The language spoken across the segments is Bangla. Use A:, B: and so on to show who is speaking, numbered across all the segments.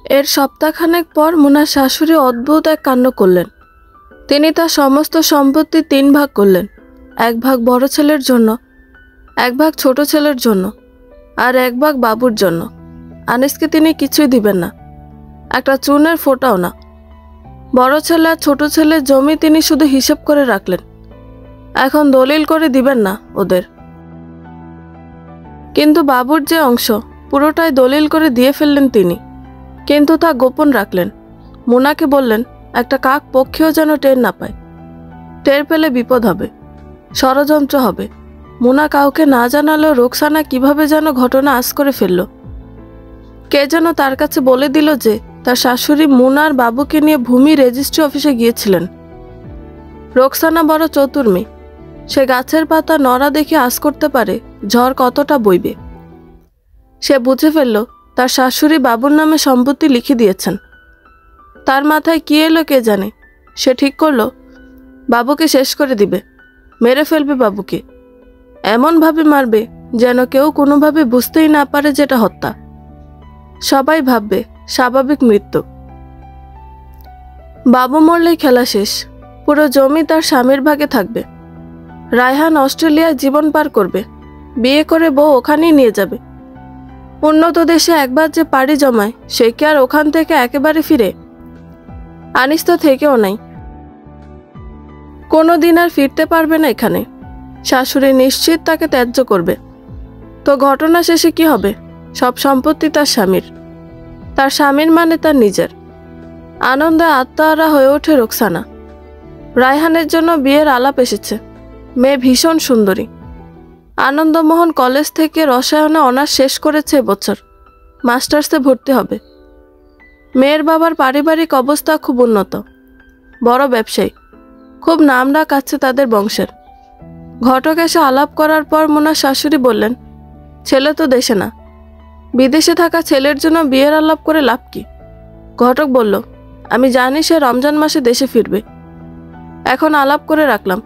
A: এর সপ্তাহখানেক পর মুনার শাশুড়ি অদ্ভুত এক কাণ্ড করলেন। তিনি তার সমস্ত সম্পত্তি 3 ভাগ করলেন। 1 ভাগ বড় ছেলের জন্য, 1 ভাগ ছোট ছেলের জন্য, আর 1 ভাগ বাবুর জন্য। আনিসকে তিনি কিছুই দিবেন না, একটা চুনের ফোঁটাও না। বড় ছেলে আর ছোট ছেলের জমি তিনি শুধু হিসেব করে রাখলেন। এখন দলিল করে দিবেন না ওদের। কিন্তু বাবুর যে অংশ পুরোটাই দলিল করে দিয়ে ফেললেন তিনি, কিন্তু তা গোপন রাখলেন। মুনাকে বললেন একটা কাক পক্ষীও যেন টের না পায়। টের পেলে বিপদ হবে, ষড়যন্ত্র হবে। মুনা কাউকে না জানালেও রোকসানা কিভাবে যেন ঘটনা আঁচ করে ফেলল। কে যেন তার কাছে বলে দিল যে তার শাশুড়ি মুনার বাবুকে নিয়ে ভূমি রেজিস্ট্রি অফিসে গিয়েছিলেন। রোকসানা বড় চতুর মেয়ে, সে গাছের পাতা নড়া দেখে আঁচ করতে পারে ঝড় কতটা বইবে। সে বুঝে ফেলল তার শাশুড়ি বাবুর নামে সম্পত্তি লিখে দিয়েছেন। তার মাথায় কি এলো কে জানে। সে ঠিক করলো বাবুকে শেষ করে দিবে, মেরে ফেলবে বাবুকে, এমনভাবে মারবে যেন কেউ কোনোভাবে বুঝতেই না পারে যেটা হত্যা। সবাই ভাববে স্বাভাবিক মৃত্যু। বাবু মরলেই খেলা শেষ, পুরো জমি তার স্বামীর ভাগে থাকবে। রায়হান অস্ট্রেলিয়ায় জীবন পার করবে, বিয়ে করে বউ ওখানেই নিয়ে যাবে। উন্নত দেশে একবার যে পাড়ি জমায় সে কি আর ওখান থেকে একেবারে ফিরে? আনিস তো থেকেও নাই, কোনো দিন আর ফিরতে পারবে না এখানে। শাশুড়ি নিশ্চিত তাকে ত্যায্য করবে। তো ঘটনা শেষে কি হবে? সব সম্পত্তি তার স্বামীর, তার স্বামীর মানে তার নিজের। আনন্দে আত্মহারা হয়ে ওঠে রোকসানা। রায়হানের জন্য বিয়ের আলাপ এসেছে। মেয়ে ভীষণ সুন্দরী। আনন্দমোহন কলেজ থেকে রসায়নে অনার্স শেষ করেছে এবছর, মাস্টার্সে ভর্তি হবে। মেয়ের বাবার পারিবারিক অবস্থা খুব উন্নত, বড় ব্যবসায়ী, খুব নামডাক আছে তাদের বংশের। ঘটক এসে আলাপ করার পর মুনার শাশুড়ি বললেন ছেলে তো দেশে না, বিদেশে থাকা ছেলের জন্য বিয়ের আলাপ করে লাভ কি? ঘটক বলল আমি জানি সে রমজান মাসে দেশে ফিরবে, এখন আলাপ করে রাখলাম।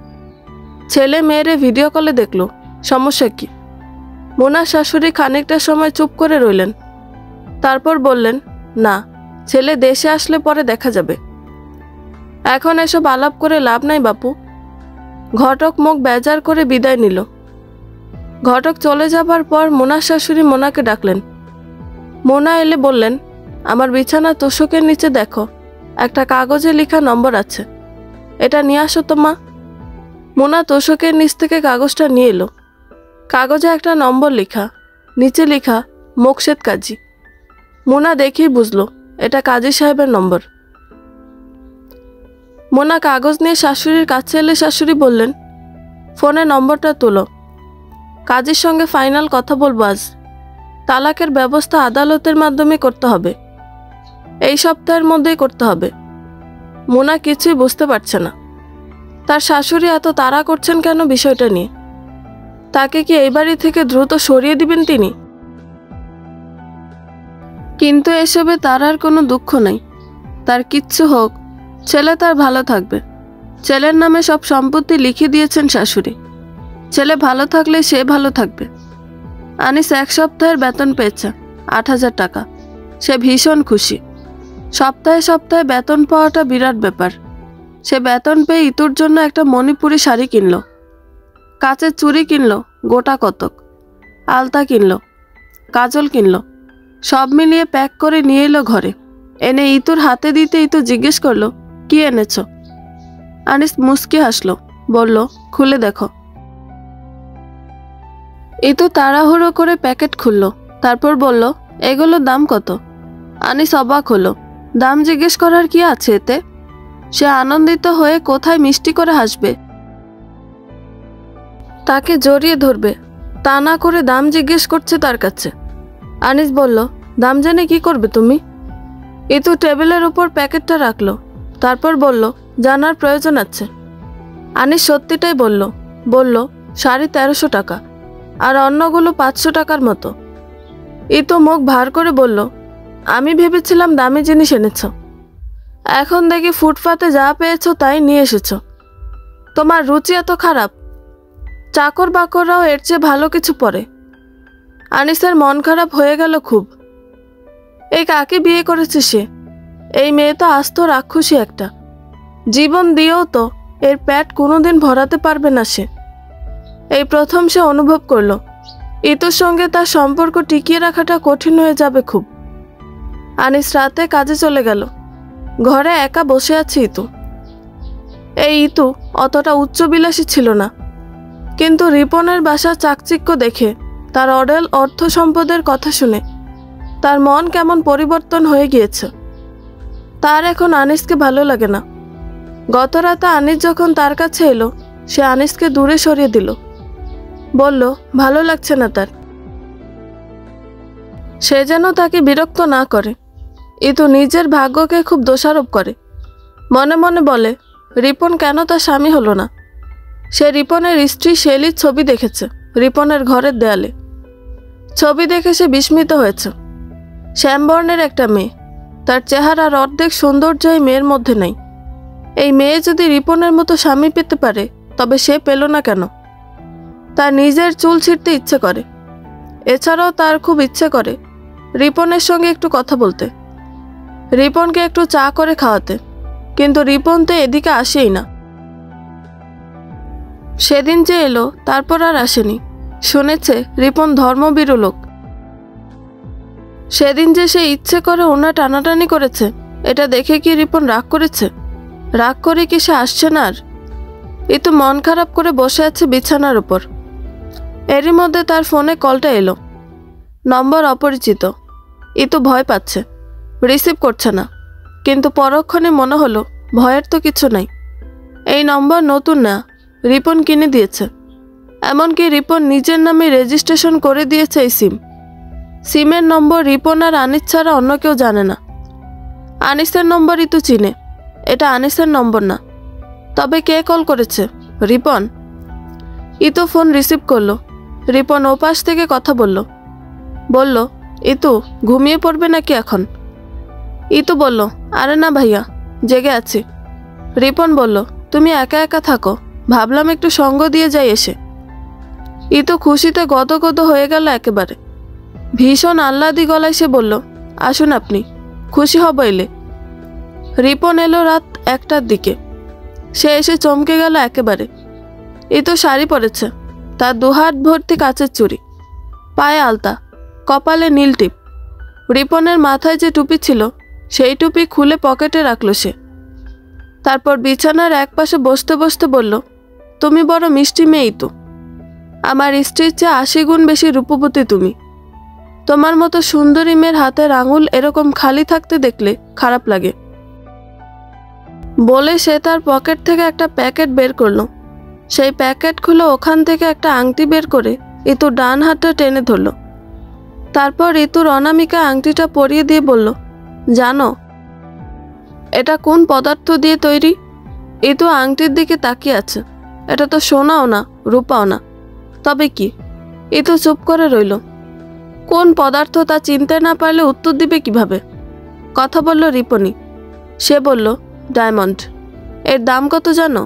A: ছেলে মেয়েরে ভিডিও কলে দেখলো, সমস্যা কি? মুনার শাশুড়ি খানিকটা সময় চুপ করে রইলেন, তারপর বললেন না, ছেলে দেশে আসলে পরে দেখা যাবে, এখন এসব আলাপ করে লাভ নাই বাপু। ঘটক মুখ বেজার করে বিদায় নিল। ঘটক চলে যাবার পর মোনার শাশুড়ি মোনাকে ডাকলেন। মোনা এলে বললেন আমার বিছানা তোষকের নিচে দেখো, একটা কাগজে লেখা নম্বর আছে, এটা নিয়ে আসো তো মা। মোনা তোষকের নিচ থেকে কাগজটা নিয়ে এলো। কাগজে একটা নম্বর লেখা, নিচে লেখা মোকশেদ কাজী। মোনা দেখেই বুঝলো এটা কাজী সাহেবের নম্বর। মোনা কাগজ নিয়ে শাশুড়ির কাছে এলে শাশুড়ি বললেন ফোনে নম্বরটা তোলো, কাজীর সঙ্গে ফাইনাল কথা বলবো আজ। তালাকের ব্যবস্থা আদালতের মাধ্যমে করতে হবে, এই সপ্তাহের মধ্যেই করতে হবে। মোনা কিছুই বুঝতে পারছে না তার শাশুড়ি এত তাড়া করছেন কেন বিষয়টা নিয়ে। তাকে কি এই বাড়ি থেকে দ্রুত সরিয়ে দিবেন তিনি? কিন্তু এসবে তার আর কোনো দুঃখ নেই। তার কিচ্ছু হোক, ছেলে তার ভালো থাকবে। ছেলের নামে সব সম্পত্তি লিখে দিয়েছেন শাশুড়ি। ছেলে ভালো থাকলে সে ভালো থাকবে। আনিস 1 সপ্তাহের বেতন পেয়েছে, 8,000 টাকা। সে ভীষণ খুশি। সপ্তাহে সপ্তাহে বেতন পাওয়াটা বিরাট ব্যাপার। সে বেতন পেয়ে ইতুর জন্য একটা মণিপুরি শাড়ি কিনল, কাচের চুড়ি কিনল গোটা কতক, আলতা কিনল, কাজল কিনল, সব মিলিয়ে প্যাক করে নিয়ে এলো ঘরে। এনে ইতুর হাতে দিতে ইতু জিজ্ঞেস করলো কি এনেছ? আনিস মুস্কি হাসলো, বলল খুলে দেখো। ইতু তাড়াহুড়ো করে প্যাকেট খুলল, তারপর বলল এগুলোর দাম কত? আনিস অবাক হলো। দাম জিজ্ঞেস করার কি আছে এতে? সে আনন্দিত হয়ে কোথায় মিষ্টি করে হাসবে, তাকে জড়িয়ে ধরবে, তা না করে দাম জিজ্ঞেস করছে তার কাছে। আনিস বলল দাম জেনে কি করবে তুমি? ইতু টেবিলের উপর প্যাকেটটা রাখলো, তারপর বলল জানার প্রয়োজন আছে। আনিস সত্যিটাই বলল শাড়ি 1300 টাকা আর অন্যগুলো 500 টাকার মতো। ইতু মুখ ভার করে বলল আমি ভেবেছিলাম দামি জিনিস এনেছ, এখন দেখি ফুটপাতে যা পেয়েছ তাই নিয়ে এসেছ। তোমার রুচি এত খারাপ? চাকর বাকররাও এর চেয়ে ভালো কিছু পরে। আনিসের মন খারাপ হয়ে গেল খুব। এই কাকে বিয়ে করেছে সে? এই মেয়ে তো আস্ত রাক্ষসী একটা। জীবন দিয়েও তো এর পেট কোনোদিন ভরাতে পারবে না সে। এই প্রথম সে অনুভব করলো ইতুর সঙ্গে তার সম্পর্ক টিকিয়ে রাখাটা কঠিন হয়ে যাবে খুব। আনিস রাতে কাজে চলে গেল। ঘরে একা বসে আছে ইতু। এই ইতু অতটা উচ্চবিলাসী ছিল না, কিন্তু রিপনের বাসার চাকচিক্য দেখে, তার অডেল অর্থ সম্পদের কথা শুনে তার মন কেমন পরিবর্তন হয়ে গিয়েছে। তার এখন আনিসকে ভালো লাগে না। গত রাতে আনিস যখন তার কাছে এলো, সে আনিসকে দূরে সরিয়ে দিল। বলল ভালো লাগছে না তার। সে যেন তাকে বিরক্ত না করে। ইতু নিজের ভাগ্যকে খুব দোষারোপ করে। মনে মনে বলে রিপন কেন তার স্বামী হলো না। সে রিপনের স্ত্রী শেলির ছবি দেখেছে রিপনের ঘরের দেয়ালে। ছবি দেখে সে বিস্মিত হয়েছে। শ্যামবর্ণের একটা মেয়ে, তার চেহারার অর্ধেক সৌন্দর্য এই মেয়ের মধ্যে নেই। এই মেয়ে যদি রিপনের মতো স্বামী পেতে পারে, তবে সে পেল না কেন? তার নিজের চুল ছিঁড়তে ইচ্ছে করে। এছাড়াও তার খুব ইচ্ছে করে রিপনের সঙ্গে একটু কথা বলতে, রিপনকে একটু চা করে খাওয়াতে, কিন্তু রিপন তো এদিকে আসেই না। সেদিন যে এলো তারপর আর আসেনি। শুনেছে রিপন ধর্মভীরু লোক। সেদিন যে সে ইচ্ছে করে ওনা টানাটানি করেছে, এটা দেখে কি রিপন রাগ করেছে? রাগ করে কি সে আসছে না আর? ইতু মন খারাপ করে বসে আছে বিছানার উপর। এরই মধ্যে তার ফোনে কলটা এলো। নম্বর অপরিচিত। ইতু ভয় পাচ্ছে, রিসিভ করছে না। কিন্তু পরক্ষণে মনে হলো ভয়ের তো কিছু নাই। এই নম্বর নতুন না, রিপন কিনে দিয়েছে। এমনকি রিপন নিজের নামে রেজিস্ট্রেশন করে দিয়েছে এই সিম। সিমের নম্বর রিপন আর আনিস ছাড়া অন্য কেউ জানে না। আনিসের নম্বর ইতু চিনে, এটা আনিসের নম্বর না। তবে কে কল করেছে? রিপন। ইতু ফোন রিসিভ করলো। রিপন ওপাশ থেকে কথা বলল ইতু ঘুমিয়ে পড়বে নাকি এখন? ইতু বলল আরে না ভাইয়া, জেগে আছি। রিপন বলল তুমি একা একা থাকো, ভাবলাম একটু সঙ্গ দিয়ে যাই এসে। ইতু খুশিতে গদগদ হয়ে গেল একেবারে। ভীষণ আহ্লাদি গলায় সে বলল আসুন আপনি, খুশি হব এলে। রিপন এলো রাত 1টার দিকে। সে এসে চমকে গেল একেবারে। ইতু শাড়ি পরেছে, তার দুহাত ভর্তি কাচের চুড়ি, পায়ে আলতা, কপালে নীল টিপ। রিপনের মাথায় যে টুপি ছিল সেই টুপি খুলে পকেটে রাখল সে। তারপর বিছানার একপাশে বসতে বসতে বলল তুমি বড় মিষ্টি মেয়ে ইতু। আমার স্ত্রীর চেয়ে 80 গুণ বেশি রূপবতী তুমি। তোমার মতো সুন্দরী মেয়ের হাতের আঙুল এরকম খালি থাকতে দেখলে খারাপ লাগে। বলে সে তার পকেট থেকে একটা প্যাকেট বের করলো। সেই প্যাকেট খুলে ওখান থেকে একটা আংটি বের করে ইতুর ডান হাতটা টেনে ধরল। তারপর ইতুর অনামিকা আংটিটা পরিয়ে দিয়ে বলল জানো এটা কোন পদার্থ দিয়ে তৈরি? ইতু আংটির দিকে তাকিয়ে আছে। এটা তো সোনাও না, রূপাও না, তবে কি? ইতু চুপ করে রইল। কোন পদার্থ তা চিনতে না পারলে উত্তর দিবে কিভাবে? কথা বলল রিপনি। সে বলল ডায়মন্ড। এর দাম কত জানো?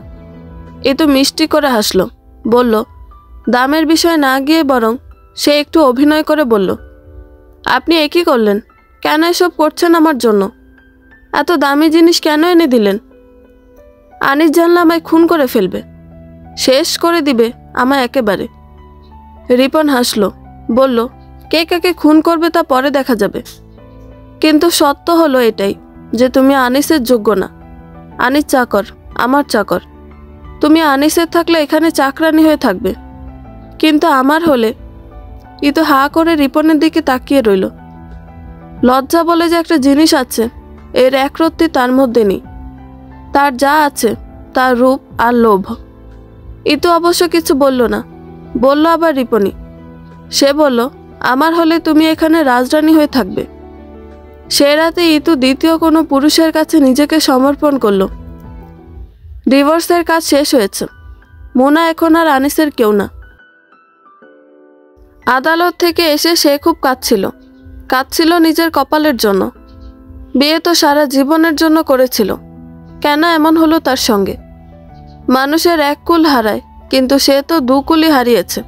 A: ইতু মিষ্টি করে হাসলো, বলল দামের বিষয় না গিয়ে বরং সে একটু অভিনয় করে বলল আপনি একই করলেন, কেন এসব করছেন আমার জন্য? এত দামি জিনিস কেন এনে দিলেন? আনিস জানলে আমায় খুন করে ফেলবে, শেষ করে দিবে আমায় একেবারে। রিপন হাসলো, বলল কে কাকে খুন করবে তা পরে দেখা যাবে, কিন্তু সত্য হলো এটাই যে তুমি আনিসের যোগ্য না। আনিস চাকর, আমার চাকর। তুমি আনিসের থাকলে এখানে চাকরানি হয়ে থাকবে, কিন্তু আমার হলে। ইতু হা করে রিপনের দিকে তাকিয়ে রইল। লজ্জা বলে যে একটা জিনিস আছে, এর একরত্তি তার মধ্যে নেই। তার যা আছে তার রূপ আর লোভ। ইতু অবশ্য কিছু বলল না, বলল আবার রিপনি। সে বলল আমার হলে তুমি এখানে রাজরানী হয়ে থাকবে। সে রাতে ইতু দ্বিতীয় কোনো পুরুষের কাছে নিজেকে সমর্পণ করল। ডিভোর্সের কাজ শেষ হয়েছে। মোনা এখন আর আনিসের কেউ না। আদালত থেকে এসে সে খুব কাঁদছিল নিজের কপালের জন্য। বিয়ে তো সারা জীবনের জন্য করেছিল, কেন এমন হলো তার সঙ্গে? মানুষের এক কুল হারায়, কিন্তু সে তো 2 কুলই হারিয়েছে।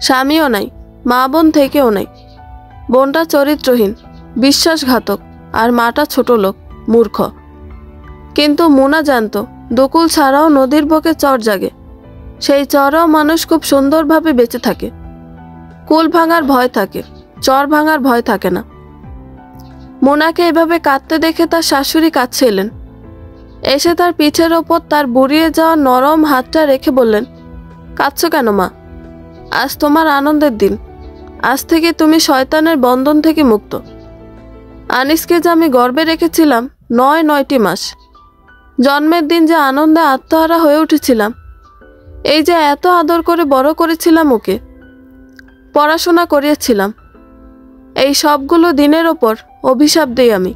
A: স্বামীও নাই, মা বোন থেকেও নাই। বোনটা চরিত্রহীন, বিশ্বাসঘাতক, আর মাটা ছোট লোক, মূর্খ। কিন্তু মুনা জানত দুকুল ছাড়াও নদীর বুকে চর জাগে, সেই চরেও মানুষ খুব সুন্দরভাবে বেঁচে থাকে। কুল ভাঙার ভয় থাকে, চর ভাঙার ভয় থাকে না। মুনাকে এভাবে কাঁদতে দেখে তার শাশুড়ি কাছে এলেন। এসে তার পিঠের ওপর তার বুড়িয়ে যাওয়া নরম হাতটা রেখে বললেন, কাঁদছো কেন মা? আজ তোমার আনন্দের দিন। আজ থেকে তুমি শয়তানের বন্ধন থেকে মুক্ত। আনিসকে যে আমি গর্বে রেখেছিলাম 9টি মাস, জন্মের দিন যে আনন্দে আত্মহারা হয়ে উঠেছিলাম, এই যে এত আদর করে বড় করেছিলাম ওকে, পড়াশোনা করিয়েছিলাম, এই সবগুলো দিনের ওপর অভিশাপ দিই আমি।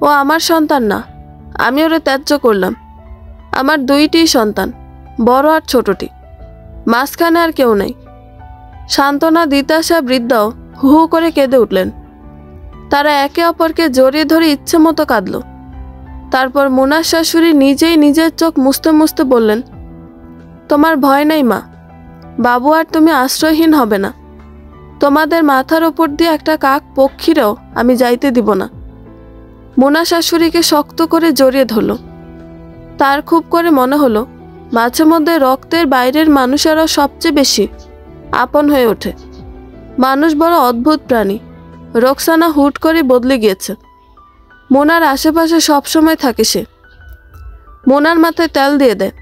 A: ও আমার সন্তান না, আমি ওরে ত্যায্য করলাম। আমার 2টি সন্তান, বড় আর ছোটটি, মাঝখানে আর কেউ নেই। সান্ত্বনা দিতে আসা বৃদ্ধাও হু হু করে কেঁদে উঠলেন। তারা একে অপরকে জড়িয়ে ধরে ইচ্ছে মতো কাঁদল। তারপর মুনার শাশুড়ি নিজেই নিজের চোখ মুছতে মুছতে বললেন, তোমার ভয় নেই মা, বাবু আর তুমি আশ্রয়হীন হবে না। তোমাদের মাথার ওপর দিয়ে একটা কাক পক্ষীরও আমি যাইতে দিব না। মুনা শাশুড়িকে শক্ত করে জড়িয়ে ধরল। তার খুব করে মনে হলো মাঝে মধ্যে রক্তের বাইরের মানুষেরাও সবচেয়ে বেশি আপন হয়ে ওঠে। মানুষ বড় অদ্ভুত প্রাণী। রোকসানা হুট করে বদলে গিয়েছে। মোনার আশেপাশে সবসময় থাকে সে। মোনার মাথায় তেল দিয়ে দেয়,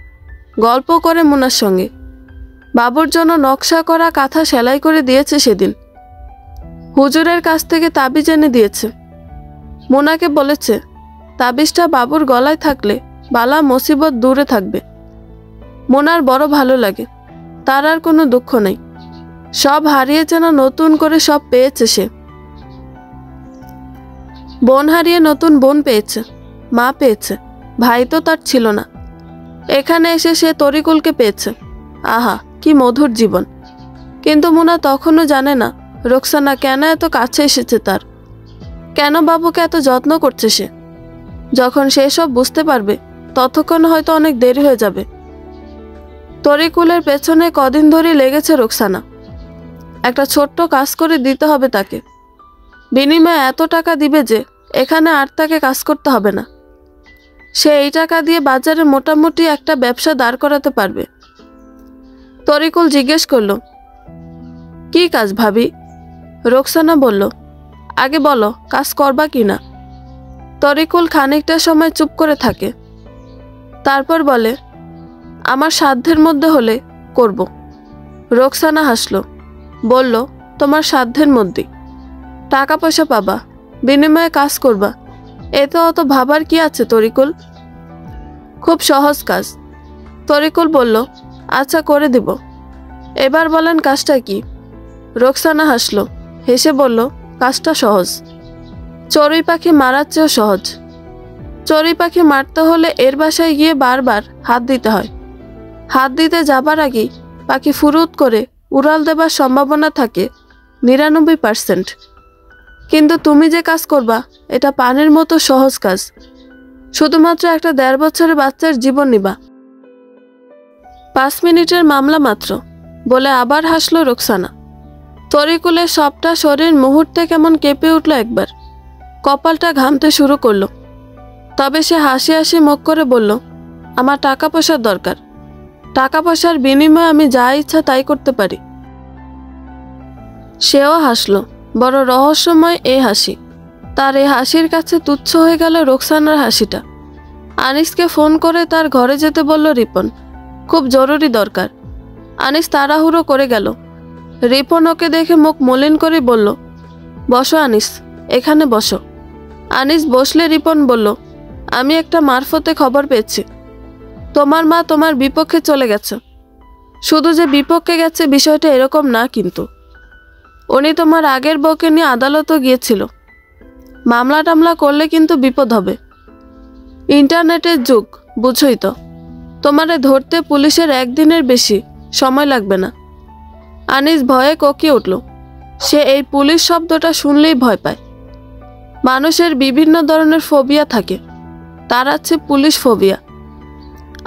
A: গল্প করে মোনার সঙ্গে। বাবুর জন্য নকশা করা কাঁথা সেলাই করে দিয়েছে সেদিন। হুজুরের কাছ থেকে তাবিজ এনে দিয়েছে। মোনাকে বলেছে তাবিজটা বাবুর গলায় থাকলে বালা মুসিবত দূরে থাকবে। মোনার বড় ভালো লাগে, তার আর কোনো দুঃখ নেই। সব হারিয়েছে না নতুন করে সব পেয়েছে সে। বোন হারিয়ে নতুন বোন পেয়েছে, মা পেয়েছে, ভাই তো তার ছিল না। এখানে এসে সে তরিকুলকে পেয়েছে। আহা, কি মধুর জীবন। কিন্তু মোনা তখনও জানে না রোকসানা কেন এত কাছে এসেছে তার, কেন বাবুকে এত যত্ন করছে সে। যখন সে সব বুঝতে পারবে ততক্ষণ হয়তো অনেক দেরি হয়ে যাবে। তরিকুলের পেছনে কদিন ধরে লেগেছে রোকসানা। একটা ছোট্ট কাজ করে দিতে হবে তাকে। বিনিময়ে এত টাকা দিবে যে এখানে আর তাকে কাজ করতে হবে না। সে এই টাকা দিয়ে বাজারে মোটামুটি একটা ব্যবসা দাঁড় করাতে পারবে। তরিকুল জিজ্ঞেস করলো, কি কাজ ভাবি? রোকসানা বলল, আগে বলো কাজ করবা কি না। তরিকুল খানিকটা সময় চুপ করে থাকে, তারপর বলে, আমার সাধ্যের মধ্যে হলে করব। রোকসানা হাসলো, বলল, তোমার সাধ্যের মধ্যে টাকা পয়সা পাবা, বিনিময়ে কাজ করবা, এতে অত ভাবার কি আছে তরিকুল? খুব সহজ কাজ। তরিকুল বলল, আচ্ছা করে দিব। এবার বলেন কাজটা কি? রোকসানা হাসলো, হেসে বলল, কাজটা সহজ, চড়ুই পাখি মারার চেয়েও সহজ। চড়ুই পাখি মারতে হলে এর বাসায় গিয়ে বারবার হাত দিতে হয়। হাত দিতে যাবার আগেই পাখি ফুরুত করে উড়াল দেবার সম্ভাবনা থাকে 99%। কিন্তু তুমি যে কাজ করবা এটা পানির মতো সহজ কাজ। শুধুমাত্র একটা 1.5 বছরের বাচ্চার জীবন নিবা। 5 মিনিটের মামলা মাত্র, বলে আবার হাসলো রোকসানা। তরিকুলের সবটা শরীর মুহূর্তে কেমন কেঁপে উঠল একবার, কপালটা ঘামতে শুরু করলো। তবে সে হাসি হাসি মুখ করে বলল, আমার টাকা পয়সার দরকার, টাকা পয়সার বিনিময়ে আমি যা ইচ্ছা তাই করতে পারি। সেও হাসলো, বড় রহস্যময় এই হাসি। তার এই হাসির কাছে তুচ্ছ হয়ে গেল রোকসানার হাসিটা। আনিসকে ফোন করে তার ঘরে যেতে বলল রিপন, খুব জরুরি দরকার। আনিস তাড়াহুড়ো করে গেল। রিপন ওকে দেখে মুখ মলিন করে বলল, বসো আনিস, এখানে বসো। আনিস বসলে রিপন বলল, আমি একটা মারফতে খবর পেয়েছি, তোমার মা তোমার বিপক্ষে চলে গেছে। শুধু যে বিপক্ষে গেছে বিষয়টা এরকম না, কিন্তু উনি তোমার আগের বউকে নিয়ে আদালতও গিয়েছিল। মামলা টামলা করলে কিন্তু বিপদ হবে। ইন্টারনেটের যুগ, বুঝোই তো। তোমারে ধরতে পুলিশের 1 দিনের বেশি সময় লাগবে না। আনিস ভয়ে কোকিয়ে উঠল। সে এই পুলিশ শব্দটা শুনলেই ভয় পায়। মানুষের বিভিন্ন ধরনের ফোবিয়া থাকে, তার আছে পুলিশ ফোবিয়া।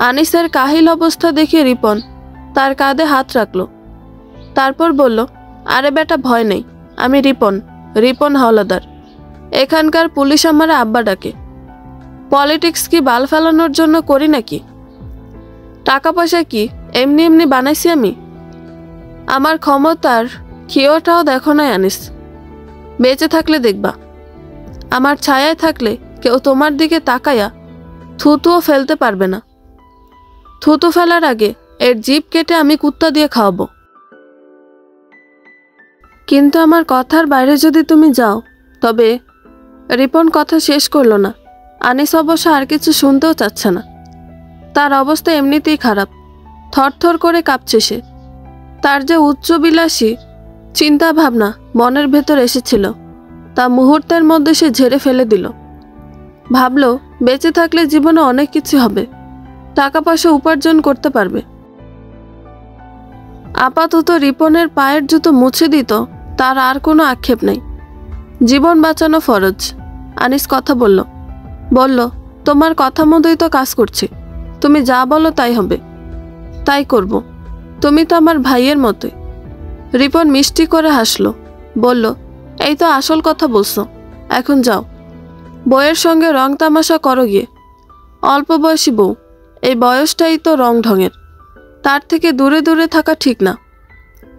A: আনিসের কাহিল অবস্থা দেখে রিপন তার কাঁধে হাত রাখল। তারপর বলল, আরে বেটা ভয় নেই, আমি রিপন, রিপন হাওলাদার। এখানকার পুলিশ আমার আব্বা ডাকে। পলিটিক্স কি বাল ফেলানোর জন্য করি নাকি? টাকা পয়সা কি এমনি এমনি বানাইছি আমি? আমার ক্ষমতার ক্ষীয়টাও দেখো নাই আনিস। বেঁচে থাকলে দেখবা, আমার ছায়ায় থাকলে কেউ তোমার দিকে তাকায়া থুতুও ফেলতে পারবে না। থুতু ফেলার আগে এর জিভ কেটে আমি কুত্তা দিয়ে খাওয়াবো। কিন্তু আমার কথার বাইরে যদি তুমি যাও তবে। রিপন কথা শেষ করলো না। আনিস অবশ্য আর কিছু শুনতেও চাচ্ছে না। তার অবস্থা এমনিতেই খারাপ, থরথর করে কাঁপছে সে। তার যে উচ্চবিলাসী চিন্তা ভাবনা মনের ভেতর এসেছিল তা মুহূর্তের মধ্যে সে ঝেড়ে ফেলে দিল। ভাবল বেঁচে থাকলে জীবনে অনেক কিছু হবে, টাকা পয়সা উপার্জন করতে পারবে। আপাতত রিপনের পায়ের জুতো মুছে দিত তার আর কোনো আক্ষেপ নেই। জীবন বাঁচানো ফরজ। আনিস কথা বলল তোমার কথা মতোই তো কাজ করছি, তুমি যা বলো তাই হবে। তাই করব, তুমি তো আমার ভাইয়ের মতোই। রিপন মিষ্টি করে হাসলো, বলল এই তো আসল কথা বলছো, এখন যাও, বউয়ের সঙ্গে রং তামাশা করো গিয়ে। অল্প বয়সী বউ, এই বয়সটাই তো রং ঢঙের, তার থেকে দূরে দূরে থাকা ঠিক না,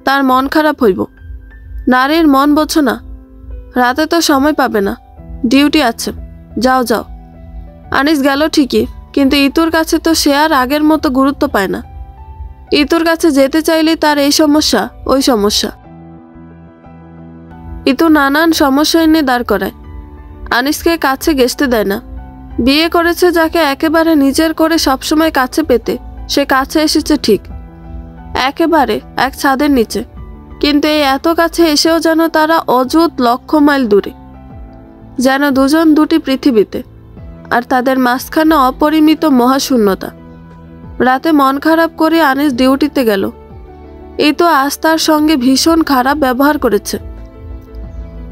A: তার মন খারাপ হইব। নারীর মন বোঝো না, রাতে তো সময় পাবে না, ডিউটি আছে, যাও যাও। আনিস গেল ঠিকই, কিন্তু ইতুর কাছে তো সে আর আগের মতো গুরুত্ব পায় না। ইতুর কাছে যেতে চাইলে তার এই সমস্যা ওই সমস্যা। ইতু নানান সমস্যা এনে দাঁড় করায়, আনিসকে কাছে ঘেঁষতে দেয় না। বিয়ে করেছে যাকে একেবারে নিজের করে সবসময় কাছে পেতে, সে কাছে এসেছে ঠিক, একেবারে এক ছাদের নিচে, কিন্তু এই এত কাছে এসেও যেন তারা অযুত লক্ষ মাইল দূরে, যেন দুজন দুটি পৃথিবীতে, আর তাদের মাঝখানে অপরিমিত মহাশূন্যতা। রাতে মন খারাপ করে আনিস ডিউটিতে গেল। এই তো আজ তার সঙ্গে ভীষণ খারাপ ব্যবহার করেছে।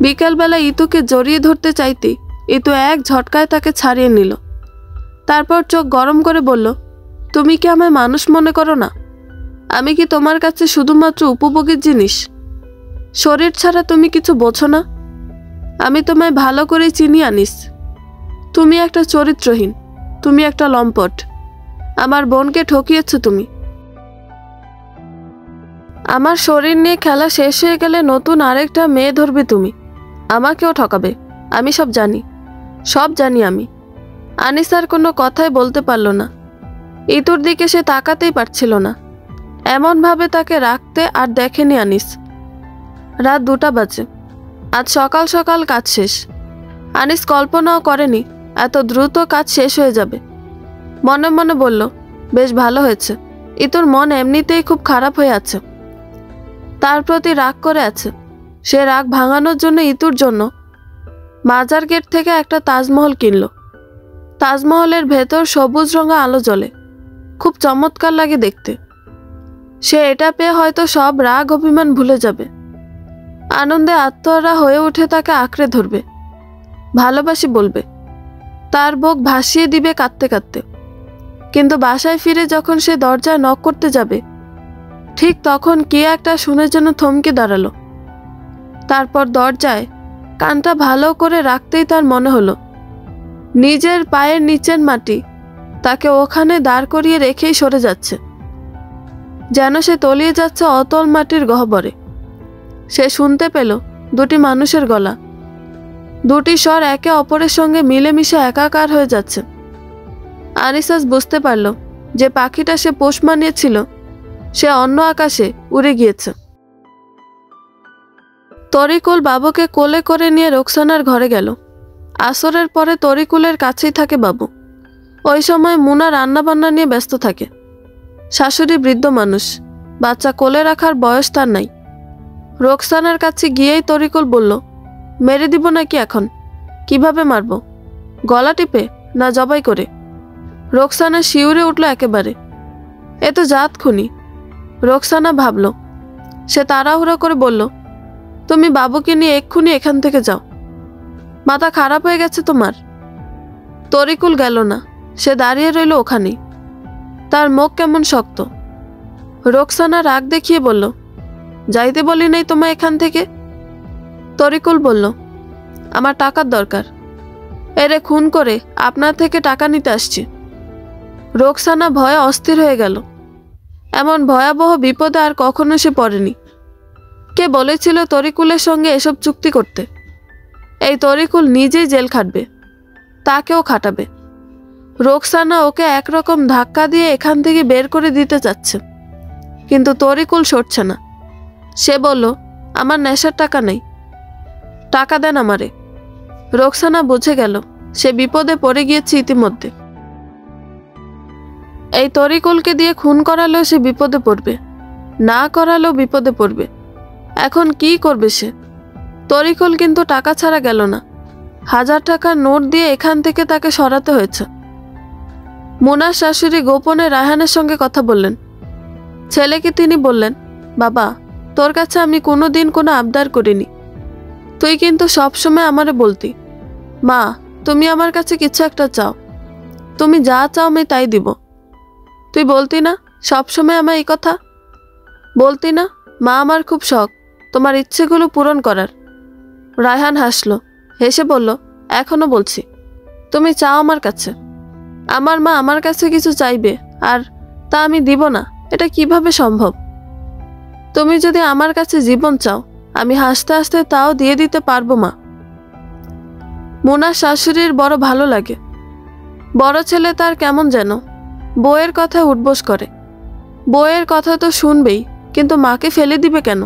A: বিকেলবেলা ইতুকে জড়িয়ে ধরতে চাইতে ইতু এক ঝটকায় তাকে ছাড়িয়ে নিল। তারপর চোখ গরম করে বলল, তুমি কি আমায় মানুষ মনে করো না? আমি কি তোমার কাছে শুধুমাত্র উপভোগের জিনিস? শরীর ছাড়া তুমি কিছু বোঝো না? আমি তোমায় ভালো করে চিনি আনিস। তুমি একটা চরিত্রহীন, তুমি একটা লম্পট। আমার বোনকে ঠকিয়েছ তুমি। আমার শরীর নিয়ে খেলা শেষ হয়ে গেলে নতুন আরেকটা মেয়ে ধরবে তুমি, আমাকেও ঠকাবে। আমি সব জানি, সব জানি আমি। আনিস আর কোনো কথাই বলতে পারল না। ইতুর দিকে সে তাকাতেই পারছিল না, এমনভাবে তাকে রাখতে আর দেখেনি আনিস। রাত 2টা বাজে। আজ সকাল সকাল কাজ শেষ। আনিস কল্পনাও করেনি এত দ্রুত কাজ শেষ হয়ে যাবে। মনে মনে বলল, বেশ ভালো হয়েছে। ইতুর মন এমনিতেই খুব খারাপ হয়ে আছে, তার প্রতি রাগ করে আছে। সে রাগ ভাঙানোর জন্য ইতুর জন্য বাজার গেট থেকে একটা তাজমহল কিনল। তাজমহলের ভেতর সবুজ রঙা আলো জ্বলে, খুব চমৎকার লাগে দেখতে। সে এটা পেয়ে হয়তো সব রাগ অভিমান ভুলে যাবে, আনন্দে আত্মহারা হয়ে উঠে তাকে আঁকড়ে ধরবে, ভালোবাসি বলবে, তার বুক ভাসিয়ে দিবে কাঁদতে কাঁদতে। কিন্তু বাসায় ফিরে যখন সে দরজায় নক করতে যাবে, ঠিক তখন কে একটা শুনে যেন থমকে দাঁড়ালো। তারপর দরজায় কানটা ভালো করে রাখতেই তার মনে হলো নিজের পায়ের নিচের মাটি তাকে ওখানে দাঁড় করিয়ে রেখেই সরে যাচ্ছে, যেন সে তলিয়ে যাচ্ছে অতল মাটির গহ্বরে। সে শুনতে পেল দুটি মানুষের গলা, দুটি স্বর একে অপরের সঙ্গে মিলেমিশে একাকার হয়ে যাচ্ছে। আনিস বুঝতে পারল যে পাখিটা সে পোষ মানিয়েছিল সে অন্য আকাশে উড়ে গিয়েছে। তরিকুল বাবুকে কোলে করে নিয়ে রোকসানার ঘরে গেল। আসরের পরে তরিকুলের কাছেই থাকে বাবু। ওই সময় মুনা রান্নাবান্না নিয়ে ব্যস্ত থাকে। শাশুড়ি বৃদ্ধ মানুষ, বাচ্চা কোলে রাখার বয়স তার নাই। রোকসানার কাছে গিয়েই তরিকুল বলল, মেরে দিব নাকি এখন? কিভাবে মারব? গলা টিপে না জবাই করে? রোকসানা শিউরে উঠল একেবারে। এ তো জাত খুনি। রোকসানা ভাবল। সে তাড়াহুড়ো করে বলল, তুমি বাবুকে নিয়ে এক্ষুনি এখান থেকে যাও। মাথা খারাপ হয়ে গেছে তোমার? তরিকুল গেল না, সে দাঁড়িয়ে রইল ওখানেই। তার মুখ কেমন শক্ত। রোকসানা রাগ দেখিয়ে বলল, যাইতে বলি নাই তোমায় এখান থেকে? তরিকুল বলল, আমার টাকার দরকার। এরে খুন করে আপনার থেকে টাকা নিতে আসছি। রোকসানা ভয়ে অস্থির হয়ে গেল। এমন ভয়াবহ বিপদে আর কখনো সে পড়েনি। কে বলেছিল তরিকুলের সঙ্গে এসব চুক্তি করতে? এই তরিকুল নিজেই জেল খাটবে, তাকেও খাটাবে। রোকসানা ওকে একরকম ধাক্কা দিয়ে এখান থেকে বের করে দিতে চাচ্ছে, কিন্তু তরিকুল সরছে না। সে বলল, আমার নেশার টাকা নেই, টাকা দেন আমারে। রোকসানা বুঝে গেল সে বিপদে পড়ে গিয়েছে ইতিমধ্যে। এই তরিকুলকে দিয়ে খুন করালেও সে বিপদে পড়বে, না করালেও বিপদে পড়বে। এখন কি করবে সে? তরিকুল কিন্তু টাকা ছাড়া গেল না। 1000 টাকার নোট দিয়ে এখান থেকে তাকে সরাতে হয়েছে। মুনার শাশুড়ি গোপনে রায়হানের সঙ্গে কথা বললেন। ছেলেকে তিনি বললেন, বাবা, তোর কাছে আমি কোনোদিন কোনো আবদার করিনি। তুই কিন্তু সবসময় আমারে বলতি, মা তুমি আমার কাছে কিছু একটা চাও, তুমি যা চাও আমি তাই দিব। তুই বলতি না সবসময় আমার এই কথা? বলতি না মা আমার খুব শখ তোমার ইচ্ছেগুলো পূরণ করার? রায়হান হাসলো, হেসে বলল, এখনো বলছি, তুমি চাও আমার কাছে। আমার মা আমার কাছে কিছু চাইবে আর তা আমি দিব না, এটা কিভাবে সম্ভব? তুমি যদি আমার কাছে জীবন চাও, আমি হাসতে হাসতে তাও দিয়ে দিতে পারবো মা। মুনার শাশুড়ির বড় ভালো লাগে। বড় ছেলে তার কেমন যেন বউয়ের কথা উঠবোস করে। বউয়ের কথা তো শুনবেই, কিন্তু মাকে ফেলে দিবে কেন?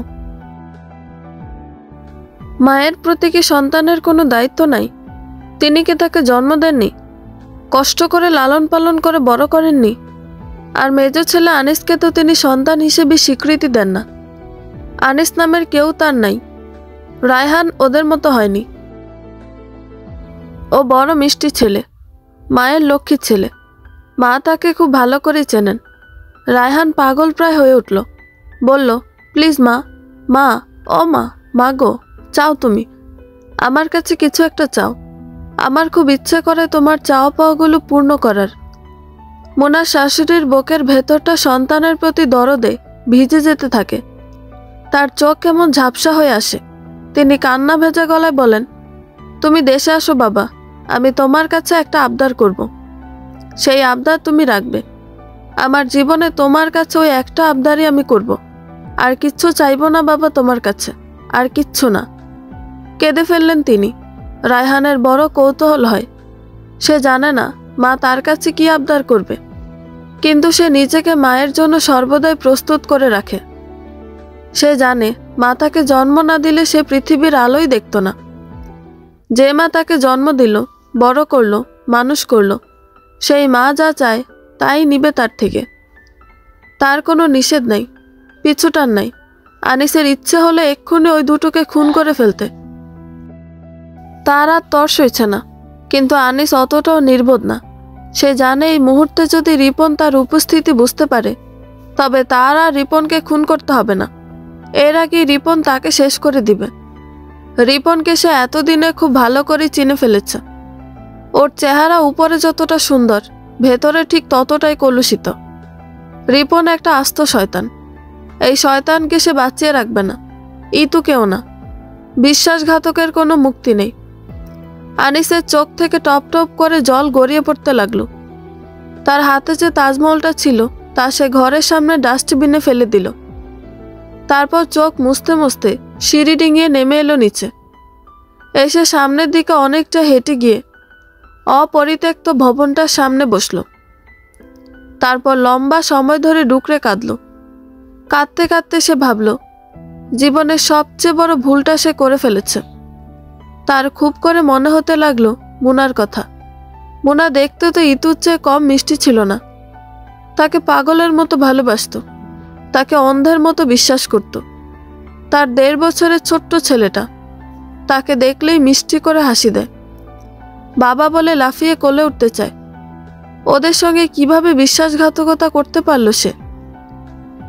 A: মায়ের প্রতি কি সন্তানের কোনো দায়িত্ব নাই? তিনি কি তাকে জন্ম দেননি, কষ্ট করে লালন পালন করে বড় করেননি? আর মেজ ছেলে আনিসকে তো তিনি সন্তান হিসেবে স্বীকৃতি দেন না। আনিস নামের কেউ তার নাই। রায়হান ওদের মতো হয়নি। ও বড় মিষ্টি ছেলে, মায়ের লক্ষ্মী ছেলে। মা তাকে খুব ভালো করে চেনেন। রায়হান পাগল প্রায় হয়ে উঠল। বলল, প্লিজ মা, মা, ও মা, মা গো, চাও তুমি আমার কাছে কিছু একটা চাও। আমার খুব ইচ্ছে করে তোমার চাওয়া পাওয়াগুলো পূর্ণ করার। মোনার শাশুড়ির বুকের ভেতরটা সন্তানের প্রতি দরদে ভিজে যেতে থাকে। তার চোখ কেমন ঝাপসা হয়ে আসে। তিনি কান্না ভেজা গলায় বলেন, তুমি দেশে আসো বাবা, আমি তোমার কাছে একটা আবদার করব। সেই আবদার তুমি রাখবে। আমার জীবনে তোমার কাছে ওই একটা আবদারই আমি করব। আর কিচ্ছু চাইব না বাবা তোমার কাছে, আর কিচ্ছু না। কেঁদে ফেললেন তিনি। রায়হানের বড় কৌতূহল হয়। সে জানে না মা তার কাছে কি আবদার করবে, কিন্তু সে নিজেকে মায়ের জন্য সর্বদাই প্রস্তুত করে রাখে। সে জানে মা তাকে জন্ম না দিলে সে পৃথিবীর আলোই দেখত না। যে মা তাকে জন্ম দিল, বড় করল, মানুষ করল, সেই মা যা চায় তাই নিবে তার থেকে। তার কোনো নিষেধ নাই, পিছুটান নাই। আনিসের ইচ্ছে হলে এক্ষুনি ওই দুটোকে খুন করে ফেলতে। তার আর তর সইছে না, কিন্তু আনিস অতটাও নির্বোধ না। সে জানে এই মুহূর্তে যদি রিপন তার উপস্থিতি বুঝতে পারে, তবে তার আর রিপনকে খুন করতে হবে না। এর আগেই রিপন তাকে শেষ করে দিবে। রিপনকে সে এতদিনে খুব ভালো করে চিনে ফেলেছে। ওর চেহারা উপরে যতটা সুন্দর, ভেতরে ঠিক ততটাই কলুষিত। রিপন একটা আস্ত শয়তান। এই শয়তানকে সে বাঁচিয়ে রাখবে না, ইতুকেও না। বিশ্বাসঘাতকের কোনো মুক্তি নেই। আনিসের চোখ থেকে টপ টপ করে জল গড়িয়ে পড়তে লাগলো। তার হাতে যে তাজমহলটা ছিল তা সে ঘরের সামনে ডাস্টবিনে ফেলে দিল। তারপর চোখ মুছতে মুছতে সিঁড়ি ডিঙিয়ে নেমে এলো নিচে। এসে সামনের দিকে অনেকটা হেঁটে গিয়ে অপরিত্যক্ত ভবনটার সামনে বসল। তারপর লম্বা সময় ধরে ডুকরে কাঁদল। কাঁদতে কাঁদতে সে ভাবল, জীবনের সবচেয়ে বড় ভুলটা সে করে ফেলেছে। তার খুব করে মনে হতে লাগলো মুনার কথা। মুনা দেখতে তো ইতুর চেয়ে কম মিষ্টি ছিল না। তাকে পাগলের মতো ভালোবাসত, তাকে অন্ধের মতো বিশ্বাস করত। তার 1.5 বছরের ছোট্ট ছেলেটা তাকে দেখলেই মিষ্টি করে হাসি দেয়, বাবা বলে লাফিয়ে কোলে উঠতে চায়। ওদের সঙ্গে কিভাবে বিশ্বাসঘাতকতা করতে পারল সে?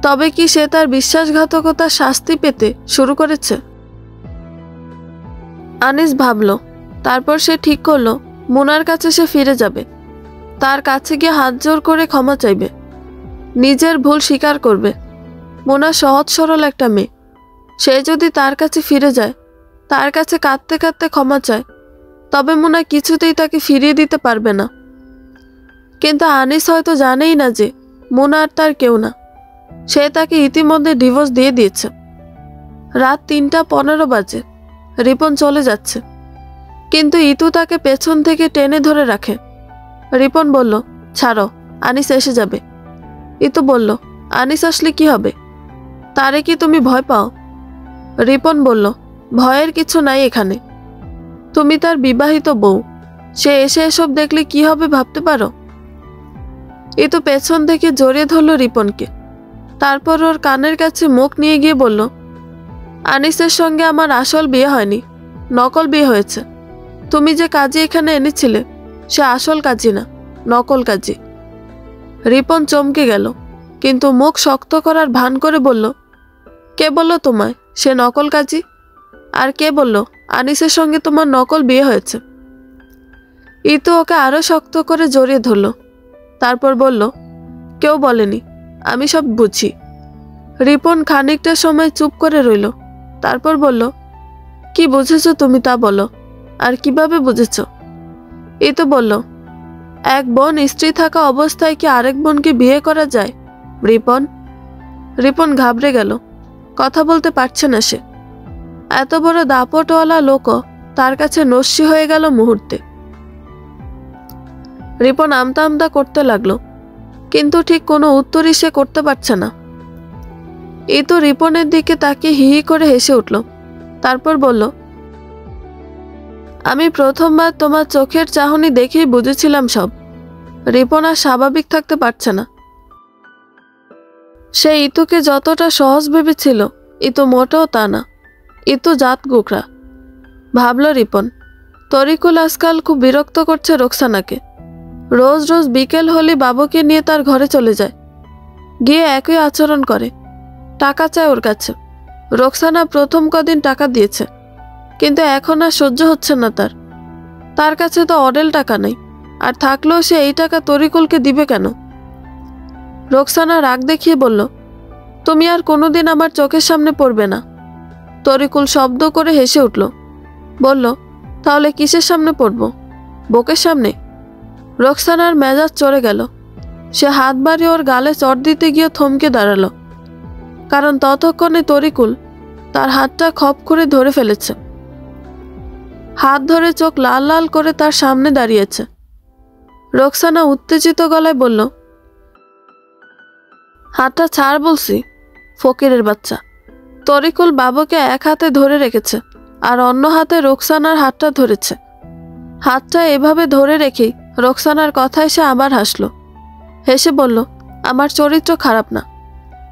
A: তবে কি সে তার বিশ্বাসঘাতকতার শাস্তি পেতে শুরু করেছে? আনিস ভাবল। তারপর সে ঠিক করলো মুনার কাছে সে ফিরে যাবে। তার কাছে গিয়ে হাত জোর করে ক্ষমা চাইবে, নিজের ভুল স্বীকার করবে। মুনা সহজ সরল একটা মেয়ে। সে যদি তার কাছে ফিরে যায়, তার কাছে কাঁদতে কাঁদতে ক্ষমা চায়, তবে মোনা কিছুতেই তাকে ফিরিয়ে দিতে পারবে না। কিন্তু আনিস হয়তো জানেই না যে মোনা আর তার কেউ না, সে তাকে ইতিমধ্যে ডিভোর্স দিয়ে দিয়েছে। রাত 3:15 বাজে, রিপন চলে যাচ্ছে, কিন্তু ইতু তাকে পেছন থেকে টেনে ধরে রাখে। রিপন বলল, ছাড়ো, আনিস এসে যাবে। ইতু বলল, আনিস আসলে কি হবে? তারে কি তুমি ভয় পাও? রিপন বলল, ভয়ের কিছু নাই এখানে। তুমি তার বিবাহিত বউ, সে এসে এসব দেখলে কি হবে ভাবতে পারো? ইতু পেছন থেকে জড়িয়ে ধরল রিপনকে, তারপর ওর কানের কাছে মুখ নিয়ে গিয়ে বলল, আনিসের সঙ্গে আমার আসল বিয়ে হয়নি, নকল বিয়ে হয়েছে। তুমি যে কাজী এখানে এনেছিলে সে আসল কাজী না, নকল কাজী। রিপন চমকে গেল, কিন্তু মুখ শক্ত করার ভান করে বলল, কে বলল তোমায় সে নকল কাজী? আর কে বলল আনিসের সঙ্গে তোমার নকল বিয়ে হয়েছে? ইতু ওকে আরো শক্ত করে জড়িয়ে ধরল, তারপর বলল, কেউ বলেনি, আমি সব বুঝি। রিপন খানিকটা সময় চুপ করে রইল, তারপর বলল, কি বুঝেছো তুমি তা বলো, আর কিভাবে বুঝেছ? ইতু বলল, এক বোন স্ত্রী থাকা অবস্থায় কি আরেক বোনকে বিয়ে করা যায়? রিপন রিপন ঘাবড়ে গেল, কথা বলতে পারছে না সে। এত বড় দাপটওয়ালা লোকও তার কাছে নস্যি হয়ে গেল মুহূর্তে। রিপন আমতা আমতা করতে লাগলো, কিন্তু ঠিক কোনো উত্তরই সে করতে পারছে না। ইতু রিপনের দিকে তাকিয়ে হি হি করে হেসে উঠল, তারপর বলল, আমি প্রথমবার তোমার চোখের চাহনি দেখেই বুঝেছিলাম সব। রিপন আর স্বাভাবিক থাকতে পারছে না। সে ইতুকে যতটা সহজ ভেবেছিল, ইতু মোটেও তা না। ইতু জাত গোখরা, ভাবল রিপন। তরিকুল আজকাল খুব বিরক্ত করছে রোকসানাকে। রোজ রোজ বিকেল হলে বাবুকে নিয়ে তার ঘরে চলে যায়, গিয়ে একই আচরণ করে, টাকা চায় ওর কাছে। রোকসানা প্রথম কদিন টাকা দিয়েছে, কিন্তু এখন আর সহ্য হচ্ছে না তার কাছে তো অডেল টাকা নেই, আর থাকলেও সে এই টাকা তরিকুলকে দিবে কেন? রোকসানা রাগ দেখিয়ে বলল, তুমি আর কোনোদিন আমার চোখের সামনে পড়বে না। তরিকুল শব্দ করে হেসে উঠল, বলল, তাহলে কিসের সামনে পড়ব? বুকের সামনে? রোকসানার মেজাজ চড়ে গেল, সে হাত বাড়িয়ে ওর গালে চড় দিতে গিয়ে থমকে দাঁড়ালো, কারণ ততক্ষণে তরিকুল তার হাতটা খপ করে ধরে ফেলেছে। হাত ধরে চোখ লাল লাল করে তার সামনে দাঁড়িয়েছে। রোকসানা উত্তেজিত গলায় বলল, হাতটা ছাড় বলছি, ফকিরের বাচ্চা। তরিকুল বাবুকে এক হাতে ধরে রেখেছে, আর অন্য হাতে রোকসানার হাতটা ধরেছে। হাতটা এভাবে ধরে রেখেই রোকসানার কথায় সে আবার হাসল, হেসে বলল, আমার চরিত্র খারাপ না।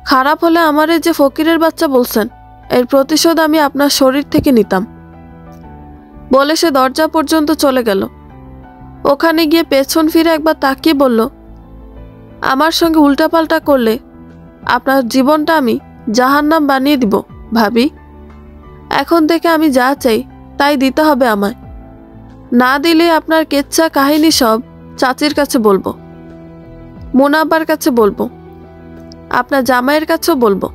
A: খারাপ হলে আমারে যে ফকিরের বাচ্চা বলছেন, এর প্রতিশোধ আমি আপনার শরীর থেকে নিতাম। বলে সে দরজা পর্যন্ত চলে গেল। ওখানে গিয়ে পেছন ফিরে একবার তাকিয়ে বলল, আমার সঙ্গে উল্টাপাল্টা করলে আপনার জীবনটা আমি জাহান্নাম বানিয়ে দিব ভাবি। এখন থেকে আমি যা চাই তাই দিতে হবে আমায়। না দিলে আপনার কেচ্ছা কাহিনী সব চাচির কাছে বলবো, মোনাব্বার কাছে বলবো, আপনার জামাইয়ের কাছেও বলবো।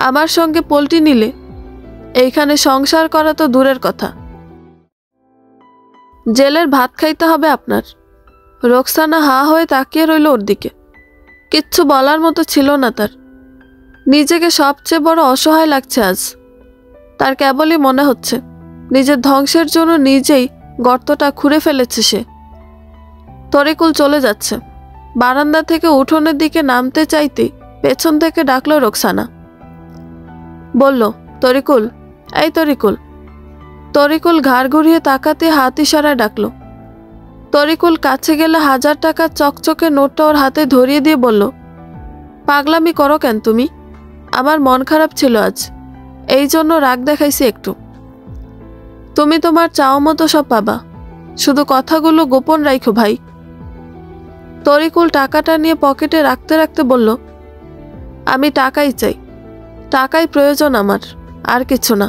A: আমার সঙ্গে পল্টি নিলে এইখানে সংসার করা তো দূরের কথা, জেলের ভাত খাইতে হবে আপনার। রোকসানা হা হয়ে তাকিয়ে রইল ওর দিকে। কিচ্ছু বলার মতো ছিল না তার। নিজেকে সবচেয়ে বড় অসহায় লাগছে আজ। তার কেবলই মনে হচ্ছে নিজের ধ্বংসের জন্য নিজেই গর্তটা খুঁড়ে ফেলেছে সে। তরিকুল চলে যাচ্ছে। বারান্দা থেকে উঠোনের দিকে নামতে চাইতেই পেছন থেকে ডাকলো রোকসানা, বলল, তরিকুল, এই তরিকুল। তরিকুল ঘাড় ঘুরিয়ে তাকাতে হাত ইশারায় ডাকলো। তরিকুল কাছে গেলে 1000 টাকার চকচকে নোটটা ওর হাতে ধরিয়ে দিয়ে বলল, পাগলামি করো কেন তুমি? আমার মন খারাপ ছিল আজ, এই জন্য রাগ দেখাইছি একটু। তুমি তোমার চাও মতো সব পাবা, শুধু কথাগুলো গোপন রাখো ভাই। তরিকুল টাকাটা নিয়ে পকেটে রাখতে রাখতে বলল, আমি টাকাই চাই, টাকাই প্রয়োজন আমার, আর কিছু না।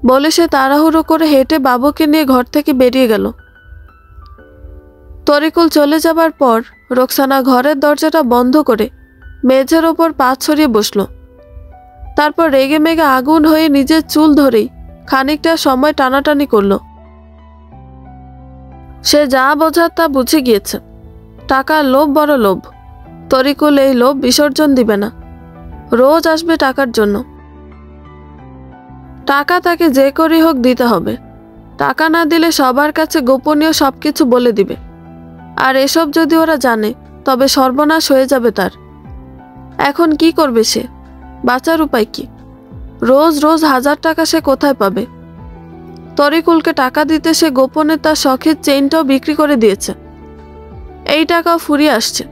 A: বলে সে তাড়াহুড়ো করে হেঁটে বাবুকে নিয়ে ঘর থেকে বেরিয়ে গেল। তরিকুল চলে যাবার পর রোকসানা ঘরের দরজাটা বন্ধ করে মেঝের ওপর পা ছড়িয়ে বসল। তারপর রেগে মেগে আগুন হয়ে নিজের চুল ধরেই খানিকটা সময় টানাটানি করলো। সে যা বোঝার তা বুঝে গিয়েছে। টাকার লোভ বড় লোভ। তরিকুল এই লোভ বিসর্জন দিবে না। রোজ আসবে টাকার জন্য। টাকা তাকে যে করেই হোক দিতে হবে। টাকা না দিলে সবার কাছে গোপনীয় সবকিছু বলে দিবে। আর এসব যদি ওরা জানে তবে সর্বনাশ হয়ে যাবে তার। এখন কি করবে সে? বাঁচার উপায় কি? রোজ রোজ 1000 টাকা সে কোথায় পাবে? তরিকুলকে টাকা দিতে সে গোপনে তার শখের চেইনটাও বিক্রি করে দিয়েছে। এই টাকাও ফুরিয়ে আসছে।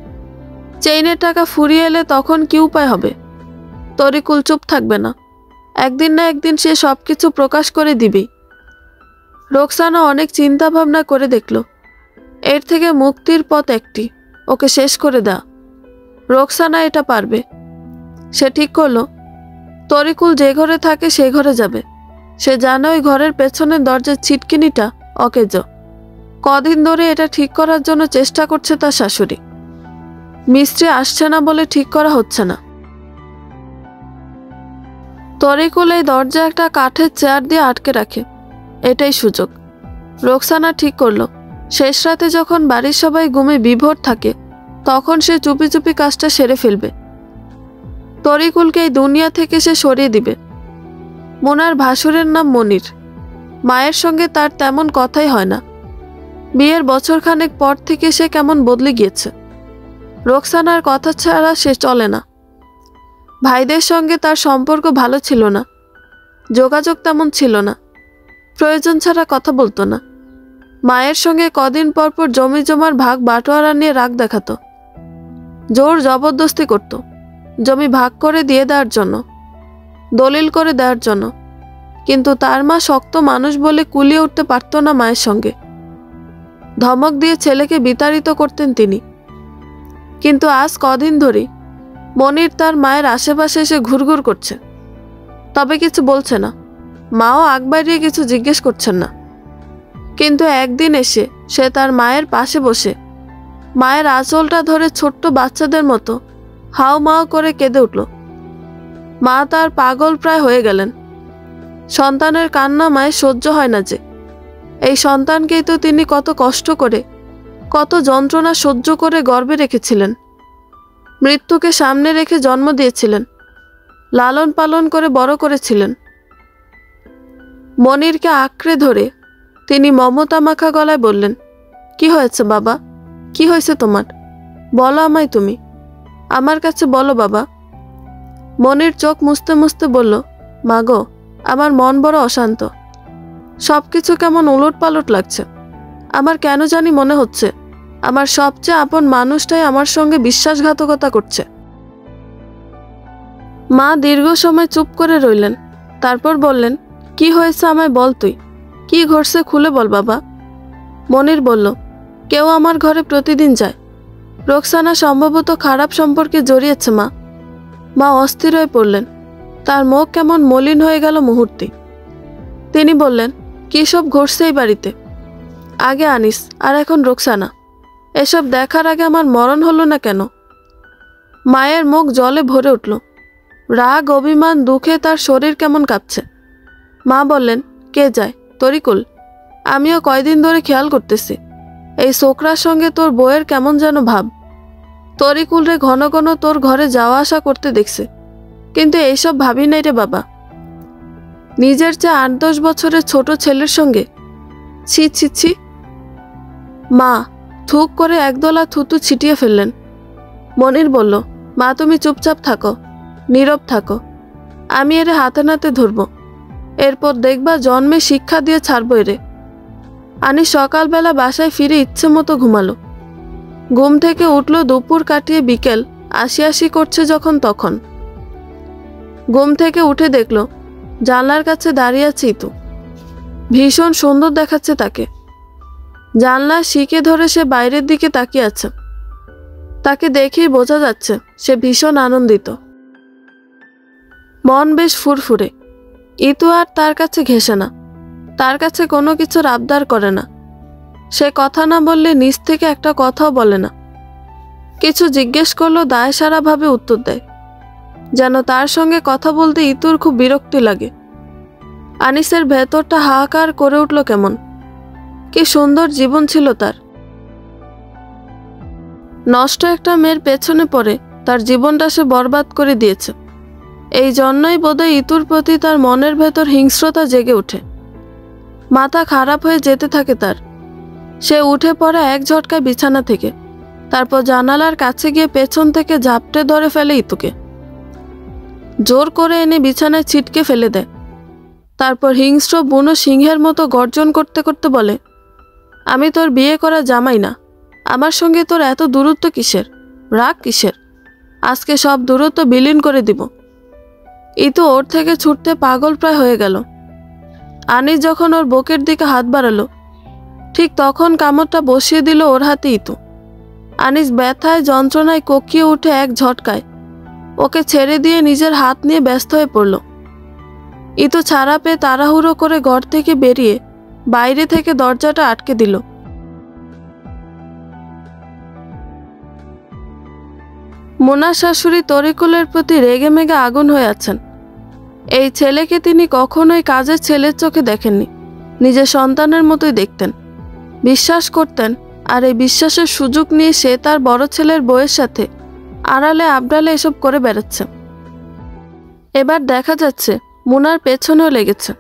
A: চেইনের টাকা ফুরিয়ে এলে তখন কি উপায় হবে? তরিকুল চুপ থাকবে না। একদিন না একদিন সে সবকিছু প্রকাশ করে দিবেই। রোকসানা অনেক চিন্তা ভাবনা করে দেখল, এর থেকে মুক্তির পথ একটি, ওকে শেষ করে দেয়া। রোকসানা এটা পারবে। সে ঠিক করলো তরিকুল যে ঘরে থাকে সেই ঘরে যাবে। সে জানে ওই ঘরের পেছনের দরজার ছিটকিনিটা অকেজ। কদিন ধরে এটা ঠিক করার জন্য চেষ্টা করছে তার শাশুড়ি। মিস্ত্রি আসছে না বলে ঠিক করা হচ্ছে না। তরিকুল এই দরজা একটা কাঠের চেয়ার দিয়ে আটকে রাখে। এটাই সুযোগ। রোকসানা ঠিক করলো শেষ রাতে যখন বাড়ির সবাই ঘুমে বিভোর থাকে তখন সে চুপি চুপি কাজটা সেরে ফেলবে। তরিকুলকে এই দুনিয়া থেকে সে সরিয়ে দিবে। মোনার ভাসুরের নাম মনির। মায়ের সঙ্গে তার তেমন কথাই হয় না। বিয়ের বছরখানেক পর থেকে সে কেমন বদলে গিয়েছে। রোকসানার কথা ছাড়া সে চলে না। ভাইদের সঙ্গে তার সম্পর্ক ভালো ছিল না। যোগাযোগ তেমন ছিল না। প্রয়োজন ছাড়া কথা বলতো না। মায়ের সঙ্গে কদিন পর পর জমি জমার ভাগ বাটোয়ারা নিয়ে রাগ দেখাতো। জোর জবরদস্তি করত জমি ভাগ করে দিয়ে দেওয়ার জন্য, দলিল করে দেওয়ার জন্য। কিন্তু তার মা শক্ত মানুষ বলে কুলিয়ে উঠতে পারত না মায়ের সঙ্গে। ধমক দিয়ে ছেলেকে বিতাড়িত করতেন তিনি। কিন্তু আজ কদিন ধরে মনির তার মায়ের আশেপাশে এসে ঘুরঘুর করছে, তবে কিছু বলছে না। মাও আগ বাড়িয়ে কিছু জিজ্ঞেস করছেন না। কিন্তু একদিন এসে সে তার মায়ের পাশে বসে মায়ের আঁচলটা ধরে ছোট্ট বাচ্চাদের মতো হাও মাও করে কেঁদে উঠল। মা তার পাগল প্রায় হয়ে গেলেন। সন্তানের কান্না মায়ের সহ্য হয় না যে। এই সন্তানকেই তো তিনি কত কষ্ট করে, কত যন্ত্রণা সহ্য করে গর্ভে রেখেছিলেন। মৃত্যুকে সামনে রেখে জন্ম দিয়েছিলেন, লালন পালন করে বড় করেছিলেন। মনিরকে আঁকড়ে ধরে তিনি মমতা মাখা গলায় বললেন, কি হয়েছে বাবা? কি হয়েছে তোমার? বলো আমায় তুমি, আমার কাছে বলো বাবা। মনির চোখ মুছতে মুছতে বলল, মা গো, আমার মন বড় অশান্ত। সব কিছু কেমন উলট পালট লাগছে। আমার কেন জানি মনে হচ্ছে আমার সবচেয়ে আপন মানুষটাই আমার সঙ্গে বিশ্বাসঘাতকতা করছে। মা দীর্ঘ সময় চুপ করে রইলেন। তারপর বললেন, কি হয়েছে আমায় বল তুই, কি ঘটছে খুলে বল বাবা। মনির বলল, কেউ আমার ঘরে প্রতিদিন যায়। রোকসানা সম্ভবত খারাপ সম্পর্কে জড়িয়েছে মা। মা অস্থির হয়ে পড়লেন। তার মুখ কেমন মলিন হয়ে গেল মুহূর্তে। তিনি বললেন, কী সব ঘটছে এই বাড়িতে? আগে আনিস আর এখন রোকসানা। এসব দেখার আগে আমার মরণ হলো না কেন? মায়ের মুখ জলে ভরে উঠল। রাগ, অভিমান, দুঃখে তার শরীর কেমন কাঁপছে। মা বললেন, কে যায়? তরিকুল। আমিও কয়দিন ধরে খেয়াল করতেছি এই ছোকরার সঙ্গে তোর বউয়ের কেমন যেন ভাব। তরিকুল রে ঘন ঘন তোর ঘরে যাওয়া আসা করতে দেখছে, কিন্তু এইসব ভাবি নাই রে বাবা। নিজের চেয়ে 8-10 বছরের ছোট ছেলের সঙ্গে। ছি ছি ছি। মা থুক করে একদলা থুতু ছিটিয়ে ফেললেন। মনির বলল, মা তুমি চুপচাপ থাকো, নীরব থাকো। আমি এরে হাতে নাতে ধরব। এরপর দেখবা জন্মে শিক্ষা দিয়ে ছাড়বো এরে। আনি সকালবেলা বাসায় ফিরে ইচ্ছে মতো ঘুমালো। ঘুম থেকে উঠল দুপুর কাটিয়ে বিকেল, আসি করছে যখন তখন। ঘুম থেকে উঠে দেখল জানলার কাছে দাঁড়িয়ে আছে ইতু। ভীষণ সুন্দর দেখাচ্ছে তাকে। জানলা শিকে ধরে সে বাইরের দিকে তাকিয়ে আছে। তাকে দেখেই বোঝা যাচ্ছে সে ভীষণ আনন্দিত। মন বেশ ফুরফুরে। ইতু আর তার কাছে ঘেঁষে না, তার কাছে কোনো কিছুর আবদার করে না। সে কথা না বললে নিজ থেকে একটা কথাও বলে না। কিছু জিজ্ঞেস করলো দায়সারাভাবে উত্তর দেয়, যেন তার সঙ্গে কথা বলতে ইতুর খুব বিরক্তি লাগে। আনিসের ভেতরটা হাহাকার করে উঠল কেমন। কি সুন্দর জীবন ছিল তার। নষ্ট একটা মেয়ের পেছনে পড়ে তার জীবনটা সে বরবাদ করে দিয়েছে। এই জন্যই বোধহয় ইতুর প্রতি তার মনের ভেতর হিংস্রতা জেগে ওঠে। মাথা খারাপ হয়ে যেতে থাকে তার। সে উঠে পড়ে এক ঝটকায় বিছানা থেকে, তারপর জানালার কাছে গিয়ে পেছন থেকে ঝাপটে ধরে ফেলে ইতুকে। জোর করে এনে বিছানায় ছিটকে ফেলে দেয়। তারপর হিংস্র বুনো সিংহের মতো গর্জন করতে করতে বলে, আমি তোর বিয়ে করা জামাই না, আমার সঙ্গে তোর এত দূরত্ব কিসের, রাগ কিসের, আজকে সব দূরত্ব বিলীন করে দিব। ইতু ওর থেকে ছুটতে পাগল প্রায় হয়ে গেল। আনিস যখন ওর বুকের দিকে হাত বাড়ালো, ঠিক তখন কামড়টা বসিয়ে দিল ওর হাতে ইতু। আনিস ব্যথায় যন্ত্রণায় কোকিয়ে উঠে এক ঝটকায় ওকে ছেড়ে দিয়ে নিজের হাত নিয়ে ব্যস্ত হয়ে পড়ল। ইতু ছাড়া পেয়ে তাড়াহুড়ো করে ঘর থেকে বেরিয়ে বাইরে থেকে দরজাটা আটকে দিল। মোনার শাশুড়ি তরিকুলের প্রতি রেগে মেগে আগুন হয়ে আছেন। এই ছেলেকে তিনি কখনোই কাজের ছেলের চোখে দেখেননি, নিজের সন্তানের মতোই দেখতেন, বিশ্বাস করতেন। আর এই বিশ্বাসের সুযোগ নিয়ে সে তার বড় ছেলের বউয়ের সাথে আড়ালে আবডালে এসব করে বেড়াচ্ছে। এবার দেখা যাচ্ছে মোনার পেছনেও লেগেছে।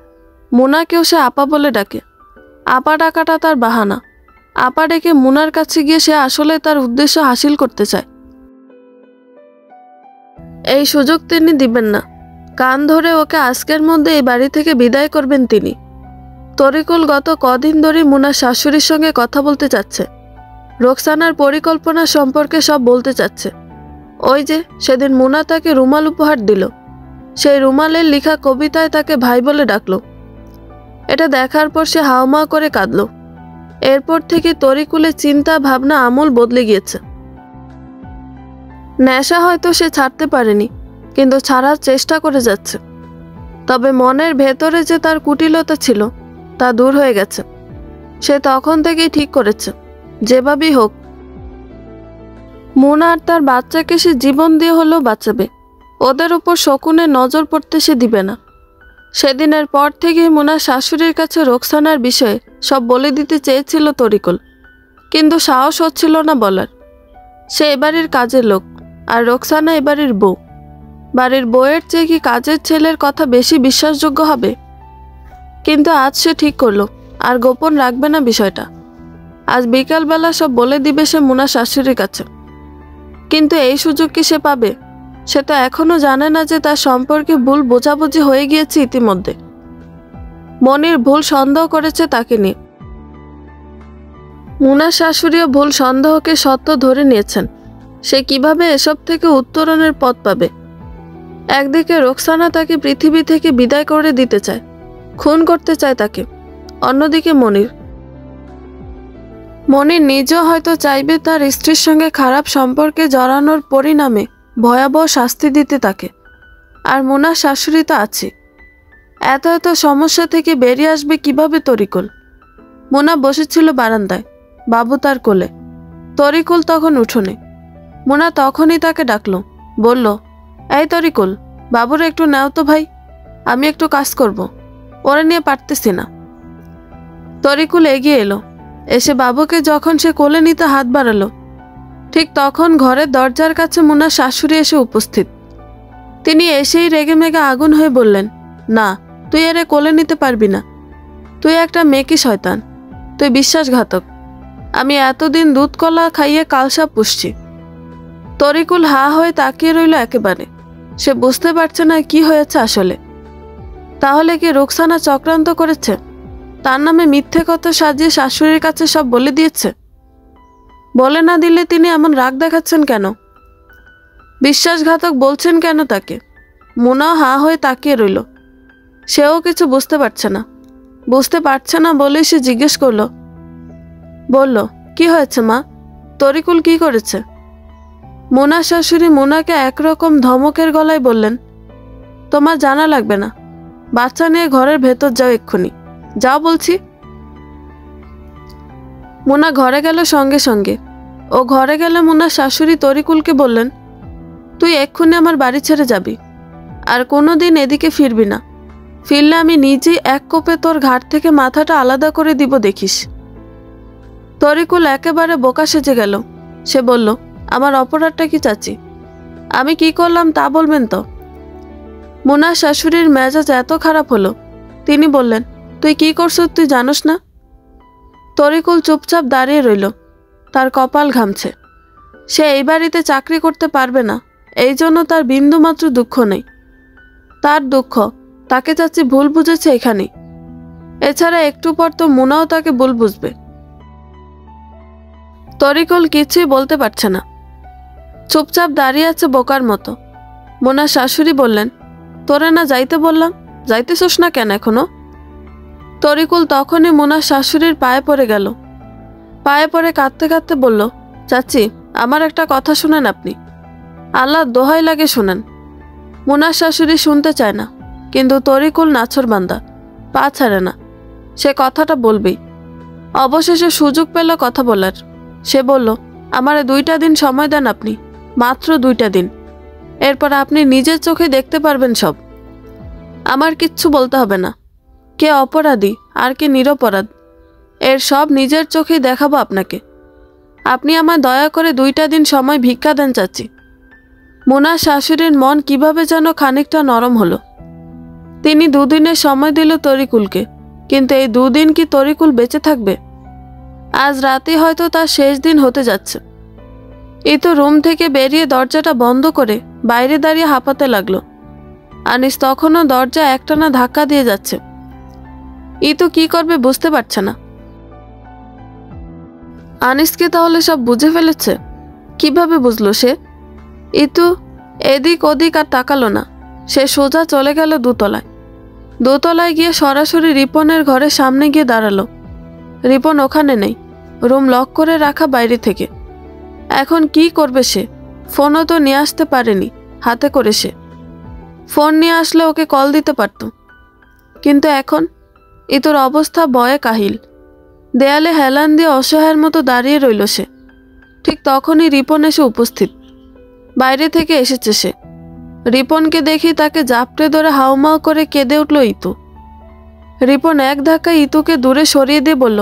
A: মোনাকেও সে আপা বলে ডাকে। আপা ডাকাটা তার বাহানা। আপা ডেকে মোনার কাছে গিয়ে সে আসলে তার উদ্দেশ্য হাসিল করতে চায়। এই সুযোগ তিনি দিবেন না। কান ধরে ওকে আজকের মধ্যে এই বাড়ি থেকে বিদায় করবেন তিনি। তরিকুল গত কদিন ধরে মোনার শাশুড়ির সঙ্গে কথা বলতে চাচ্ছে, রোকসানার পরিকল্পনা সম্পর্কে সব বলতে চাচ্ছে। ওই যে সেদিন মোনা তাকে রুমাল উপহার দিল, সেই রুমালের লেখা কবিতায় তাকে ভাই বলে ডাকলো। এটা দেখার পর সে হাওমা করে কাঁদল। এরপর থেকে তরিকুলের চিন্তা ভাবনা আমূল বদলে গিয়েছে। নেশা হয়তো সে ছাড়তে পারেনি, কিন্তু ছাড়ার চেষ্টা করে যাচ্ছে। তবে মনের ভেতরে যে তার কুটিলতা ছিল তা দূর হয়ে গেছে। সে তখন থেকেই ঠিক করেছে, যেভাবেই হোক মোনা আর তার বাচ্চাকে সে জীবন দিয়ে হলেও বাঁচাবে। ওদের উপর শকুনের নজর পড়তে সে দিবে না। সেদিনের পর থেকেই মোনার শাশুড়ির কাছে রোকসানার বিষয়ে সব বলে দিতে চেয়েছিল তরিকুল, কিন্তু সাহস হচ্ছিল না বলার। সে এবাড়ির কাজের লোক, আর রোকসানা এবাড়ির বউ। বাড়ির বউয়ের চেয়ে কি কাজের ছেলের কথা বেশি বিশ্বাসযোগ্য হবে? কিন্তু আজ সে ঠিক করলো আর গোপন রাখবে না বিষয়টা। আজ বিকালবেলা সব বলে দিবে সে মোনার শাশুড়ির কাছে। কিন্তু এই সুযোগ কি সে পাবে? সে তো এখনো জানে না যে তার সম্পর্কে ভুল বোঝাবুঝি হয়ে গিয়েছে ইতিমধ্যে। মনির ভুল সন্দেহ করেছে তাকে নিয়ে। মোনার শাশুড়িও ভুল সন্দেহকে সত্য ধরে নিয়েছেন। সে কিভাবে এসব থেকে উত্তরণের পথ পাবে? একদিকে রোকসানা তাকে পৃথিবী থেকে বিদায় করে দিতে চায়, খুন করতে চায় তাকে। অন্যদিকে মনির নিজেও হয়তো চাইবে তার স্ত্রীর সঙ্গে খারাপ সম্পর্কে জড়ানোর পরিণামে ভয়াবহ শাস্তি দিতে তাকে। আর মোনার শাশুড়ি তো আছে। এত এত সমস্যা থেকে বেরিয়ে আসবে কিভাবে তরিকুল? মোনা বসেছিল বারান্দায়, বাবু তার কোলে। তরিকুল তখন উঠোনে। মোনা তখনই তাকে ডাকলো, বলল, এই তরিকুল, বাবুরে একটু নাও তো ভাই, আমি একটু কাজ করব, ওরা নিয়ে পারতেছি না। তরিকুল এগিয়ে এলো। এসে বাবুকে যখন সে কোলে নিতে হাত বাড়ালো, ঠিক তখন ঘরের দরজার কাছে মোনার শাশুড়ি এসে উপস্থিত। তিনি এসেই রেগে মেগে আগুন হয়ে বললেন, না, তুই এরে কোলে নিতে পারবি না। তুই একটা মেকি শয়তান, তুই বিশ্বাসঘাতক। আমি এতদিন দুধ কলা খাইয়ে কালসাপ পুষছি। তরিকুল হা হয়ে তাকিয়ে রইল একেবারে। সে বুঝতে পারছে না কি হয়েছে আসলে। তাহলে কি রোকসানা চক্রান্ত করেছে? তার নামে মিথ্যে কথা সাজিয়ে শাশুড়ির কাছে সব বলে দিয়েছে? বলে না দিলে তিনি এমন রাগ দেখাচ্ছেন কেন? বিশ্বাসঘাতক বলছেন কেন তাকে? মোনাও হা হয়ে তাকিয়ে রইল। সেও কিছু বুঝতে পারছে না। বুঝতে পারছে না বলে সে জিজ্ঞেস করলো, বলল, কি হয়েছে মা? তরিকুল কি করেছে? মোনার শাশুড়ি মোনাকে একরকম ধমকের গলায় বললেন, তোমার জানা লাগবে না। বাচ্চা নিয়ে ঘরের ভেতর যাও এক্ষুনি, যাও বলছি। মোনা ঘরে গেল সঙ্গে সঙ্গে। ও ঘরে গেলে মোনার শাশুড়ি তরিকুলকে বললেন, তুই এক্ষুনি আমার বাড়ি ছেড়ে যাবি, আর কোনো দিন এদিকে ফিরবি না। ফিরলে আমি নিজেই এক কোপে তোর ঘাট থেকে মাথাটা আলাদা করে দিব দেখিস। তরিকুল একেবারে বোকা সেজে গেল। সে বলল, আমার অপরাধটা কি চাচি? আমি কি করলাম তা বলবেন তো? মুনার শাশুড়ির মেজাজ এত খারাপ হলো, তিনি বললেন, তুই কি করছ তুই জানোস না? তরিকুল চুপচাপ দাঁড়িয়ে রইল। তার কপাল ঘামছে। সে এই বাড়িতে চাকরি করতে পারবে না, এই জন্য তার বিন্দুমাত্র দুঃখ নেই। তার দুঃখ তাকে চাচি ভুল বুঝেছে এখানেই। এছাড়া একটু পর তো মুনাও তাকে ভুল বুঝবে। তরিকুল কিছুই বলতে পারছে না, চুপচাপ দাঁড়িয়ে আছে বোকার মতো। মুনার শাশুড়ি বললেন, তোরে না যাইতে বললাম, যাইতেছোস না কেন এখনো? তরিকুল তখনই মুনার শাশুড়ির পায়ে পড়ে গেল। পায়ে পড়ে কাঁদতে কাঁদতে বলল, চাচি আমার একটা কথা শুনেন আপনি, আল্লাহর দোহাই লাগে শুনেন। মুনার শাশুড়ি শুনতে চায় না, কিন্তু তরিকুল নাছোড়বান্দা, পা ছাড়ে না, সে কথাটা বলবেই। অবশেষে সুযোগ পেল কথা বলার। সে বলল, আমারে 2টা দিন সময় দেন আপনি, মাত্র 2টা দিন। এরপর আপনি নিজের চোখে দেখতে পারবেন সব। আমার কিচ্ছু বলতে হবে না, কে অপরাধী আর কে নিরপরাধ, এর সব নিজের চোখেই দেখাবো আপনাকে। আপনি আমায় দয়া করে 2টা দিন সময় ভিক্ষা দেন চাচি। মুনার শাশুড়ির মন কিভাবে যেন খানিকটা নরম হলো। তিনি 2 দিনের সময় দিল তরিকুলকে, কিন্তু এই 2 দিন কি তরিকুল বেঁচে থাকবে? আজ রাতে হয়তো তার শেষ দিন হতে যাচ্ছে। ইতু রুম থেকে বেরিয়ে দরজাটা বন্ধ করে বাইরে দাঁড়িয়ে হাঁপাতে লাগলো। আনিস তখনও দরজা একটানা ধাক্কা দিয়ে যাচ্ছে। ইতু কি করবে বুঝতে পারছে না। আনিসকে তাহলে সব বুঝে ফেলেছে? কিভাবে বুঝলো সে? ইতু এদিক ওদিক আর তাকালো না। সে সোজা চলে গেল দোতলায়। দোতলায় গিয়ে সরাসরি রিপনের ঘরের সামনে গিয়ে দাঁড়ালো। রিপন ওখানে নেই, রুম লক করে রাখা বাইরে থেকে। এখন কি করবে সে? ফোনও তো নিয়ে আসতে পারেনি হাতে করে। সে ফোন নিয়ে আসলে ওকে কল দিতে পারত, কিন্তু এখন ইতুর অবস্থা ভয়ে কাহিল। দেয়ালে হেলান দিয়ে অসহায়ের মতো দাঁড়িয়ে রইল সে। ঠিক তখনই রিপন এসে উপস্থিত। বাইরে থেকে এসেছে সে। রিপনকে দেখি তাকে জাপটে ধরে হাউমাউ করে কেঁদে উঠল ইতু। রিপন এক ধাক্কায় ইতুকে দূরে সরিয়ে দিয়ে বলল,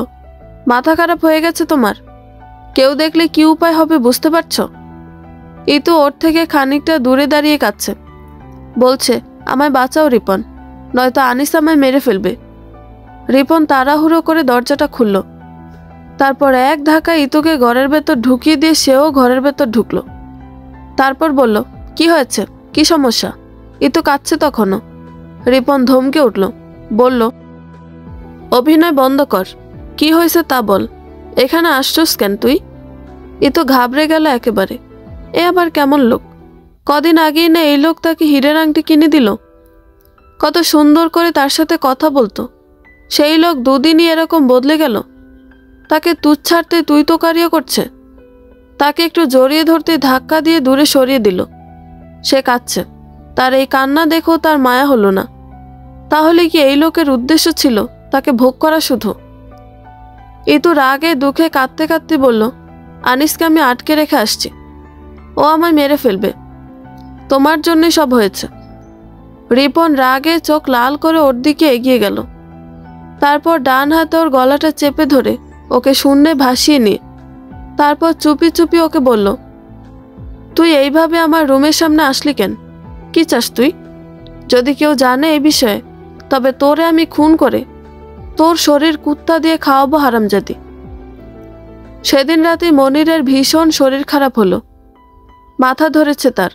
A: মাথা খারাপ হয়ে গেছে তোমার? কেউ দেখলে কি উপায় হবে বুঝতে পারছ? ইতু ওর থেকে খানিকটা দূরে দাঁড়িয়ে কাঁদছে। বলছে, আমায় বাঁচাও রিপন, নয়তো আনিস আমায় মেরে ফেলবে। রিপন তাড়াহুড়ো করে দরজাটা খুলল। তারপর এক ধাক্কায় ইতুকে ঘরের ভেতর ঢুকিয়ে দিয়ে সেও ঘরের ভেতর ঢুকলো। তারপর বলল, কি হয়েছে, কি সমস্যা? ইতু কাঁদছে তখনও। রিপন ধমকে উঠল, বলল, অভিনয় বন্ধ কর, কি হয়েছে তা বল। এখানে আসছস কেন তুই? ইতু ঘাবড়ে গেল একেবারে। এ আবার কেমন লোক? কদিন আগেই না এই লোক তাকে হীরের আংটি কিনে দিল। কত সুন্দর করে তার সাথে কথা বলতো। সেই লোক 2 দিনই এরকম বদলে গেল। তাকে তুচ্ছাড়তে তুই তো কারিও করছে। তাকে একটু জড়িয়ে ধরতে ধাক্কা দিয়ে দূরে সরিয়ে দিল। সে কাঁদছে। তার এই কান্না দেখেও তার মায়া হলো না। তাহলে কি এই লোকের উদ্দেশ্য ছিল তাকে ভোগ করা শুধু? ইতু রাগে দুঃখে কাঁদতে কাঁদতে বলল, আনিসকে আমি আটকে রেখে আসছি, ও আমায় মেরে ফেলবে। তোমার জন্যই সব হয়েছে। রিপন রাগে চোখ লাল করে ওর দিকে এগিয়ে গেল। তারপর ডান হাতে ওর গলাটা চেপে ধরে ওকে শূন্যে ভাসিয়ে নিয়ে তারপর চুপি চুপি ওকে বলল, তুই এইভাবে আমার রুমের সামনে আসলি কেন? কি চাস তুই? যদি কেউ জানে এই বিষয়ে, তবে তোরে আমি খুন করে তোর শরীর কুত্তা দিয়ে খাওয়াবো হারামজাদি। সেদিন রাতে মনিরের ভীষণ শরীর খারাপ হলো। মাথা ধরেছে তার।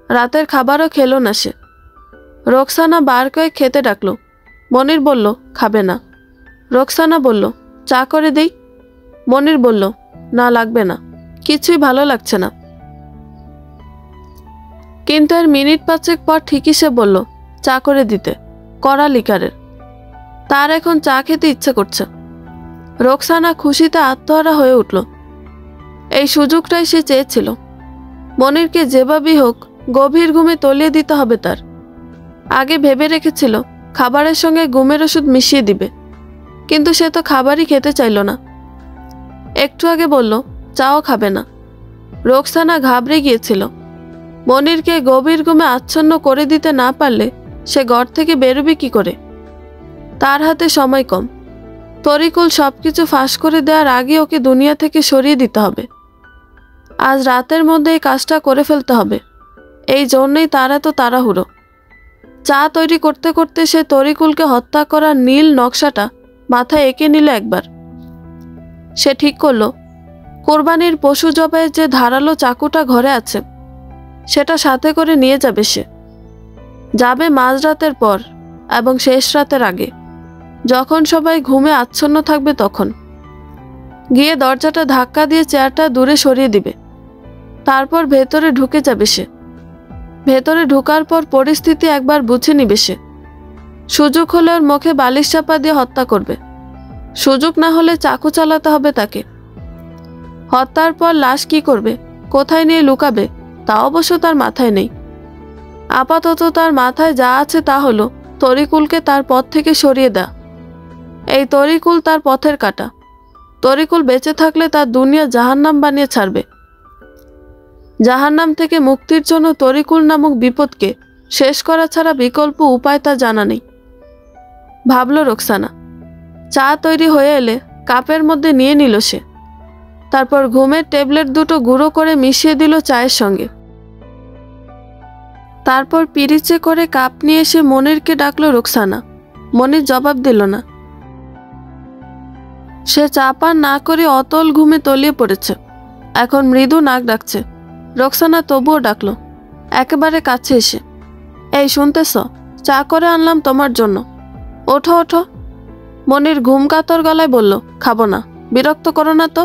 A: রাতের খাবারও খেলো না সে। রোকসানা বার কয়েক খেতে ডাকলো। মনির বলল, খাবে না। রোকসানা বলল, চা করে দেই। মনির বলল, না লাগবে না, কিছুই ভালো লাগছে না। কিন্তু এর মিনিট 5 পর ঠিকই সে বলল চা করে দিতে, কড়া লিকারের। তার এখন চা খেতে ইচ্ছে করছে। রোকসানা খুশিতে আত্মহারা হয়ে উঠল। এই সুযোগটাই সে চেয়েছিল। মনিরকে যেভাবেই হোক গভীর ঘুমে তলিয়ে দিতে হবে তার। আগে ভেবে রেখেছিল খাবারের সঙ্গে ঘুমের ওষুধ মিশিয়ে দিবে, কিন্তু সে তো খাবারই খেতে চাইল না। একটু আগে বলল চাও খাবে না। রোকসানা ঘাবড়ে গিয়েছিল। মনিরকে গভীর ঘুমে আচ্ছন্ন করে দিতে না পারলে সে ঘর থেকে বেরোবে কি করে? তার হাতে সময় কম। তরিকুল সবকিছু ফাঁস করে দেওয়ার আগে ওকে দুনিয়া থেকে সরিয়ে দিতে হবে। আজ রাতের মধ্যে এই কাজটা করে ফেলতে হবে। এই জন্যই তার এত তাড়াহুড়ো। চা তৈরি করতে করতে সে তরিকুলকে হত্যা করার নীল নকশাটা মাথায় এঁকে নিল একবার। সে ঠিক করলো কোরবানির পশু জবাইয়ের যে ধারালো চাকুটা ঘরে আছে সেটা সাথে করে নিয়ে যাবে। সে যাবে মাঝরাতের পর এবং শেষ রাতের আগে, যখন সবাই ঘুমে আচ্ছন্ন থাকবে তখন। গিয়ে দরজাটা ধাক্কা দিয়ে চেয়ারটা দূরে সরিয়ে দিবে। তারপর ভেতরে ঢুকে যাবে সে। ভেতরে ঢোকার পর পরিস্থিতি একবার বুঝে নিবে সে। সুযোগ হলে ওর মুখে বালিশ চাপা দিয়ে হত্যা করবে। সুযোগ না হলে চাকু চালাতে হবে তাকে। হত্যার পর লাশ কি করবে, কোথায় নিয়ে লুকাবে, তা অবশ্য তার মাথায় নেই। আপাতত তার মাথায় যা আছে তা হলো তরিকুলকে তার পথ থেকে সরিয়ে দেয়া। এই তরিকুল তার পথের কাঁটা। তরিকুল বেঁচে থাকলে তার দুনিয়া জাহান্নাম বানিয়ে ছাড়বে। জাহান্নাম থেকে মুক্তির জন্য তরিকুল নামক বিপদকে শেষ করা ছাড়া বিকল্প উপায় তা জানা নেই, ভাবল রোকসানা। চা তৈরি হয়ে এলে কাপের মধ্যে নিয়ে নিল সে। তারপর ঘুমের ট্যাবলেট দুটো গুঁড়ো করে মিশিয়ে দিল চায়ের সঙ্গে। তারপর পিরিচে করে কাপ নিয়ে এসে মনিরকে ডাকলো রোকসানা। মনির জবাব দিল না। সে চা পান না করে অতল ঘুমে তলিয়ে পড়েছে। এখন মৃদু নাক ডাকছে। রোকসানা তবুও ডাকলো, একেবারে কাছে এসে। এই শুনতেছ, চা করে আনলাম তোমার জন্য, ওঠো ওঠো। মনির ঘুম কাতর গলায় বলল, খাবো না, বিরক্ত করো না তো,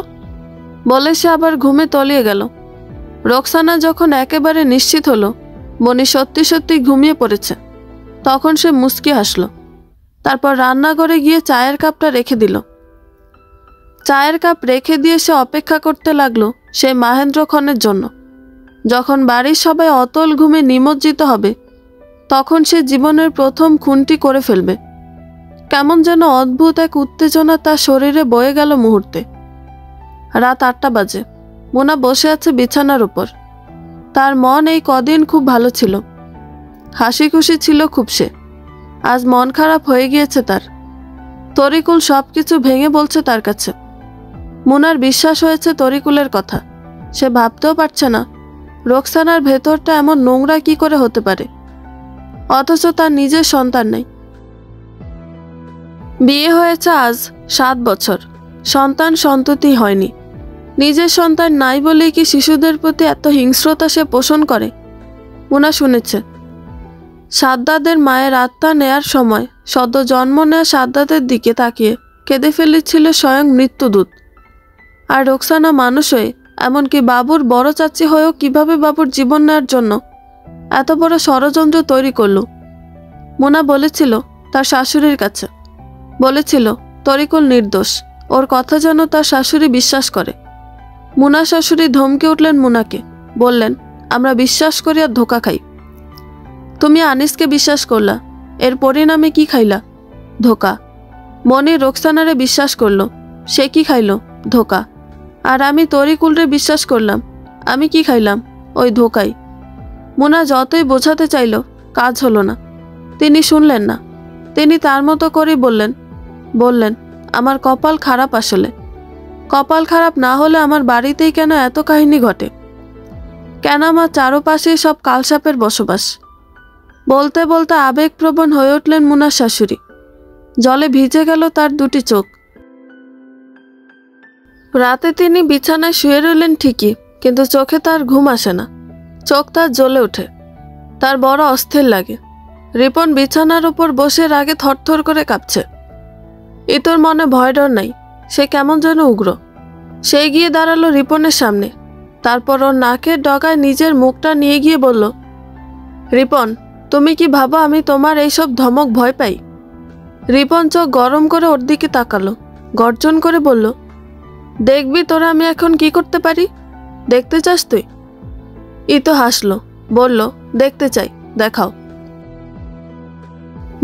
A: বলে সে আবার ঘুমে তলিয়ে গেল। রোকসানা যখন একেবারে নিশ্চিত হলো মনি সত্যি সত্যি ঘুমিয়ে পড়েছে, তখন সে মুচকি হাসল। তারপর রান্নাঘরে গিয়ে চায়ের কাপটা রেখে দিল। চায়ের কাপ রেখে দিয়ে সে অপেক্ষা করতে লাগলো সেই মাহেন্দ্রক্ষণের জন্য, যখন বাড়ির সবাই অতল ঘুমে নিমজ্জিত হবে। তখন সে জীবনের প্রথম খুনটি করে ফেলবে। কেমন যেন অদ্ভুত এক উত্তেজনা তার শরীরে বয়ে গেল মুহূর্তে। রাত 8টা বাজে। মোনা বসে আছে বিছানার উপর। তার মন এই কদিন খুব ভালো ছিল, হাসি খুশি ছিল খুব সে। আজ মন খারাপ হয়ে গিয়েছে তার। তরিকুল সবকিছু ভেঙে বলছে তার কাছে। মোনার বিশ্বাস হয়েছে তরিকুলের কথা। সে ভাবতেও পারছে না রোকসানার ভেতরটা এমন নোংরা কি করে হতে পারে, অথচ তার নিজের সন্তান নেই। বিয়ে হয়েছে আজ 7 বছর, সন্তান সন্ততি হয়নি। নিজের সন্তান নাই বলেই কি শিশুদের প্রতি এত হিংস্রতা সে পোষণ করে? মোনা শুনেছে সাদ্দাদের মায়ের আত্মা নেয়ার সময় সদ্য জন্ম নেয়া সাদ্দাদের দিকে তাকিয়ে কেঁদে ফেলেছিল স্বয়ং মৃত্যুদূত। আর রোকসানা মানুষ হয়ে, এমনকি বাবুর বড় চাচি হয়েও কিভাবে বাবুর জীবন নেওয়ার জন্য এত বড় ষড়যন্ত্র তৈরি করল। মোনা বলেছিল তার শাশুড়ির কাছে, বলেছিল তরিকুল নির্দোষ, ওর কথা যেন তার শাশুড়ি বিশ্বাস করে। মোনা শাশুড়ি ধমকে উঠলেন মোনাকে, বললেন, আমরা বিশ্বাস করি আর ধোকা খাই। তুমি আনিসকে বিশ্বাস করলা, এর পরিণামে কি খাইলা? ধোকা। মনি রোকসানারে বিশ্বাস করলো, সে কি খাইল? ধোকা। আর আমি তরিকুলরে বিশ্বাস করলাম, আমি কি খাইলাম? ওই ধোকাই। মোনা যতই বোঝাতে চাইল কাজ হলো না। তিনি শুনলেন না। তিনি তার মতো করেই বললেন, আমার কপাল খারাপ। আসলে কপাল খারাপ না হলে আমার বাড়িতেই কেন এত কাহিনী ঘটে? কেন আমার চারপাশেই সব কালসাপের বসবাস? বলতে বলতে আবেগপ্রবণ হয়ে উঠলেন মোনার শাশুড়ি। জলে ভিজে গেল তার দুটি চোখ। রাতে তিনি বিছানায় শুয়ে রইলেন ঠিকই, কিন্তু চোখে তার ঘুম আসে না। চোখ তার জ্বলে ওঠে। তার বড় অস্থির লাগে। রিপন বিছানার উপর বসে রাগে থরথর করে কাঁপছে। ইতোর মনে ভয় ডর নাই, সে কেমন যেন উগ্র। সে গিয়ে দাঁড়ালো রিপনের সামনে। তারপর ওর নাকের ডগায় নিজের মুখটা নিয়ে গিয়ে বলল, রিপন, তুমি কি ভাবো আমি তোমার এইসব ধমক ভয় পাই? রিপন চোখ গরম করে ওর দিকে তাকালো, গর্জন করে বলল, দেখবি তোরা আমি এখন কি করতে পারি? দেখতে চাস তুই? ইতো হাসলো, বলল, দেখতে চাই, দেখাও।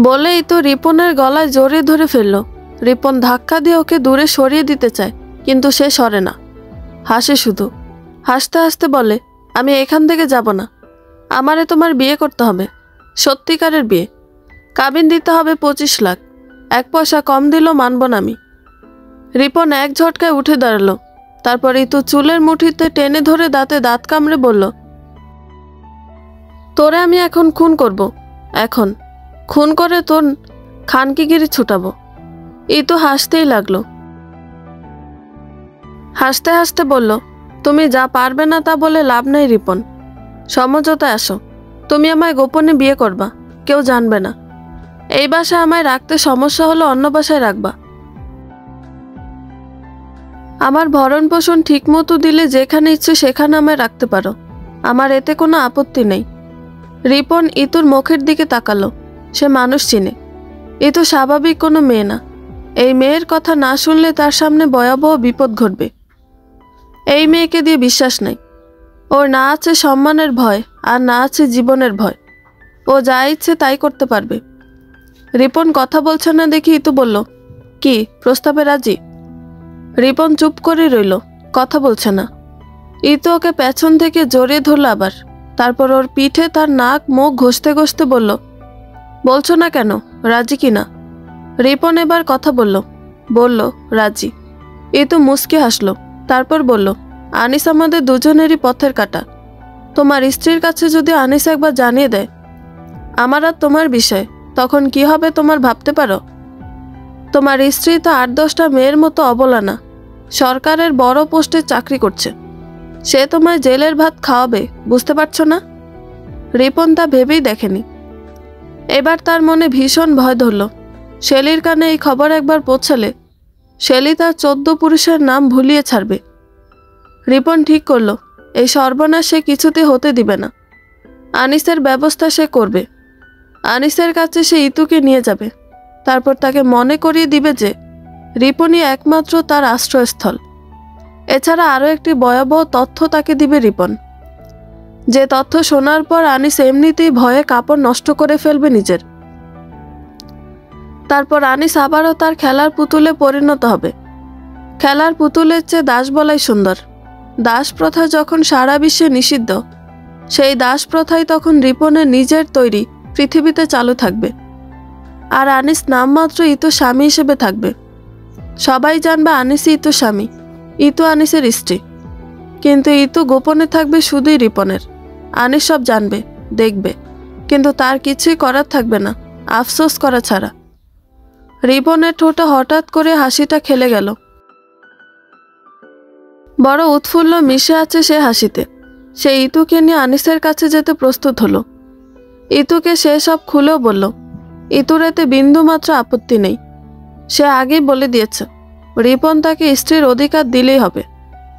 A: বলে ইতো রিপনের গলায় জড়িয়ে ধরে ফেলল। রিপন ধাক্কা দিয়ে ওকে দূরে সরিয়ে দিতে চায়, কিন্তু সে সরে না, হাসে শুধু। হাসতে হাসতে বলে, আমি এখান থেকে যাব না। আমারে তোমার বিয়ে করতে হবে, সত্যিকারের বিয়ে। কাবিন দিতে হবে 25 লাখ। 1 পয়সা কম দিল মানব না আমি। রিপন এক ঝটকায় উঠে দাঁড়ালো। তারপর ইতু চুলের মুঠিতে টেনে ধরে দাঁতে দাঁত কামড়ে বলল, তোরে আমি এখন খুন করব। এখন খুন করে তোর খানকিগিরি ছুটাবো। ইতু হাসতেই লাগলো। হাসতে হাসতে বলল, তুমি যা পারবে না তা বলে লাভ নাই রিপন। সমঝোতায় আসো। তুমি আমায় গোপনে বিয়ে করবা, কেউ জানবে না। এই বাসায় আমায় রাখতে সমস্যা হলে অন্য বাসায় রাখবা। আমার ভরণ পোষণ ঠিক মতো দিলে যেখানে ইচ্ছে সেখানে আমায় রাখতে পারো। আমার এতে কোনো আপত্তি নেই। রিপন ইতুর মুখের দিকে তাকালো। সে মানুষ চিনে। ইতু স্বাভাবিক কোনো মেয়ে না। এই মেয়ের কথা না শুনলে তার সামনে ভয়াবহ বিপদ ঘটবে। এই মেয়েকে দিয়ে বিশ্বাস নাই। ওর না আছে সম্মানের ভয়, আর না আছে জীবনের ভয়। ও যা ইচ্ছে তাই করতে পারবে। রিপন কথা বলছে না দেখি ইতু বলল, কি প্রস্তাবে রাজি? রিপন চুপ করে রইল, কথা বলছে না। ইতু ওকে পেছন থেকে জড়িয়ে ধরল আবার। তারপর ওর পিঠে তার নাক মুখ ঘষতে ঘষতে বলল, বলছো না কেন, রাজি কিনা? রিপন এবার কথা বলল রাজি। ইতু মুচকি হাসলো। তারপর বলল, আনিস আমাদের দুজনেরই পথের কাটা। তোমার স্ত্রীর কাছে যদি আনিস একবার জানিয়ে দেয় আমার আর তোমার বিষয়, তখন কি হবে তোমার ভাবতে পারো? তোমার স্ত্রী তো 8-10টা মেয়ের মতো অবলা না। সরকারের বড় পোস্টে চাকরি করছে। সে তোমায় জেলের ভাত খাওয়াবে, বুঝতে পারছো না? রিপন তা ভেবেই দেখেনি। এবার তার মনে ভীষণ ভয় ধরল। শেলির কানে এই খবর একবার পৌঁছালে শেলি তার 14 পুরুষের নাম ভুলিয়ে ছাড়বে। রিপন ঠিক করলো, এই সর্বনাশ সে কিছুতে হতে দিবে না। আনিসের ব্যবস্থা সে করবে। আনিসের কাছে সে ইতুকে নিয়ে যাবে। তারপর তাকে মনে করিয়ে দিবে যে রিপনই একমাত্র তার আশ্রয়স্থল। এছাড়া আরও একটি ভয়াবহ তথ্য তাকে দিবে রিপন, যে তথ্য শোনার পর আনিস এমনিতেই ভয়ে কাপড় নষ্ট করে ফেলবে নিজের। তারপর আনিস আবারও তার খেলার পুতুলে পরিণত হবে। খেলার পুতুলের চেয়ে দাস বলাই সুন্দর। দাস প্রথা যখন সারা বিশ্বে নিষিদ্ধ, সেই দাস প্রথাই তখন রিপনের নিজের তৈরি পৃথিবীতে চালু থাকবে। আর আনিস নামমাত্র ইতু স্বামী হিসেবে থাকবে। সবাই জানবে আনিসই ইতু স্বামী, ইতু আনিসের স্ত্রী। কিন্তু ইতু গোপনে থাকবে শুধুই রিপনের। আনিস সব জানবে, দেখবে, কিন্তু তার কিছুই করার থাকবে না, আফসোস করা ছাড়া। রিপনের ঠোঁটে হঠাৎ করে হাসিটা খেলে গেল। বড় উৎফুল্ল মিশে আছে সে হাসিতে। সে ইতুকে নিয়ে আনিসের কাছে যেতে প্রস্তুত হলো। ইতুকে সে সব খুলেও বলল। ইতুর এতে বিন্দুমাত্র আপত্তি নেই। সে আগেই বলে দিয়েছে, রিপন তাকে স্ত্রীর অধিকার দিলেই হবে।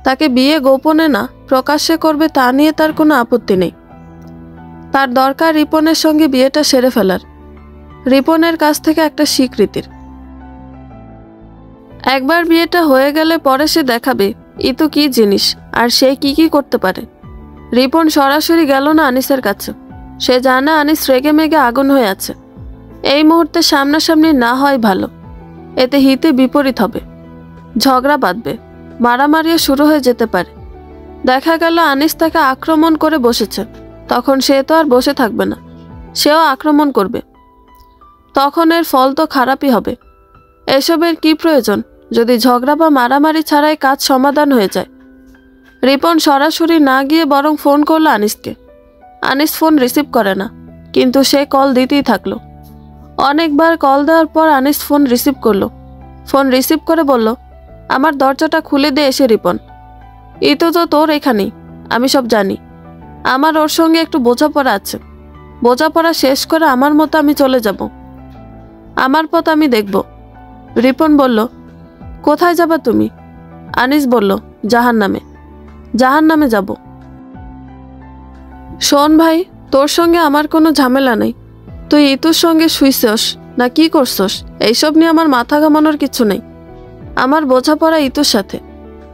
A: তাকে বিয়ে গোপনে না প্রকাশ্যে করবে তা নিয়ে তার কোনো আপত্তি নেই। তার দরকার রিপনের সঙ্গে বিয়েটা সেরে ফেলার, রিপনের কাছ থেকে একটা স্বীকৃতির। একবার বিয়েটা হয়ে গেলে পরে সে দেখাবে ইতু কি জিনিস আর সে কি কি করতে পারে। রিপন সরাসরি গেল না আনিসের কাছে। সে জানে আনিস রেগে মেগে আগুন হয়ে আছে। এই মুহূর্তে সামনাসামনি না হয় ভালো। এতে হিতে বিপরীত হবে, ঝগড়া বাঁধবে, মারামারিও শুরু হয়ে যেতে পারে। দেখা গেল আনিস তাকে আক্রমণ করে বসেছে, তখন সে তো আর বসে থাকবে না, সেও আক্রমণ করবে। তখন এর ফল তো খারাপই হবে। এসবের কি প্রয়োজন যদি ঝগড়া বা মারামারি ছাড়াই কাজ সমাধান হয়ে যায়। রিপন সরাসরি না গিয়ে বরং ফোন করলো আনিসকে। আনিস ফোন রিসিভ করে না, কিন্তু সে কল দিতেই থাকলো। অনেকবার কল দেওয়ার পর আনিস ফোন রিসিভ করলো। ফোন রিসিভ করে বলল, আমার দরজাটা খুলে দে এসে রিপন। ইতু তো তোর এখানেই, আমি সব জানি। আমার ওর সঙ্গে একটু বোঝাপড়া আছে। বোঝাপড়া শেষ করে আমার মতো আমি চলে যাব। আমার পথ আমি দেখব। রিপন বলল, কোথায় যাবা তুমি? আনিস বলল, জাহান্নামে। জাহান্নামে যাব। শোন ভাই, তোর সঙ্গে আমার কোনো ঝামেলা নেই। তুই ইতুর সঙ্গে শুইছস না কি করছস এইসব নিয়ে আমার মাথা ঘামানোর কিছু নেই। আমার বোঝাপড়া ইতুর সাথে।